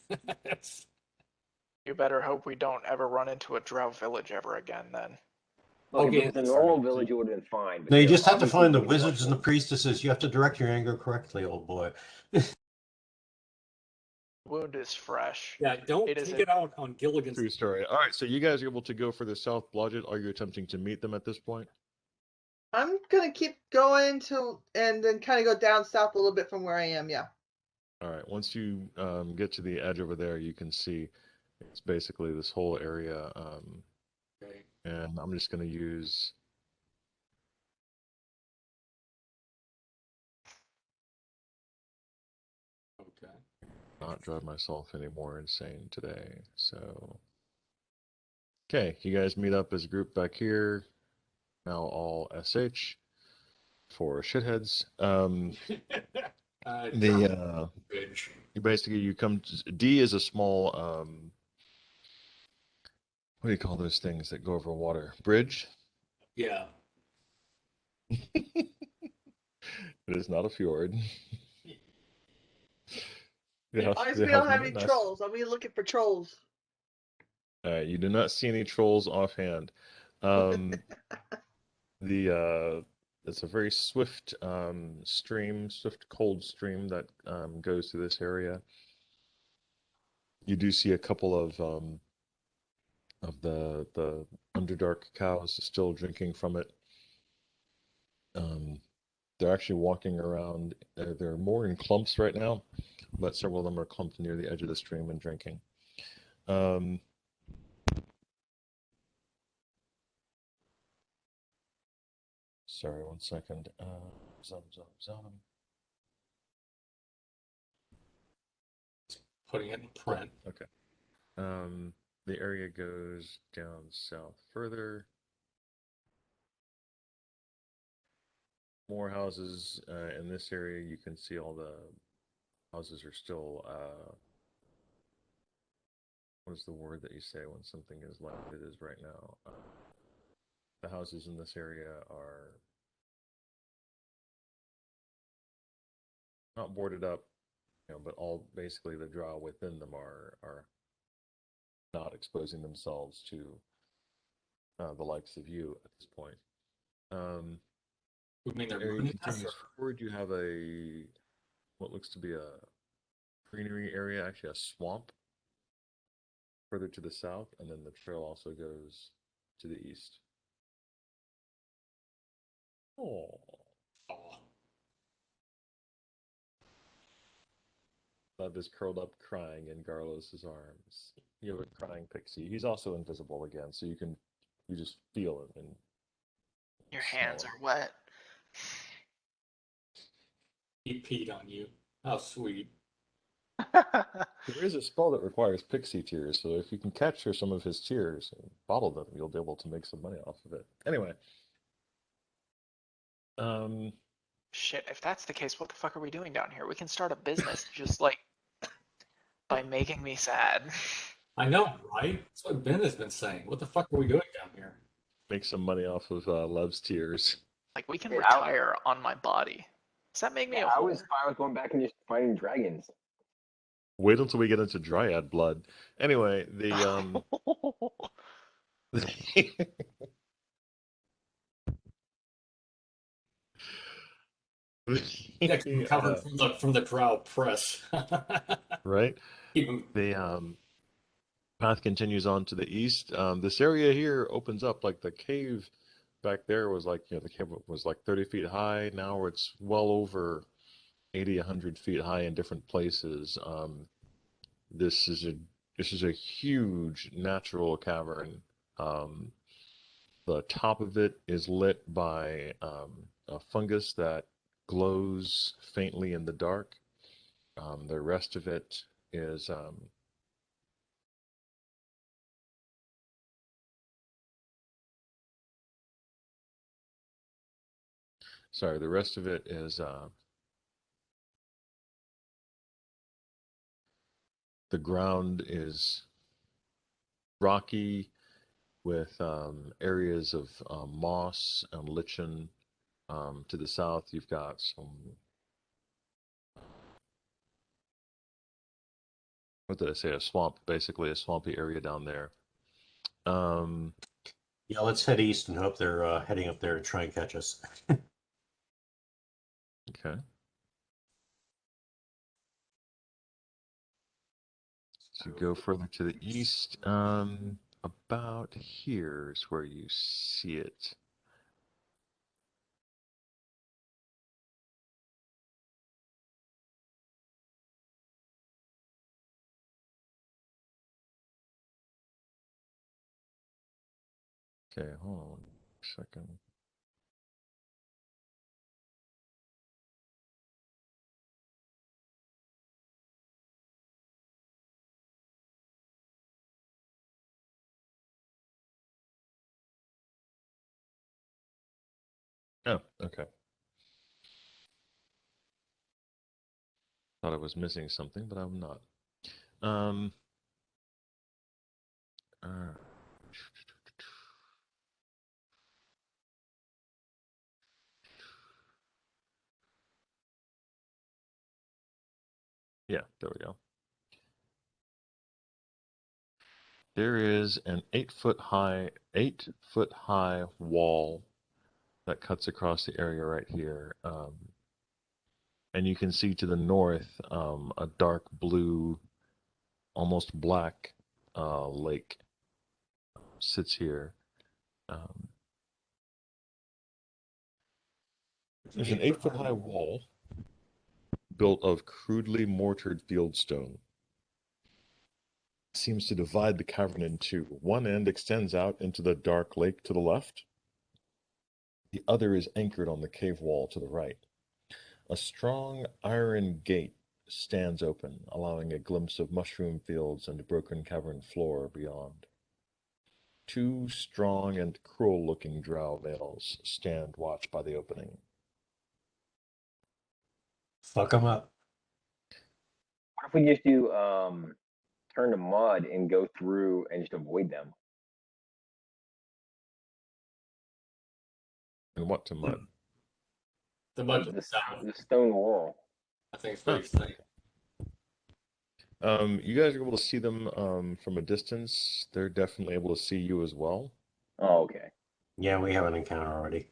You better hope we don't ever run into a drow village ever again then. Look, Okay, if it was a that's normal fine. village, it would have been fine. But No, you they're just have to obviously find the being wizards and the butthole. priestesses. You have to direct your anger correctly, old boy. Wound is fresh. Yeah, don't It take isn't- it out on Gilligan's. True story. All right, so you guys are able to go further south. Blodgett, are you attempting to meet them at this point? I'm gonna keep going and then kind of go down south a little bit from where I am. Yeah. All right, once you get to the edge over there, you can see it's basically this whole area. Okay. And I'm just going to use. Okay. Not drive myself any more insane today. So, okay, you guys meet up as a group back here. Now all SH for shitheads. Bridge. You come to, D is a small what do you call those things that go over water? Bridge? Yeah. It is not a fjord. Yeah, Obviously, they we don't have have no any nest. trolls. I'll be looking for trolls. You do not see any trolls offhand. It's a very swift swift cold stream that goes through this area. You do see a couple of the Underdark cows still drinking from it. They're actually walking around. They're more in clumps right now, but several of them are clumped near the edge of the stream and drinking. Sorry, one second. Zum. Putting it in print. Okay. The area goes down south further. More houses in this area. You can see all the houses are still. What is the word that you say when something is like it is right now? The houses in this area are not boarded up, but all basically the drow within them are not exposing themselves to the likes of you at this point. We mean The they're area moon continues forward. You have what looks to be a greenery area, actually a swamp further to the south, and then the trail also goes to the east. Oh. Love is curled up crying in Garlos's arms. You have a crying pixie. He's also invisible again, so you just feel it and Your smell hands it. are wet. He peed on you. How sweet. There is a spell that requires pixie tears, so if you can capture some of his tears and bottle them, you'll be able to make some money off of it. Anyway, Shit, if that's the case, what the fuck are we doing down here? We can start a business just like by making me sad. I know, right? That's what Ben has been saying. What the fuck are we doing down here? Make some money off of Lev's tears. Like we can Yeah, retire on my body. Does that make me a I whore? was fine with going back and just fighting dragons. Wait until we get into Dryad blood. Anyway, the Yeah, 'cause we're covered from the drow press. right? Even The path continues on to the east. This area here opens up like the cave back there was like, the cave was like 30 feet high. Now it's well over 80, 100 feet high in different places. This is a huge natural cavern. Um, the top of it is lit by a fungus that glows faintly in the dark. The rest of it is sorry, the rest of it is the ground is rocky with areas of moss and lichen. To the south, you've got some, what did I say? A swamp, basically a swampy area down there. Um, Yeah, let's head east and hope they're heading up there to try and catch us. okay. So you go further to the east. About here is where you see it. Okay, hold on a second. Oh, okay. Thought I was missing something, but I'm not. Um, uh, yeah, there we go. There is an 8 foot high wall that cuts across the area right here. And you can see to the north a dark blue, almost black lake sits here. Um, there's an 8 foot high wall built of crudely mortared fieldstone. It seems to divide the cavern in two. One end extends out into the dark lake to the left. The other is anchored on the cave wall to the right. A strong iron gate stands open, allowing a glimpse of mushroom fields and broken cavern floor beyond. Two strong and cruel-looking drow males stand watch by the opening. Fuck them up. What if we just do turn to mud and go through and just avoid them? And what to mud? the mud to the The, south. the stone wall. I think it's pretty safe. You guys are able to see them from a distance. They're definitely able to see you as well. Oh, okay. Yeah, we have an encounter already.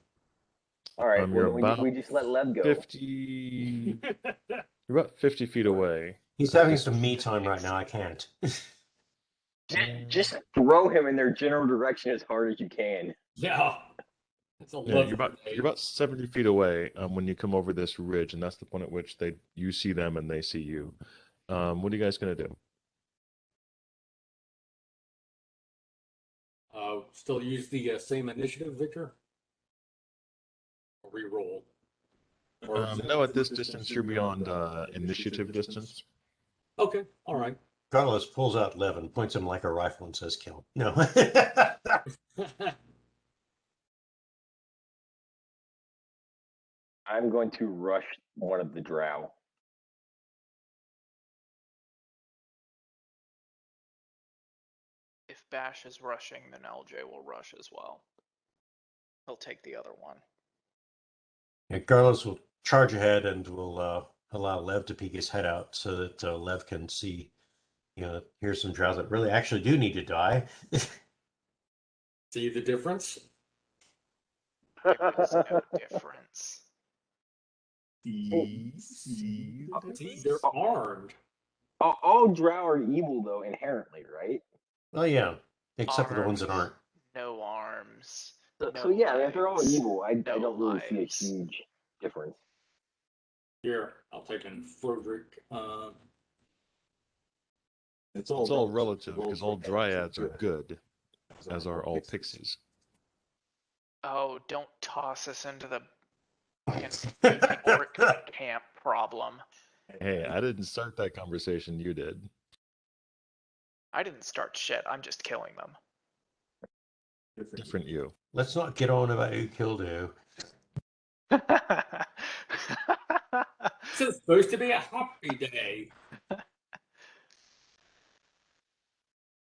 All right. You're Well, then about we just let Lev go. 50. You're about 50 feet away. He's having some me time right now. I can't. Just throw him in their general direction as hard as you can. Yeah. It's a Yeah, lovely you're about 70 feet away when you come over this ridge, and that's the point at which you see them and they see you. What are you guys gonna do? Still use the same initiative, Victor? Or re-roll? Or No, at this distance, you're beyond initiative distance. okay, all right. Carlos pulls out Levin, points him like a rifle, and says, "Kill him." No. I'm going to rush one of the drow. If Bash is rushing, then LJ will rush as well. He'll take the other one. Yeah, Garlos will charge ahead and will allow Lev to peek his head out so that Lev can see, here's some drows that really actually do need to die. See the difference? There is no difference. See See, they're armed. All drow are evil though inherently, right? Oh yeah, except for the ones that Arms, aren't. no arms. So, No so yeah, if they're all legs, evil, I no don't really see a lives. huge difference. Here, I'll take in Frederick. It's It's all relative because all dryads are good, good, as are all pixies. Oh, don't toss us into the fucking orc camp problem. Hey, I didn't start that conversation. You did. I didn't start shit. I'm just killing them. Different you. Let's not get on about who killed who. This is supposed to be a happy day.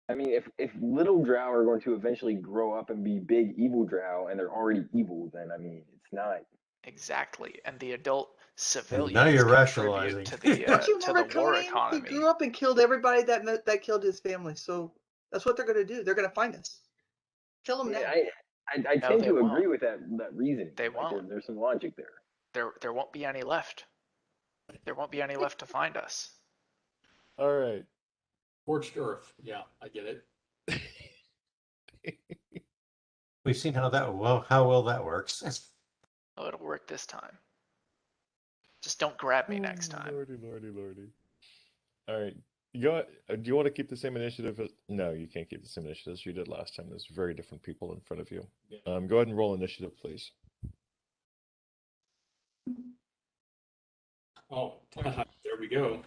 I mean, if little drow are going to eventually grow up and be big evil drow, and they're already evil, then I mean, it's not. Exactly, and the adult civilians now you're contribute rationalizing. to the Don't you to remember the war Conan? He economy. grew up and killed everybody that killed his family. So that's what they're going to do. They're going to find us. Kill them now. I No, tend they to won't. agree with that reasoning. They Like, won't. there's some logic there. There won't be any left. There won't be any left to find us. All right. Scorched earth. Yeah, I get it. We've seen how well that works. Oh, it'll work this time. Just don't grab me next time. Lordy. All right. Do you want to keep the same initiative? No, you can't keep the same initiative as you did last time. There's very different people in front of you. Go ahead and roll initiative, please. Oh, there we go.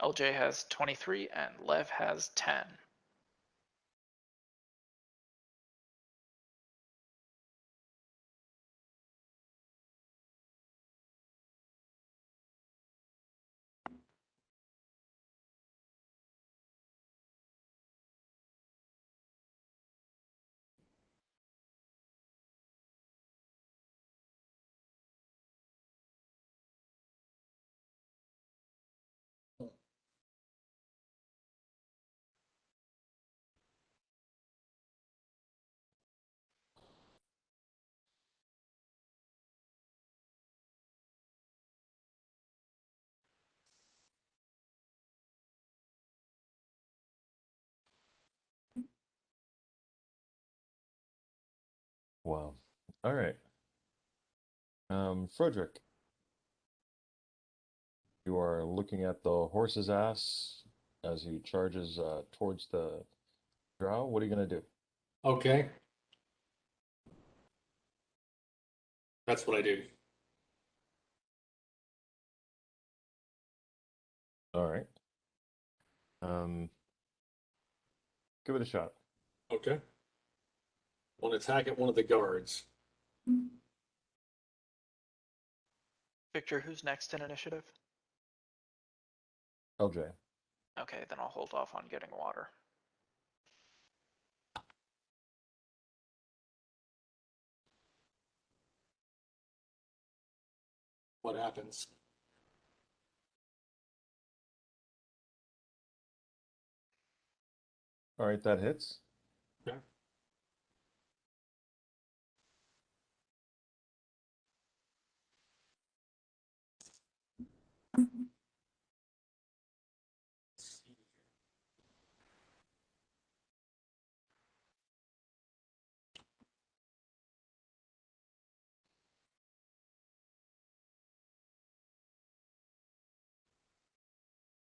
LJ has 23 and Lev has 10. Wow. All right. Frederick, you are looking at the horse's ass as he charges towards the drow. What are you gonna do? Okay. That's what I do. All right. Give it a shot. Okay. Want to attack at one of the guards. Victor, who's next in initiative? LJ. Okay, then I'll hold off on getting water. What happens? All right, that hits. Okay.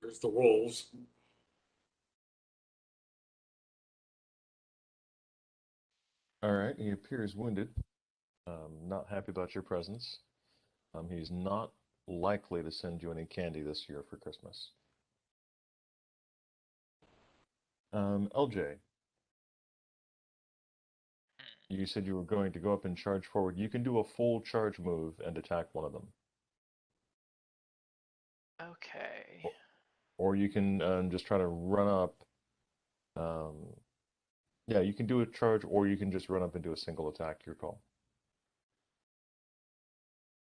There's the wolves. All right, he appears wounded. Not happy about your presence. He's not likely to send you any candy this year for Christmas. LJ. You said you were going to go up and charge forward. You can do a full charge move and attack one of them. Okay. Or you can just try to run up. Yeah, you can do a charge, or you can just run up and do a single attack, your call.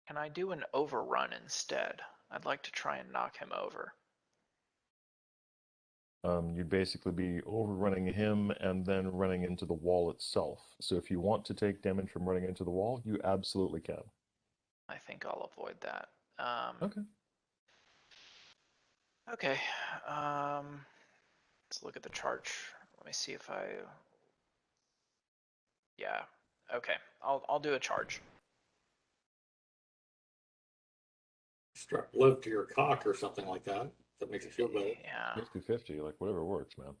Can I do an overrun instead? I'd like to try and knock him over. You'd basically be overrunning him and then running into the wall itself. So if you want to take damage from running into the wall, you absolutely can. I think I'll avoid that. Okay. Okay. Let's look at the charge. Let me see if I. Yeah. Okay. I'll do a charge. Strap lead to your cock or something like that. That makes it feel better. Yeah. 50-50, like whatever works, man.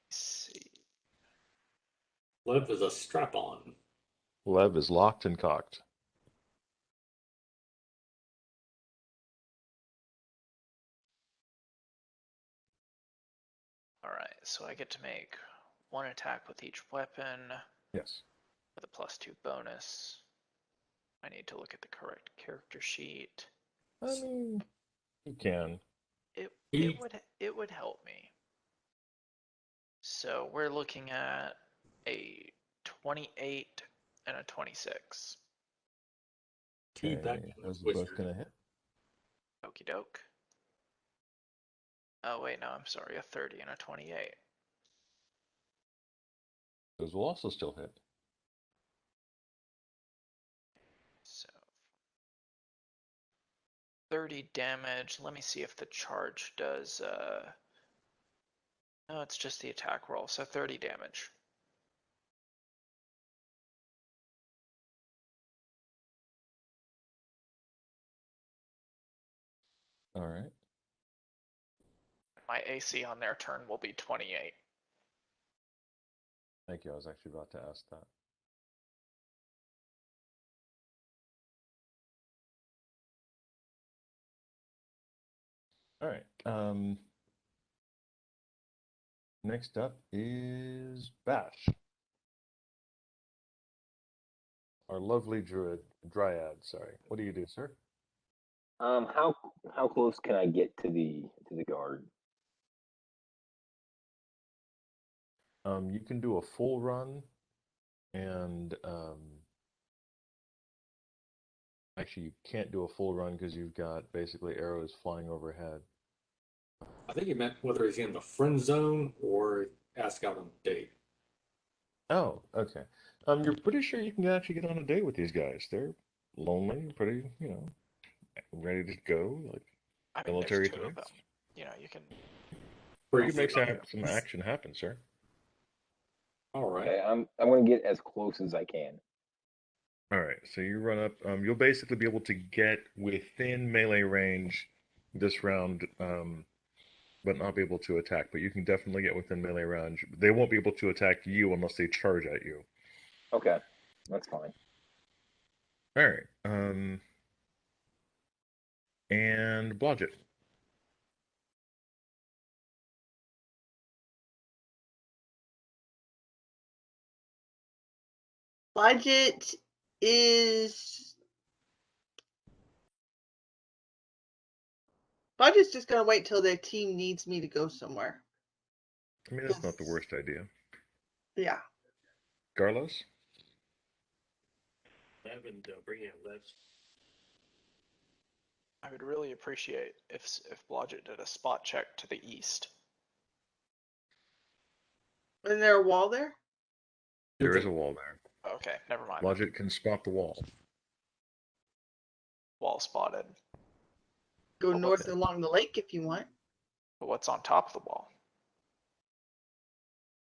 Let's see. Lev is a strap on. Lev is locked and cocked. All right. So I get to make one attack with each weapon Yes. with a +2 bonus. I need to look at the correct character sheet. I mean, you can. It would help me. So we're looking at a 28 and a 26. Keep that Okay, those are wizard. both gonna hit. Okie doke. Oh wait, no, I'm sorry, a 30 and a 28. Those will also still hit. So 30 damage. Let me see if the charge does no, it's just the attack roll, so 30 damage. All right. My AC on their turn will be 28. Thank you. I was actually about to ask that. All right. Next up is Bash. Our lovely dryad, sorry. What do you do, sir? How close can I get to the guard? You can do a full run, and actually you can't do a full run because you've got basically arrows flying overhead. I think he meant whether he's in the friend zone or ask out on a date. Oh, okay. You're pretty sure you can actually get on a date with these guys. They're lonely, pretty, ready to go, like I mean, military there's two of them. types. You know, you can. You can make some action happen, sir. All right. Okay, I'm gonna get as close as I can. All right, so you run up. You'll basically be able to get within melee range this round, but not be able to attack. But you can definitely get within melee range. They won't be able to attack you unless they charge at you. Okay, that's fine. All right. And Blodgett. Budget is. Budget's just gonna wait till their team needs me to go somewhere. I mean, that's not the worst idea. Yeah. Garlos? Bring out Lev. I would really appreciate if Blodgett did a spot check to the east. Isn't there a wall there? There is a wall there. Okay, never mind. Blodgett can spot the wall. Wall spotted. Go Well, north along the lake if you want. But what's on top of the wall?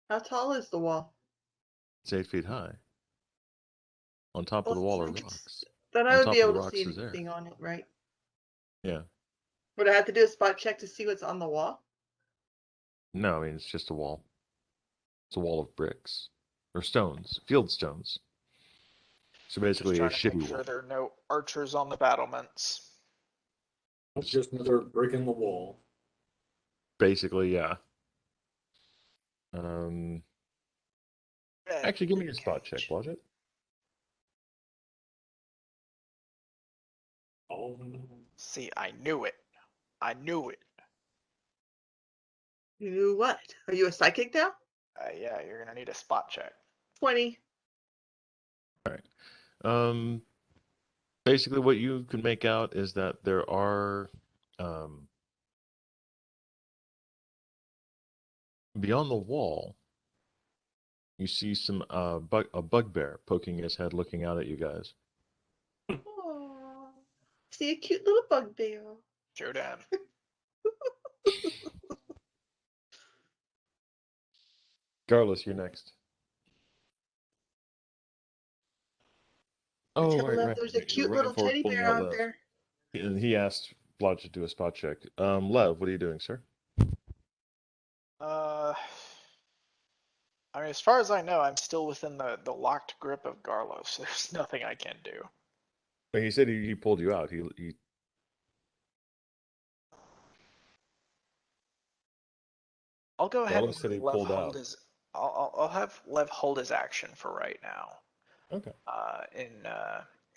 How tall is the wall? It's 8 feet high. On top of the wall are rocks. Then I On would top be of the able to rocks see is air. anything on it, right? Yeah. Would I have to do a spot check to see what's on the wall? No, I mean, it's just a wall. It's a wall of bricks. Or stones. Field stones. So basically a Just trying to shitty make sure wall. there are no archers on the battlements. It's just another brick in the wall. Basically, yeah. Um, Actually, give me a spot check, Blodgett. Oh, See, I knew it. I knew it. You knew what? Are you a psychic now? Yeah, you're gonna need a spot check. 20. Um, basically, what you can make out is that there are, beyond the wall, you see some a bugbear poking his head, looking out at you guys. Aww. See a cute little bugbear. Jodan. Garlus, you're next. Oh, Tell right, Lev right. there's a You're cute running little forward, teddy pulling bear out out Lev. there. And he asked Blodgett to do a spot check. Lev, what are you doing, sir? I mean, as far as I know, I'm still within the locked grip of Garlos. There's nothing I can do. Well, he said he pulled you out. He I'll go ahead Garlus and said he have Lev pulled hold out. his. I'll have Lev hold his action for right now. Okay.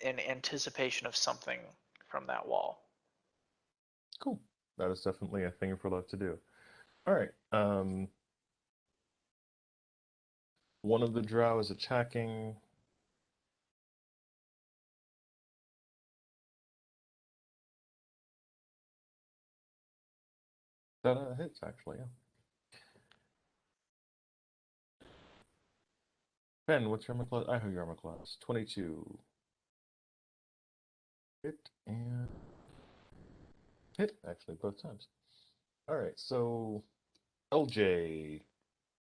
In anticipation of something from that wall. Cool. That is definitely a thing for Lev to do. All right. One of the drow is attacking. That hits, actually, yeah. Ben, what's your armor class? I have your armor class. 22. Hit and hit, actually, both times. All right, so LJ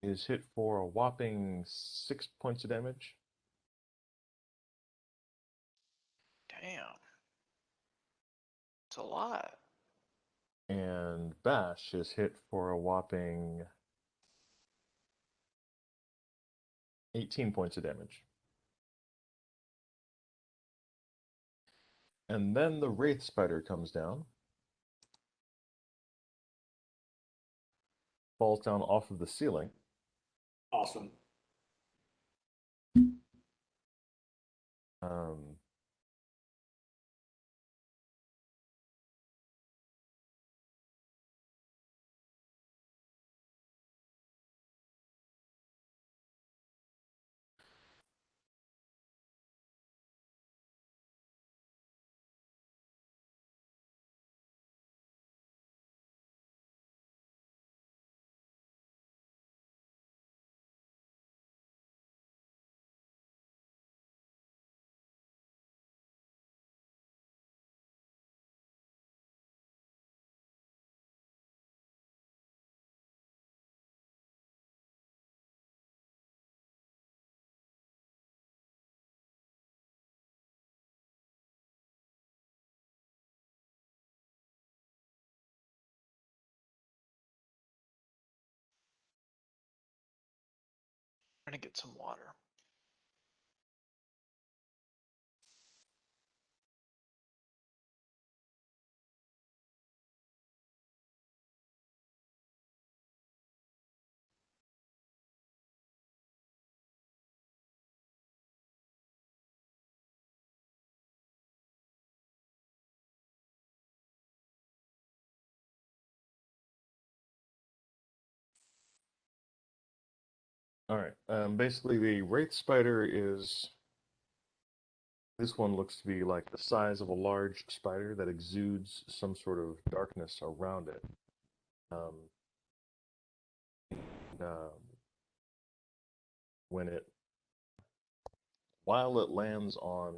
is hit for a whopping 6 points of damage. Damn. It's a lot. And Bash is hit for a whopping 18 points of damage. And then the Wraith Spider comes down, falls down off of the ceiling. awesome. Um, I'm gonna get some water. all right. Basically, the Wraith Spider is. This one looks to be like the size of a large spider that exudes some sort of darkness around it. Um, and, when it, while it lands on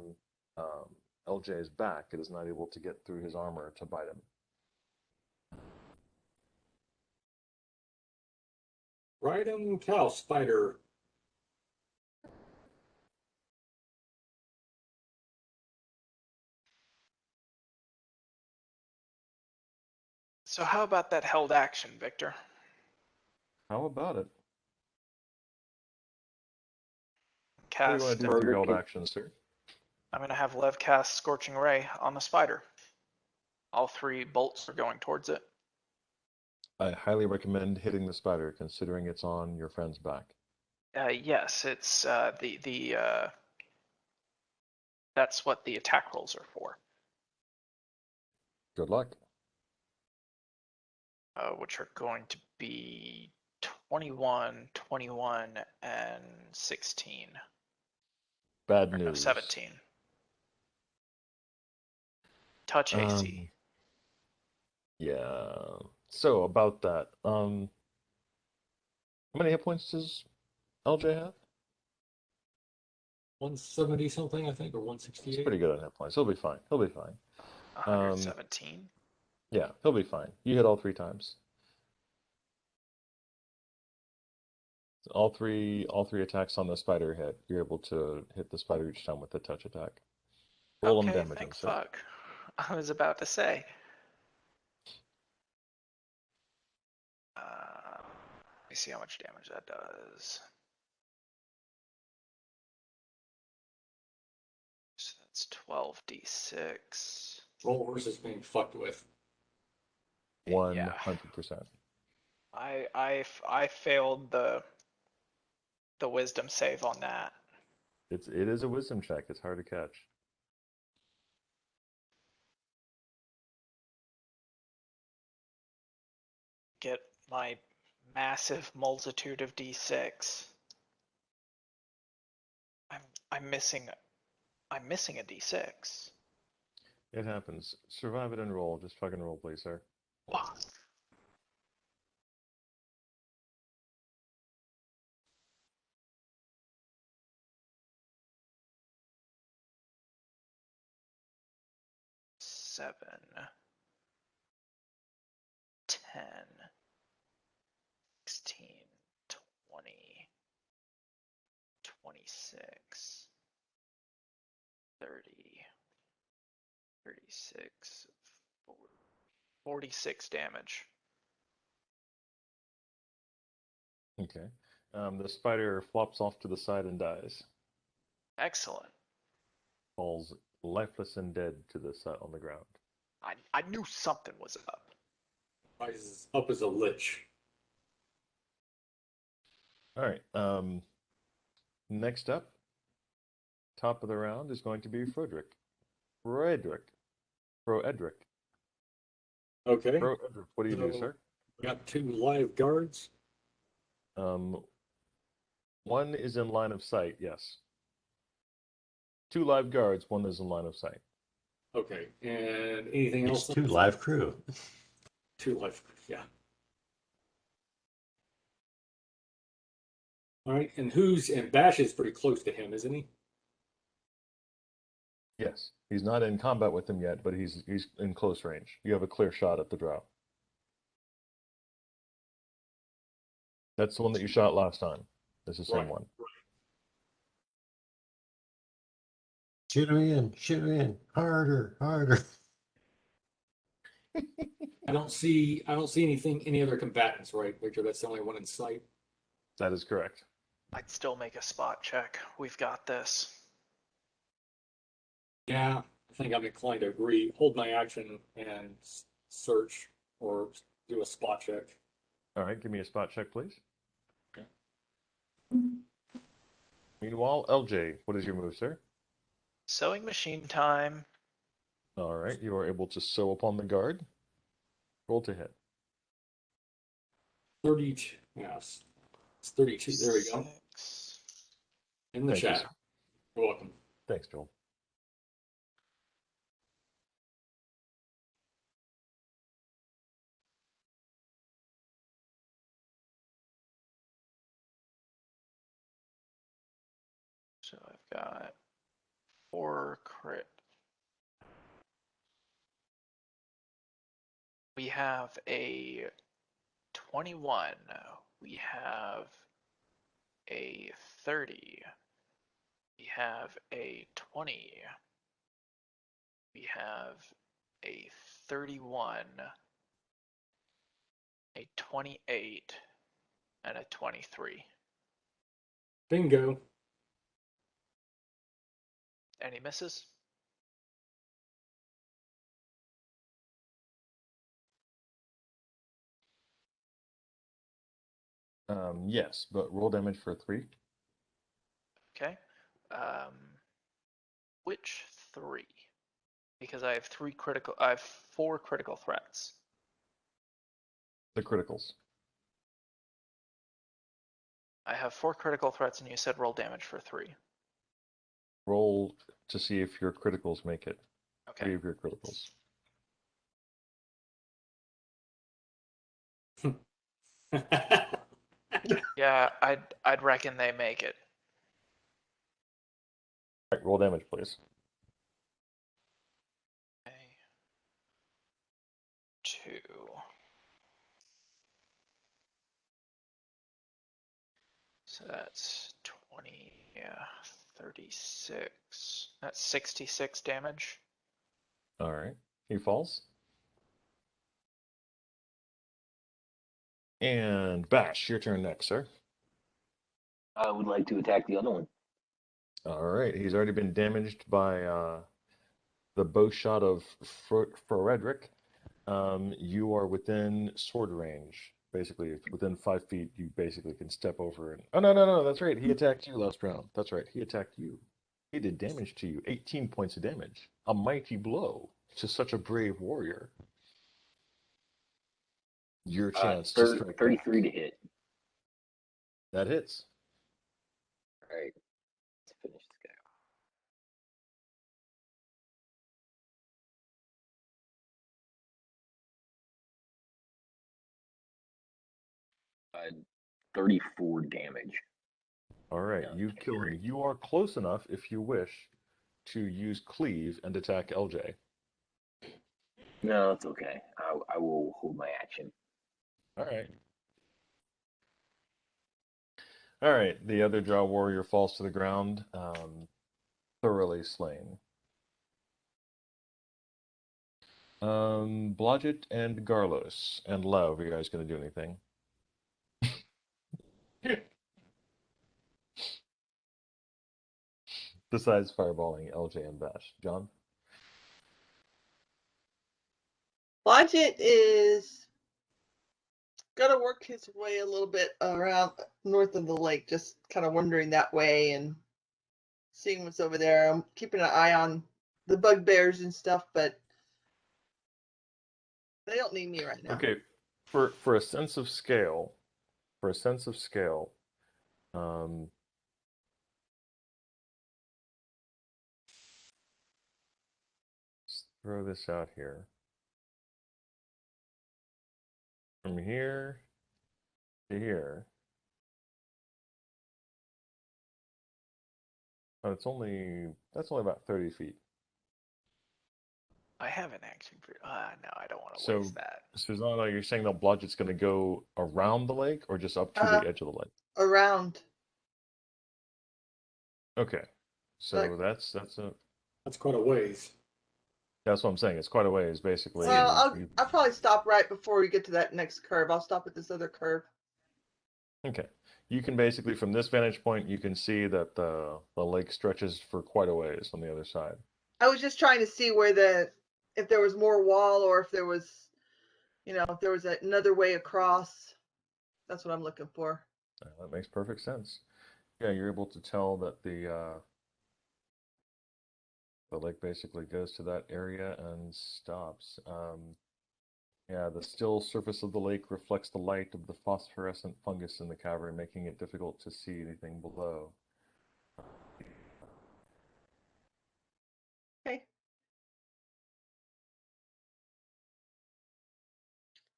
um, LJ's back, it is not able to get through his armor to bite him. Ride 'em, cow spider. So how about that held action, Victor? How about it? What do you want Cast. to do with your held action, sir? I'm gonna have Lev cast Scorching Ray on the spider. All three bolts are going towards it. I highly recommend hitting the spider, considering it's on your friend's back. Yes, it's that's what the attack rolls are for, Good luck. which are going to be 21, 21, and 16. Bad Or no, news. 17. Touch AC. Yeah. So about that. How many hit points does LJ have? 170 something, I think, or He's 168. pretty good on hit points. He'll be fine. He'll be fine. 117. Yeah, he'll be fine. You hit all 3 times. All three attacks on the spider hit. You're able to hit the spider each time with the touch attack. Roll him Okay, damage thank sir. fuck. I was about to say. Let me see how much damage that does. So that's 12d6. Roll versus being fucked with. 100%. I failed the wisdom save on that. It is a wisdom check. It's hard to catch. Get my massive multitude of d6. I'm missing a d6. It happens. Survive it and roll. Just fucking roll, please, sir. Wow. Seven, 10, 16, 20, 26, 30, 36, 46 damage. Okay. The spider flops off to the side and dies. Excellent. Falls lifeless and dead to the side on the ground. I knew something was up. Rises up as a lich. All right. Next up, top of the round is going to be Frederick. Froedric. Okay. Froedric, what do you do, So- sir? We got 2 live guards. One is in line of sight, yes. 2 live guards, one is in line of sight. Okay. And anything It's else? 2 live crew. 2 live. Yeah. All right. And Bash is pretty close to him, isn't he? Yes. He's not in combat with them yet, but he's in close range. You have a clear shot at the drow. That's the one that you shot last time. It's the same Right. one. Shoot him in, harder, harder. I don't see any other combatants, right, Victor? That's the only one in sight. That is correct. I'd still make a spot check. We've got this. Yeah, I think I'm inclined to agree. Hold my action and search or do a spot check. All right, give me a spot check, please. Okay. Meanwhile, LJ, what is your move, sir? Sewing machine time. All right, you are able to sew upon the guard. Roll to hit. 32. Yes. It's 32. There we go. 6. In the Thank you, chat. sir. You're welcome. Thanks, Joel. So I've got 4 crit. We have a 21. We have a 30. We have a 20. We have a 31, a 28, and a 23. Bingo. Any misses? Yes, but roll damage for 3. Okay. Which 3? Because I have 4 critical threats. The criticals. I have 4 critical threats, and you said roll damage for 3. Roll to see if your criticals make it. Okay. 3 of your criticals. Yeah, I'd reckon they make it. All right, roll damage, please. Okay. 2. So that's 20, yeah, 36. That's 66 damage. All right. He falls. And Bash, your turn next, sir. I would like to attack the other one. All right. He's already been damaged by the bow shot of Frederick. You are within sword range. Basically, it's within 5 feet. You basically can step over and. Oh no! That's right. He attacked you last round. That's right. He attacked you. He did damage to you. 18 points of damage. A mighty blow to such a brave warrior. Your chance to strike 33 back. to hit. That hits. All right. Let's finish this guy. 34 damage. All right, Yeah, you kill him. You are close enough, if you wish, to use cleave and attack LJ. No, it's okay. I will hold my action. All right. All right. The other drow warrior falls to the ground, thoroughly slain. Blodgett and Garlos and Lev, are you guys going to do anything? Besides fireballing LJ and Bash. John? Blodgett is gonna work his way a little bit around north of the lake, just kind of wandering that way and seeing what's over there. I'm keeping an eye on the bugbears and stuff, but they don't need me right now. Okay. For a sense of scale, um, let's throw this out here. From here to here. Oh, that's only about 30 feet. I have an action for. No, I don't want to So, waste that. Susanna, you're saying the Blodgett's going to go around the lake or just up to the edge of the lake? Around. Okay. So Like- That's quite a ways. that's what I'm saying. It's quite a ways, basically. Well, I'll probably stop right before we get to that next curve. I'll stop at this other curve. Okay. You can basically, from this vantage point, you can see that the lake stretches for quite a ways on the other side. I was just trying to see where if there was more wall or if there was, if there was another way across. That's what I'm looking for. That makes perfect sense. Yeah, you're able to tell that the lake basically goes to that area and stops. Yeah, the still surface of the lake reflects the light of the phosphorescent fungus in the cavern, making it difficult to see anything below. Okay.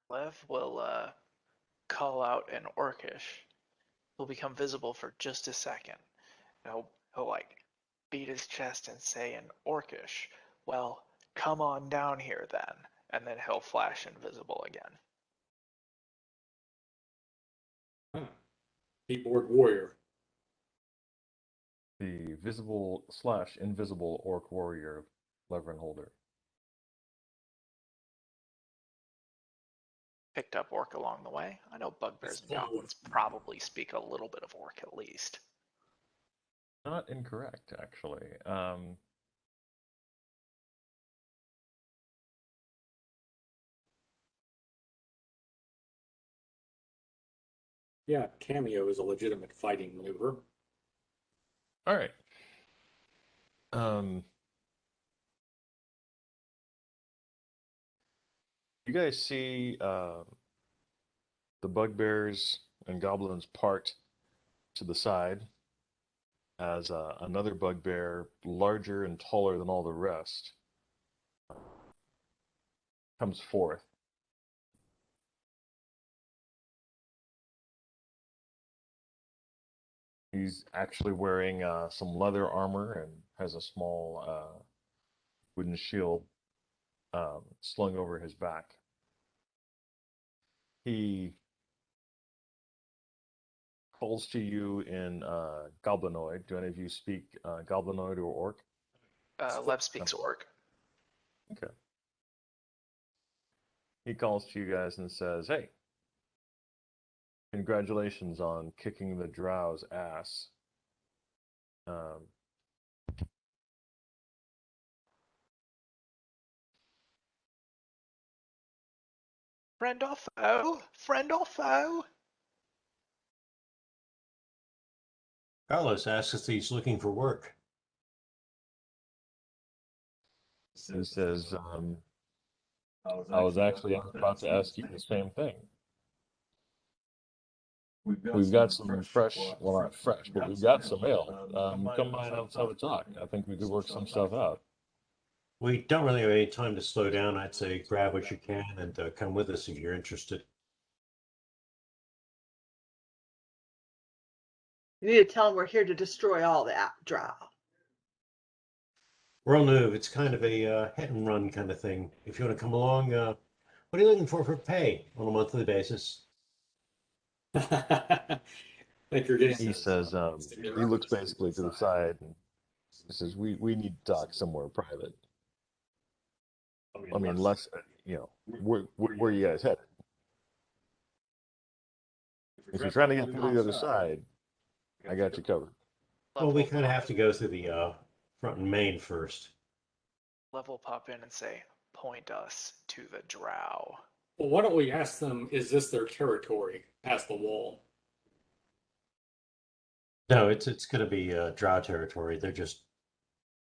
Lev will call out in Orcish. He'll become visible for just a second. He'll like beat his chest and say in Orcish, "Well, come on down here then," and then he'll flash invisible again. Keyboard warrior. The visible/invisible orc warrior, Levrin Holder. Picked up Orc along the way. I know bugbears and goblins probably speak a little bit of Orc at least. Not incorrect, actually. Yeah, cameo is a legitimate fighting maneuver. All right. You guys see the bugbears and goblins part to the side as another bugbear, larger and taller than all the rest, comes forth. He's actually wearing some leather armor and has a small wooden shield slung over his back. He calls to you in Goblinoid. Do any of you speak Goblinoid or Orc? Lev speaks orc. Okay. He calls to you guys and says, "Hey, congratulations on kicking the drow's ass. Um, Friend or foe? Friend or foe? Carlos asks if he's looking for work. he says, I was actually about to ask you the same thing. We've got some fresh, well, not fresh, but we've got some ale. Come by and let's have a talk. I think we could work some stuff out." We don't really have any time to slow down. I'd say grab what you can and come with us if you're interested. You need to tell him we're here to destroy all that drow. We're on the move. It's kind of a hit and run kind of thing. If you want to come along, what are you looking for pay on a monthly basis? I think you're getting. He says, he looks basically to the side and he says, we need to talk somewhere private. I mean, less, where you guys headed? If you're trying to get through the other side, I got you covered. Well, we kind of have to go through the front and main first. Lev will pop in and say, point us to the drow. Well, why don't we ask them, is this their territory past the wall? No, it's going to be drow territory. They're just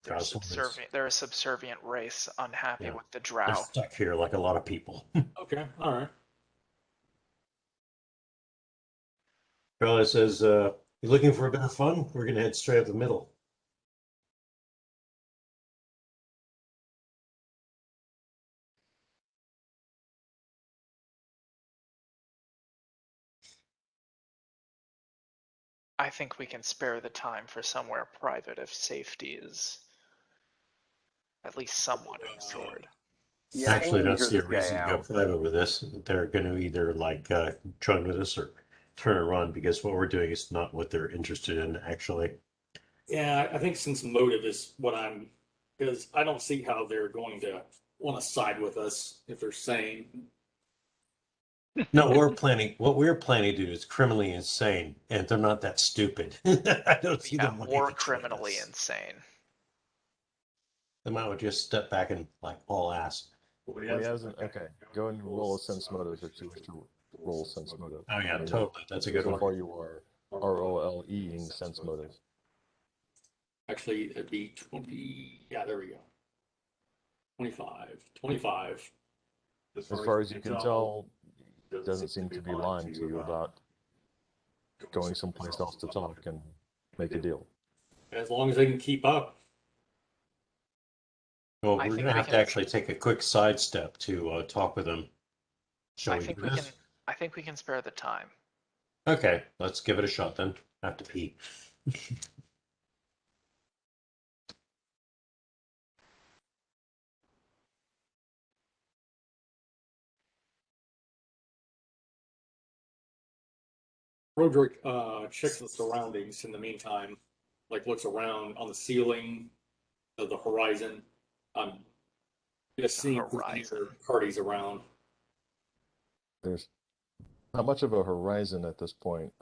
They're drow subservient. They're a subservient race, unhappy Yeah. with the They're drow. stuck here like a lot of people. Okay, all right. Carlos says, "You looking for a bit of fun? We're going to head straight up the middle." I think we can spare the time for somewhere private if safety is at least somewhat ensured. Yeah, Actually, I need to that's hear the this reason guy to go out. private with this. They're going to either join with us or turn and run because what we're doing is not what they're interested in, actually. Yeah, I think since motive is what because I don't see how they're going to want to side with us if they're sane. No, what we're planning to do is criminally insane, and they're not that stupid. I don't see Yeah, them wanting or to join criminally us. insane. They might just step back and all ass. Well, he hasn't. Okay, go and roll a sense motive if you wish to roll sense motive. Oh yeah, I mean, totally. That's a good so one. far you are ROLE-ing sense motive. Actually, it'd be 20. Yeah, there we go. 25. 25. As far as you can tell, it doesn't seem to be lying to you about going someplace else to talk and make a deal. As long as they can keep up. Well, I we're think going to we have to can- actually take a quick sidestep to talk with them. Shall I we think do we this? can. I think we can spare the time. Okay, let's give it a shot then. I have to pee. Roderick checks the surroundings in the meantime, like looks around on the ceiling of the horizon. Just seeing if there's any other parties around. There's not much of a horizon at this point.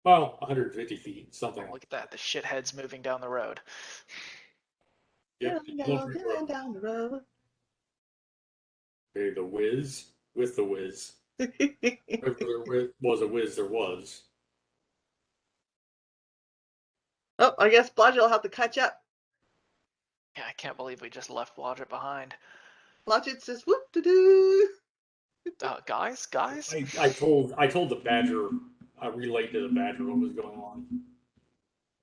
Well, 150 feet, something. Oh, look at that. The shithead's moving down the road. Yep. Down the road. Okay, the whiz with the whiz. Whoever there was a whiz, there was. Oh, I guess Blodgett will have to catch up. Yeah, I can't believe we just left Blodgett behind. Blodgett says, whoop to do. Guys, I told the badger, I relayed to the badger what was going on.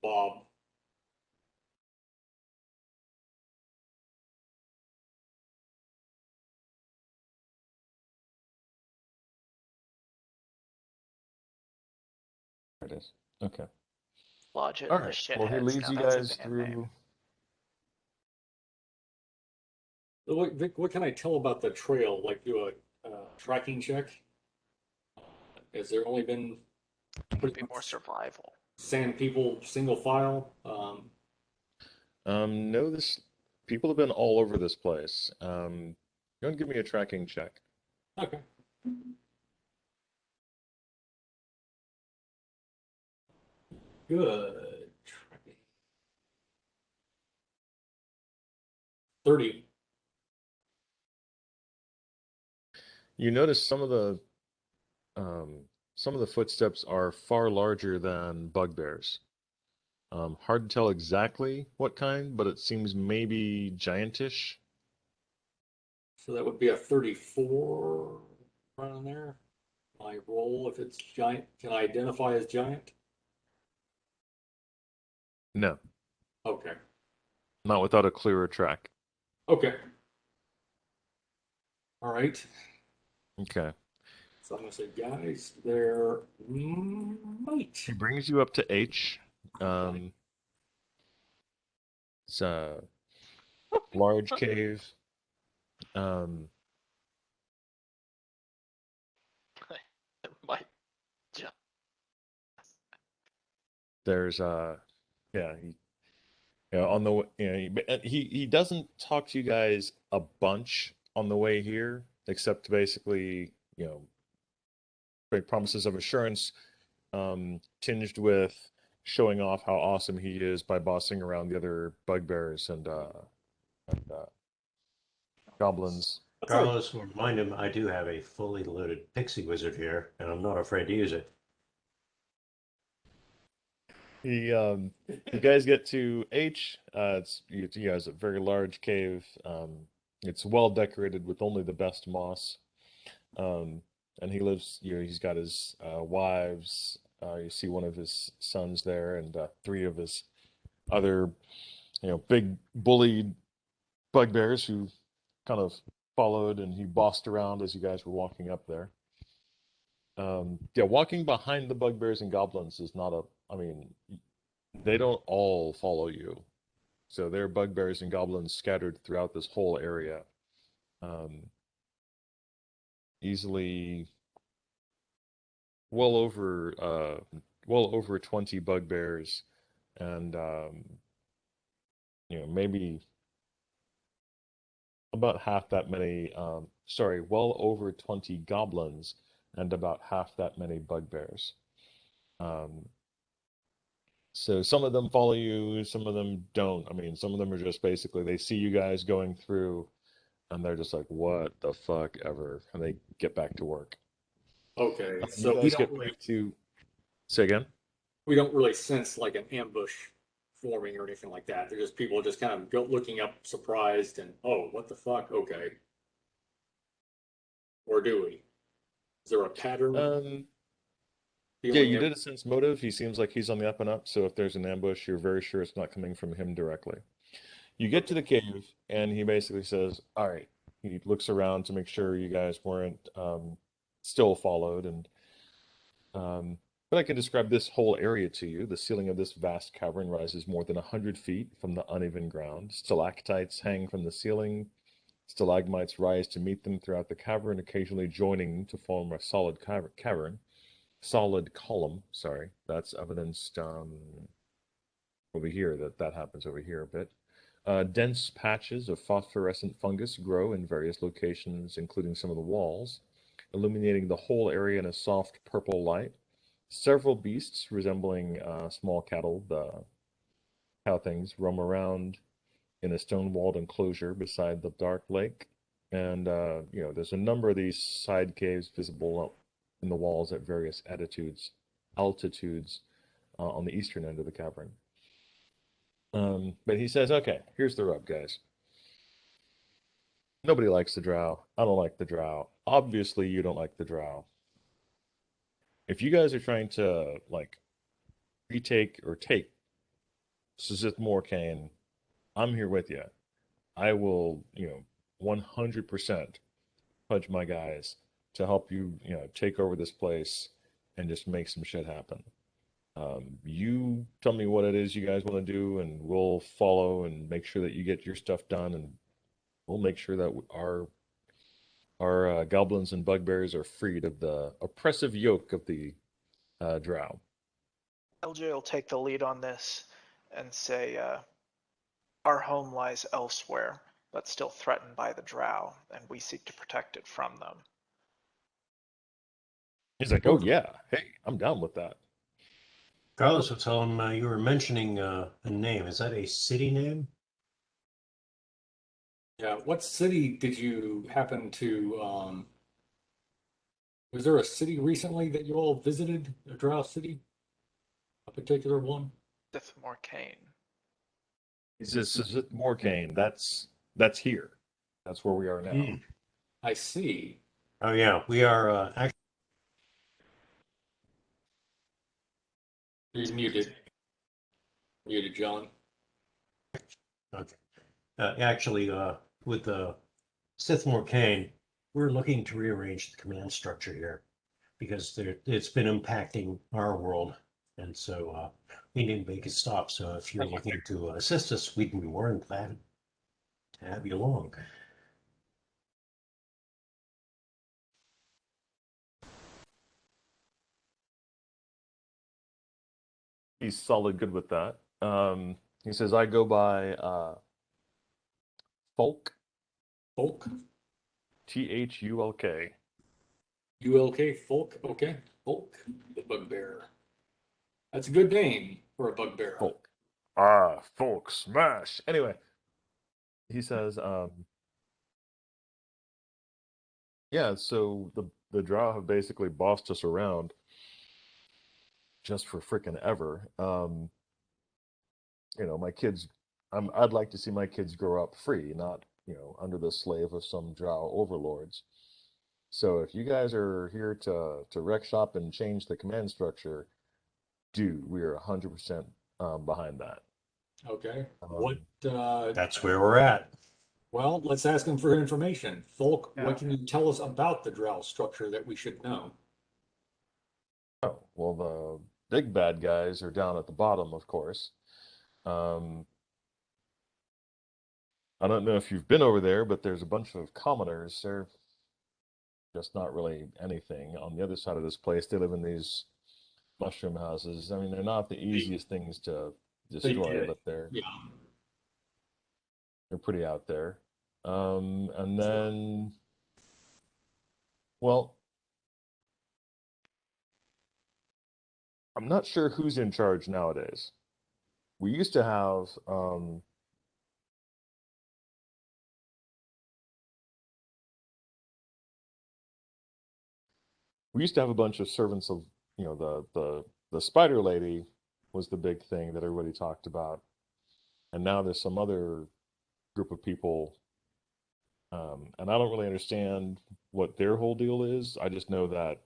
Bob. There it is. Okay. Blodgett All and the right. Well, he shitheads. leads Now you that's a guys band name. through. Vic, what can I tell about the trail? Like do a tracking check? Has there only been It could pretty be more much survival. sand people single file? No, this people have been all over this place. You want to give me a tracking check? Okay. Good. 30. You notice some of the footsteps are far larger than bugbears. Hard to tell exactly what kind, but it seems maybe giantish. So that would be a 34 around there. My roll, if it's giant, can I identify as giant? No, Okay. not without a clearer track. Okay. All right. Okay. So I'm gonna say, guys, there might. He brings you up to H. It's a large cave. Um, My ju- there's yeah, on the he doesn't talk to you guys a bunch on the way here, except basically great promises of assurance, tinged with showing off how awesome he is by bossing around the other bugbears and goblins. That's all right. Carlos, remind him I do have a fully loaded pixie wizard here, and I'm not afraid to use it. You guys get to H. You guys a very large cave. It's well decorated with only the best moss. Um, and he lives. He's got his wives. You see one of his sons there, and three of his other, big bully bugbears who kind of followed, and he bossed around as you guys were walking up there. Yeah, walking behind the bugbears and goblins is not a. I mean, they don't all follow you. So there are bugbears and goblins scattered throughout this whole area. Um, Easily well over well over 20 bugbears and maybe about half that many sorry, well over 20 goblins and about half that many bugbears. Um, so some of them follow you, some of them don't. I mean, some of them are just basically they see you guys going through and they're just like, what the fuck ever, and they get back to work. Okay. You So guys get back to say again. we don't really sense like an ambush forming or anything like that. They're just people just kind of go looking up surprised and oh, what the fuck? Okay. Or do we? Is there a pattern Yeah, feeling you it? did a sense motive. He seems like he's on the up and up. So if there's an ambush, you're very sure it's not coming from him directly. You get to Okay. the cave, and he basically says, "All right." He looks around to make sure you guys weren't still followed, and but I can describe this whole area to you. The ceiling of this vast cavern rises more than 100 feet from the uneven ground. Stalactites hang from the ceiling. Stalagmites rise to meet them throughout the cavern, occasionally joining to form a solid column. Sorry, that's evidenced over here. That happens over here a bit. Dense patches of phosphorescent fungus grow in various locations, including some of the walls, illuminating the whole area in a soft purple light. Several beasts resembling small cattle, the cow things, roam around in a stone-walled enclosure beside the dark lake. And there's a number of these side caves visible up in the walls at various altitudes on the eastern end of the cavern. But he says, okay, here's the rub, guys. Nobody likes the drow. I don't like the drow. Obviously, you don't like the drow. If you guys are trying to, like, retake or take Sazith Morkane, I'm here with you. I will, 100% pledge my guys to help you, take over this place and just make some shit happen. You tell me what it is you guys want to do, and we'll follow and make sure that you get your stuff done, and we'll make sure that our goblins and bugbears are freed of the oppressive yoke of the drow. LJ will take the lead on this and say, our home lies elsewhere, but still threatened by the drow, and we seek to protect it from them. He's like, oh yeah, hey, I'm down with that. Carlos will tell him you were mentioning a name. Is that a city name? Yeah, what city did you happen to, was there a city recently that you all visited, a drow city? A particular one? Sith Morkane. He says, Sazith Morkane, that's here. That's where we are now. I see. Oh yeah, we are actually. You're muted. Muted, John. Okay. Actually, with the Sith Morkane, we're looking to rearrange the command structure here because it's been impacting our world, and so we need to make a stop. So if you're looking to assist us, we'd be more than glad to have you along. He's solid good with that. He says, I go by Folk, Folk? Thulk. ULK? Folk? Okay. Folk, the bugbear. That's a good name for a bugbear. Folk. Folk, smash. Anyway, he says, yeah, so the drow have basically bossed us around just for frickin' ever. My kids, I'd like to see my kids grow up free, not, under the slave of some drow overlords. So if you guys are here to wreck shop and change the command structure, dude, we are 100% behind that. Okay. Um, That's where we're at. Well, let's ask him for information. Folk, Yeah. what can you tell us about the drow structure that we should know? Oh, well, the big bad guys are down at the bottom, of course. I don't know if you've been over there, but there's a bunch of commoners. They're just not really anything. On the other side of this place, they live in these mushroom houses. I mean, they're not the easiest things to destroy, but they're pretty out there. And then, well, I'm not sure who's in charge nowadays. We used to have a bunch of servants of, the spider lady was the big thing that everybody talked about. And now there's some other group of people, and I don't really understand what their whole deal is. I just know that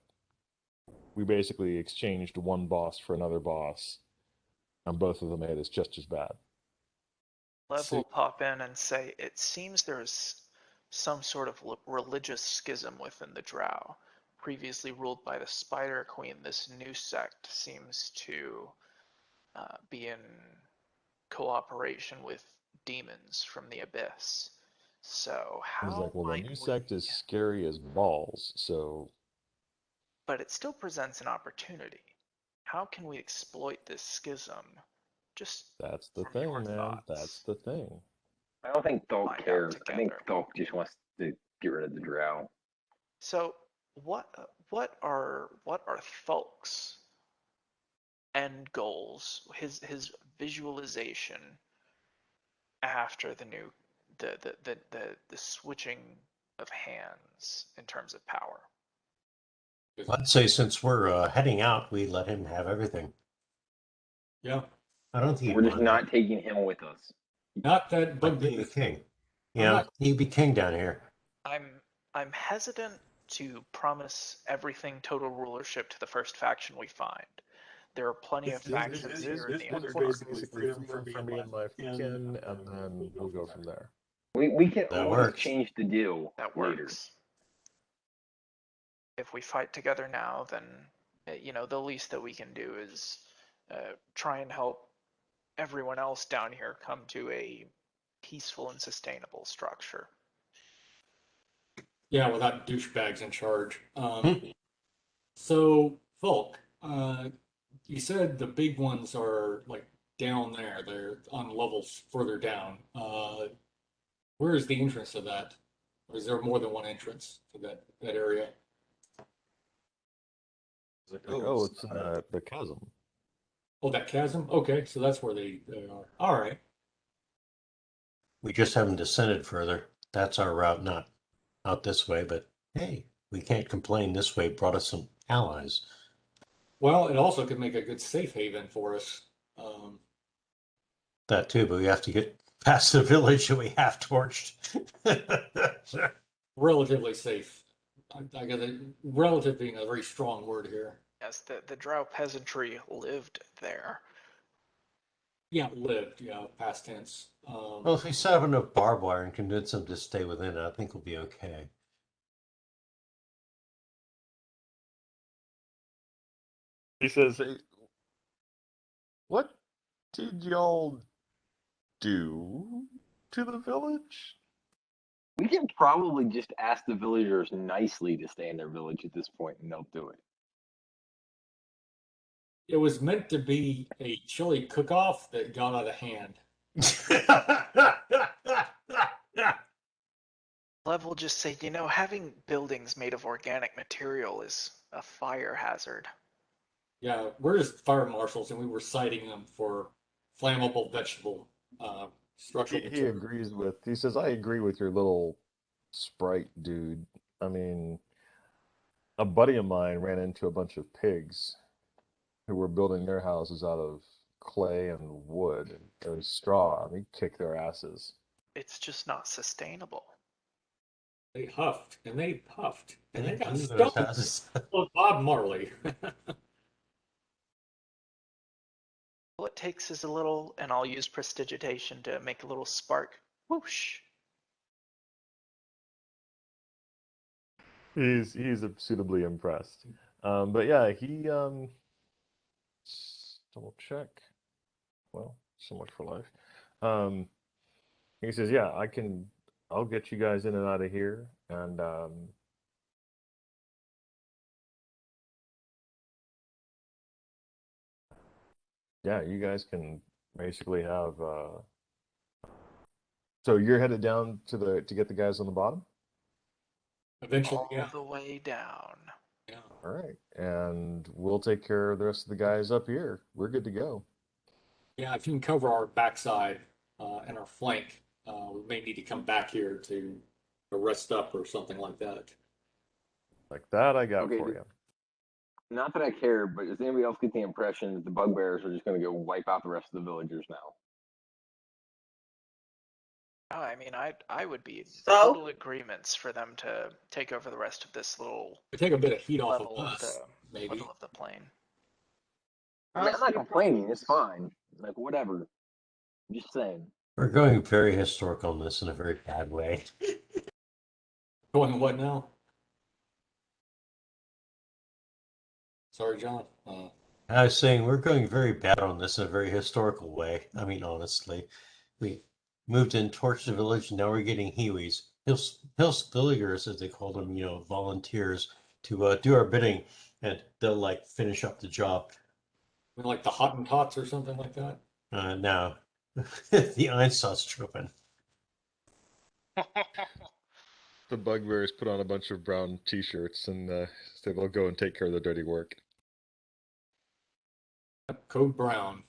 we basically exchanged one boss for another boss, and both of them made us just as bad. Lev will pop in and say, it seems there's some sort of religious schism within the drow. Previously ruled by the Spider Queen, this new sect seems to be in cooperation with demons from the abyss. So He's how like, well, the might new we... sect is scary as balls, so But it still presents an opportunity. How can we exploit this schism? Just that's the from your thing, man. thoughts. That's the thing. I don't think Thulk Find out cares. I think together. Thulk just wants to get rid of the drow. So what are Thulk's end goals? His visualization after the new the switching of hands in terms of power. I'd say since we're heading out, we let him have everything. Yeah, I don't think he'd We're just mind not taking him with us. not that like bug being a king. I'm Yeah, not- he'd be king down here. I'm hesitant to promise everything total rulership to the first faction we find. There are plenty of factions here in the This is Underdark. basically for me and my kin, and then we'll go from there. We can That always works. change the deal That later. works. If we fight together now, then the least that we can do is try and help everyone else down here come to a peaceful and sustainable structure. Yeah, without douchebags in charge. So, Volk, you said the big ones are like down there. They're on levels further down. Where is the entrance to that? Or is there more than one entrance to that area? Oh, it's in the chasm. Oh, that chasm? Okay, so that's where they are. All right. We just haven't descended further. That's our route, not out this way, but hey, we can't complain. This way brought us some allies. Well, it also could make a good safe haven for us. Um, That too, but we have to get past the village that we have torched. Relatively safe. I got it. Relative being a very strong word here. Yes, the drow peasantry lived there. Yeah, lived. Yeah, past tense. Well, if we set up enough barbed wire and convince them to stay within it, I think we'll be okay. He says, "Hey, what did y'all do to the village?" We can probably just ask the villagers nicely to stay in their village at this point, and they'll do it. It was meant to be a chili cook-off that got out of hand. Lev will just say, having buildings made of organic material is a fire hazard. Yeah, we're just fire marshals, and we were citing them for flammable vegetable structural He material. agrees with. He says, "I agree with your little sprite dude. I mean, a buddy of mine ran into a bunch of pigs who were building their houses out of clay and wood and straw. I mean, kick their asses." It's just not sustainable. They huffed and they puffed and they got Under those stoned houses. with Bob Marley. All it takes is a little, and I'll use prestidigitation to make a little spark. Whoosh. He's suitably impressed. But yeah, he double check. Well, so much for life. He says, "Yeah, I'll get you guys in and out of here, and yeah, you guys can basically have." So you're headed down to get the guys on the bottom. Eventually, All yeah. the way down. Yeah. All right, and we'll take care of the rest of the guys up here. We're good to go. Yeah, if you can cover our backside and our flank, we may need to come back here to rest up or something like that. Like that, I got Okay, for you. Not that I care, but does anybody else get the impression that the bugbears are just going to go wipe out the rest of the villagers now? Oh, I mean, I would be in So? total agreements for them to take over the rest of this little We take a bit of heat off level of of us, the maybe. level of the plane. I mean, I'm not complaining. It's fine. Like, whatever. I'm just saying. We're going very historical on this in a very bad way. Going what now? Sorry, John. I was saying we're going very bad on this in a very historical way. I mean, honestly, we moved in, torched the village, and now we're getting Hiwis, Hillspilligers, as they call them, volunteers to do our bidding, and they'll like finish up the job. I mean, like the Hottentots or something like that. Now, the Einsatztruppen. The bugbears put on a bunch of brown T-shirts and say they'll go and take care of the dirty work. Code Brown.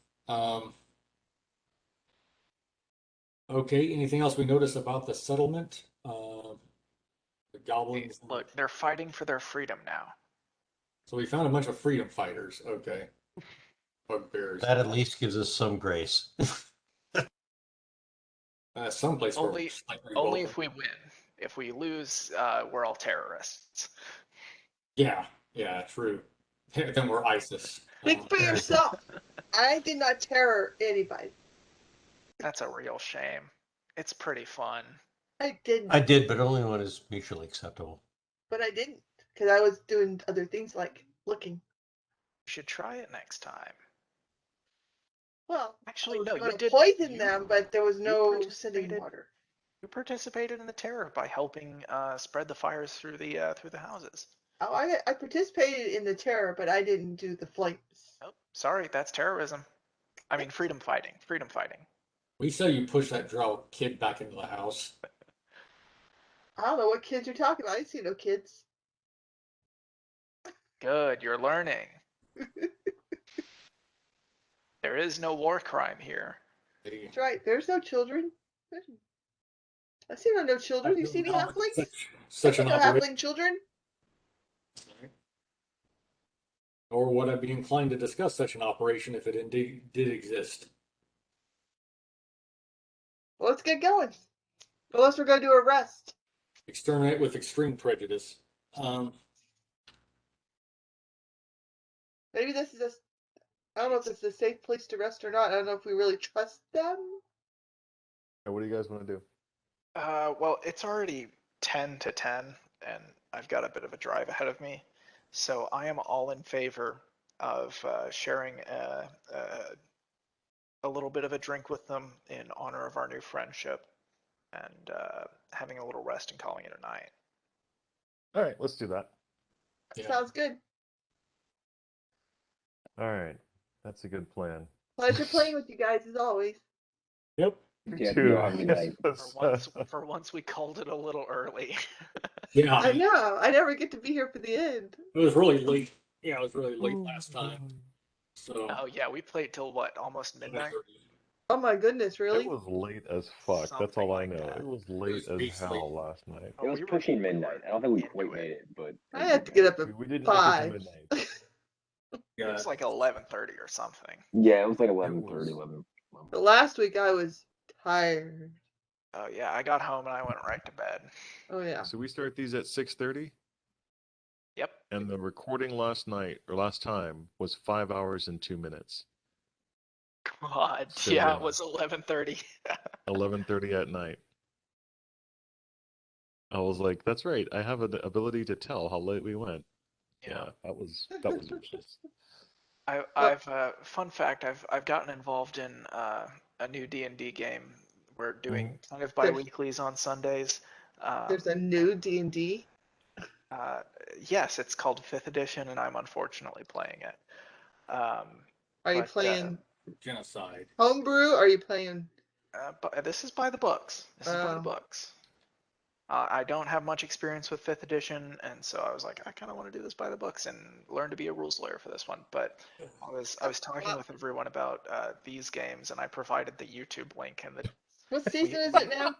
Okay, anything else we notice about the settlement? The goblins. Look, they're fighting for their freedom now. So we found a bunch of freedom fighters. Okay. Bugbears. That at least gives us some grace. Someplace where Only, we're slightly only welcome. if we win. If we lose, we're all terrorists. Yeah, true. Then we're ISIS. Think for yourself. I did not terror anybody. That's a real shame. It's pretty fun. I didn't. I did, but only when it's mutually acceptable. But I didn't. Because I was doing other things like looking. You should try it next time. Well, Actually, I was no, you gonna did. poison them, but there was no participated. sending water. You participated in the terror by helping spread the fires through the houses. Oh, I participated in the terror, but I didn't do the flames. Oh, sorry, that's terrorism. I mean, freedom fighting. Freedom fighting. We say you push that drow kid back into the house. I don't know what kids you're talking about. I see no kids. Good, you're learning. There is no war crime here. That's right. There's no children. I see no children. You see any halflings? Such an no operation. halfling children. Or would I be inclined to discuss such an operation if it indeed did exist? Well, let's get going. Unless we're going to do a rest. Exterminate with extreme prejudice. Maybe this is a. I don't know if this is a safe place to rest or not. I don't know if we really trust them. What do you guys want to do? Well, it's already 10 to 10, and I've got a bit of a drive ahead of me. So I am all in favor of sharing a little bit of a drink with them in honor of our new friendship and having a little rest and calling it a night. All right, let's do that. Yeah. Sounds good. All right, that's a good plan. Pleasure playing with you guys as always. Yep. Yeah, Two, you'll have a good night. For once, we called it a little early. Yeah. I know. I never get to be here for the end. It was really late. Yeah, it was really late last time. So. Oh yeah, we played till what? Almost midnight. Oh my goodness, really? It was late as fuck. That's all I Something know. like that. It was late as basically- hell last night. It was pushing midnight. I don't think we quite made it, but I had to get up at We didn't make it to 5. midnight. It Yeah. was like 11:30 or something. yeah, it was like It 11:30, was- 11. But last week I was tired. Oh yeah, I got home and I went right to bed. Oh yeah. So we start these at 6:30, Yep. and the recording last night or last time was 5 hours and 2 minutes. God, So, yeah, yeah. it was 11:30. 11:30 at night. I was like, "That's right. I have the ability to tell how late we went." Yeah, that was useless. I've fun fact. I've gotten involved in a new D&D game. We're doing kind of bi-weeklies on Sundays. There's a new D&D. Yes, it's called 5th edition, and I'm unfortunately playing it. Are you But, playing Genocide. homebrew? Or are you playing? But this is by the books. This is by the Oh. books. I don't have much experience with 5th edition, and so I was like, I kind of want to do this by the books and learn to be a rules lawyer for this one. But I was talking with everyone about these games, and I provided the YouTube link, and What season is it now?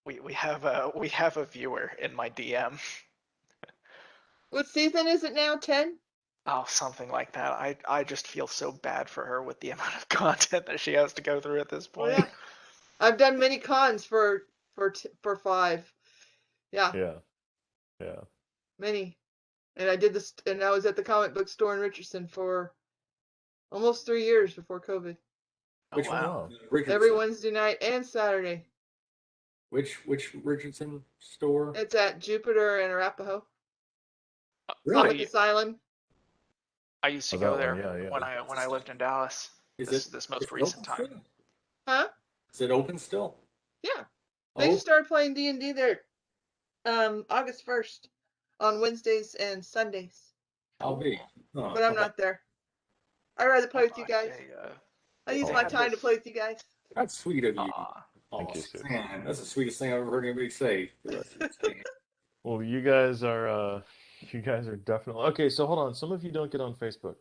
we have a viewer in my DM. What season is it now? 10? Oh, something like that. I just feel so bad for her with the amount of content that she has to go through at this Oh, point. yeah. I've done many cons for 5. Yeah, Yeah. many. And I did this, and I was at the comic book store in Richardson for almost 3 years before COVID. Oh, Which wow. one? Richardson. Every Wednesday night and Saturday. Which Richardson store? It's at Jupiter and Arapahoe. Really? Comic Asylum. I used to Oh, go that there one, yeah. when I lived in Dallas. This most is it recent open time. still? Huh? Is it open still? Yeah. They Oh, just started playing D&D there August 1st on Wednesdays and Sundays. I'll be. Oh, But I'm not there. I'd rather play with you guys. I use they my have time to this- play with you guys. That's sweet of you. Aw. Thank you, Oh, Sid. man, that's the sweetest thing I've ever heard anybody say. Well, you guys are definitely okay. So hold on. Some of you don't get on Facebook.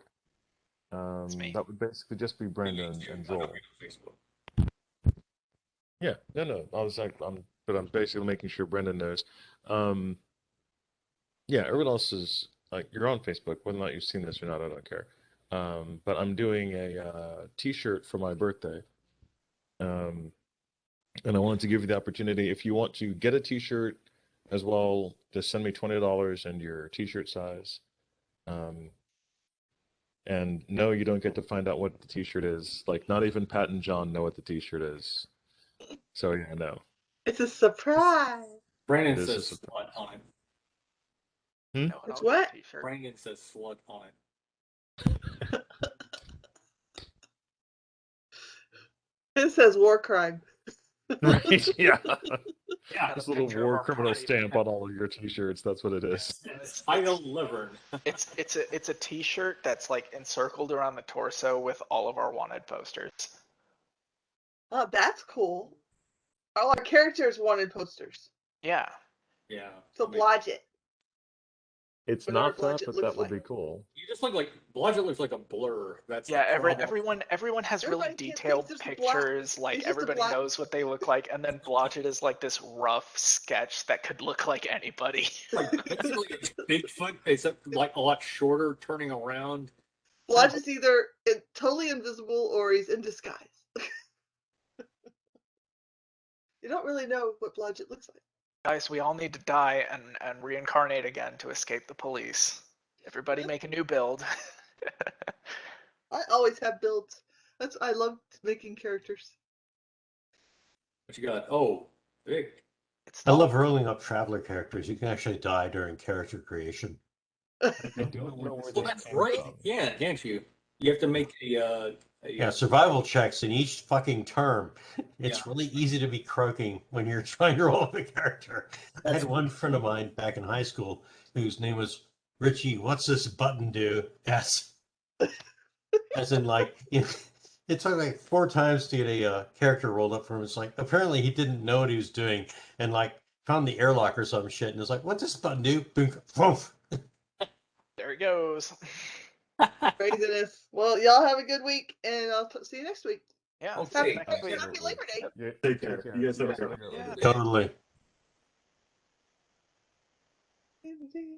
me. That would basically just be Brenda and I don't Joel. read on Facebook. Yeah, no. I was like, I'm basically making sure Brenda knows. Yeah, everyone else is like you're on Facebook. Whether or not you've seen this or not, I don't care. But I'm doing a T-shirt for my birthday. Um, and I wanted to give you the opportunity if you want to get a T-shirt as well, just send me $20 and your T-shirt size. Um, and no, you don't get to find out what the T-shirt is. Like not even Pat and John know what the T-shirt is. So yeah, no. It's a surprise. Brandon This says is slut on it. Hmm? No, It's I'll get a what? t-shirt. Brandon says slut on it. It says war crime. Right, yeah. Got This a little picture of war our criminal party. stamp on all of your T-shirts. That's what it is. I don't liver. It's a t-shirt that's like encircled around the torso with all of our wanted posters. Oh, that's cool. All our characters wanted posters. Yeah. Yeah. So Blodgett. It's Whatever not that, Blodgett but looks that would like. be cool. You just look like Blodgett looks like a blur. That's Yeah, the problem. everyone has really Everybody thinks detailed it's black. pictures, like He's just a everybody black- knows what they look like, and then Blodgett is like this rough sketch that could look like anybody. Like basically it's Bigfoot, except like a lot shorter, turning around. Blodgett's either totally invisible or he's in disguise. You don't really know what Blodgett looks like. Guys, we all need to die and reincarnate again to escape the police. Everybody make a new build. I always have builds. I love making characters. What you got? Oh, big. It's I not- love rolling up traveler characters. You can actually die during character creation. I don't know where Well, this that's came right. from. Yeah, can't you? You have to make a Yeah, survival checks in each fucking term. It's Yeah. really easy to be croaking when you're trying to roll up a character. I had one friend of mine back in high school whose name was Richie. What's this button do? Yes. As in, like, it took like 4 times to get a character rolled up for him. It's like, apparently he didn't know what he was doing and, like, found the airlock or some shit and was like, what's this button do? Boom, woof. There it goes. Craziness. Well, y'all have a good week, and I'll see you next week. Yeah. Okay. see you Happy, next week. happy Labor Day. Yeah, Take care. You guys have a Yeah. good Yeah. one. Totally.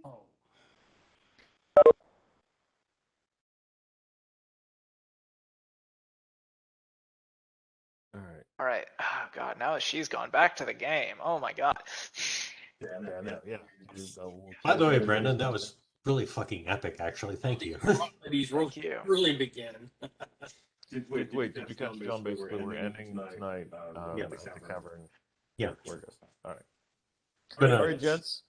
Oh. All right. All right. Oh god, now that she's gone back to the game. Oh my god. Yeah, no, yeah. By the way, Brandon, that was really fucking epic, actually. Thank you. He's Thank you. really beginning. Wait, did you catch John? Basically, we're ending tonight Yeah. at the cavern. Yeah. We're good. All right. Good All night. right, gents.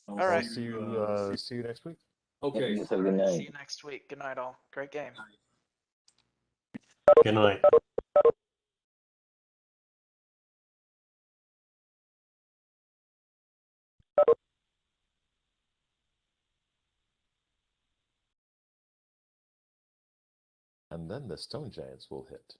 All right. See you next week. Okay. Have a good night. See you next week. Good night, all. Great game. Good night. And then the stone giants will hit.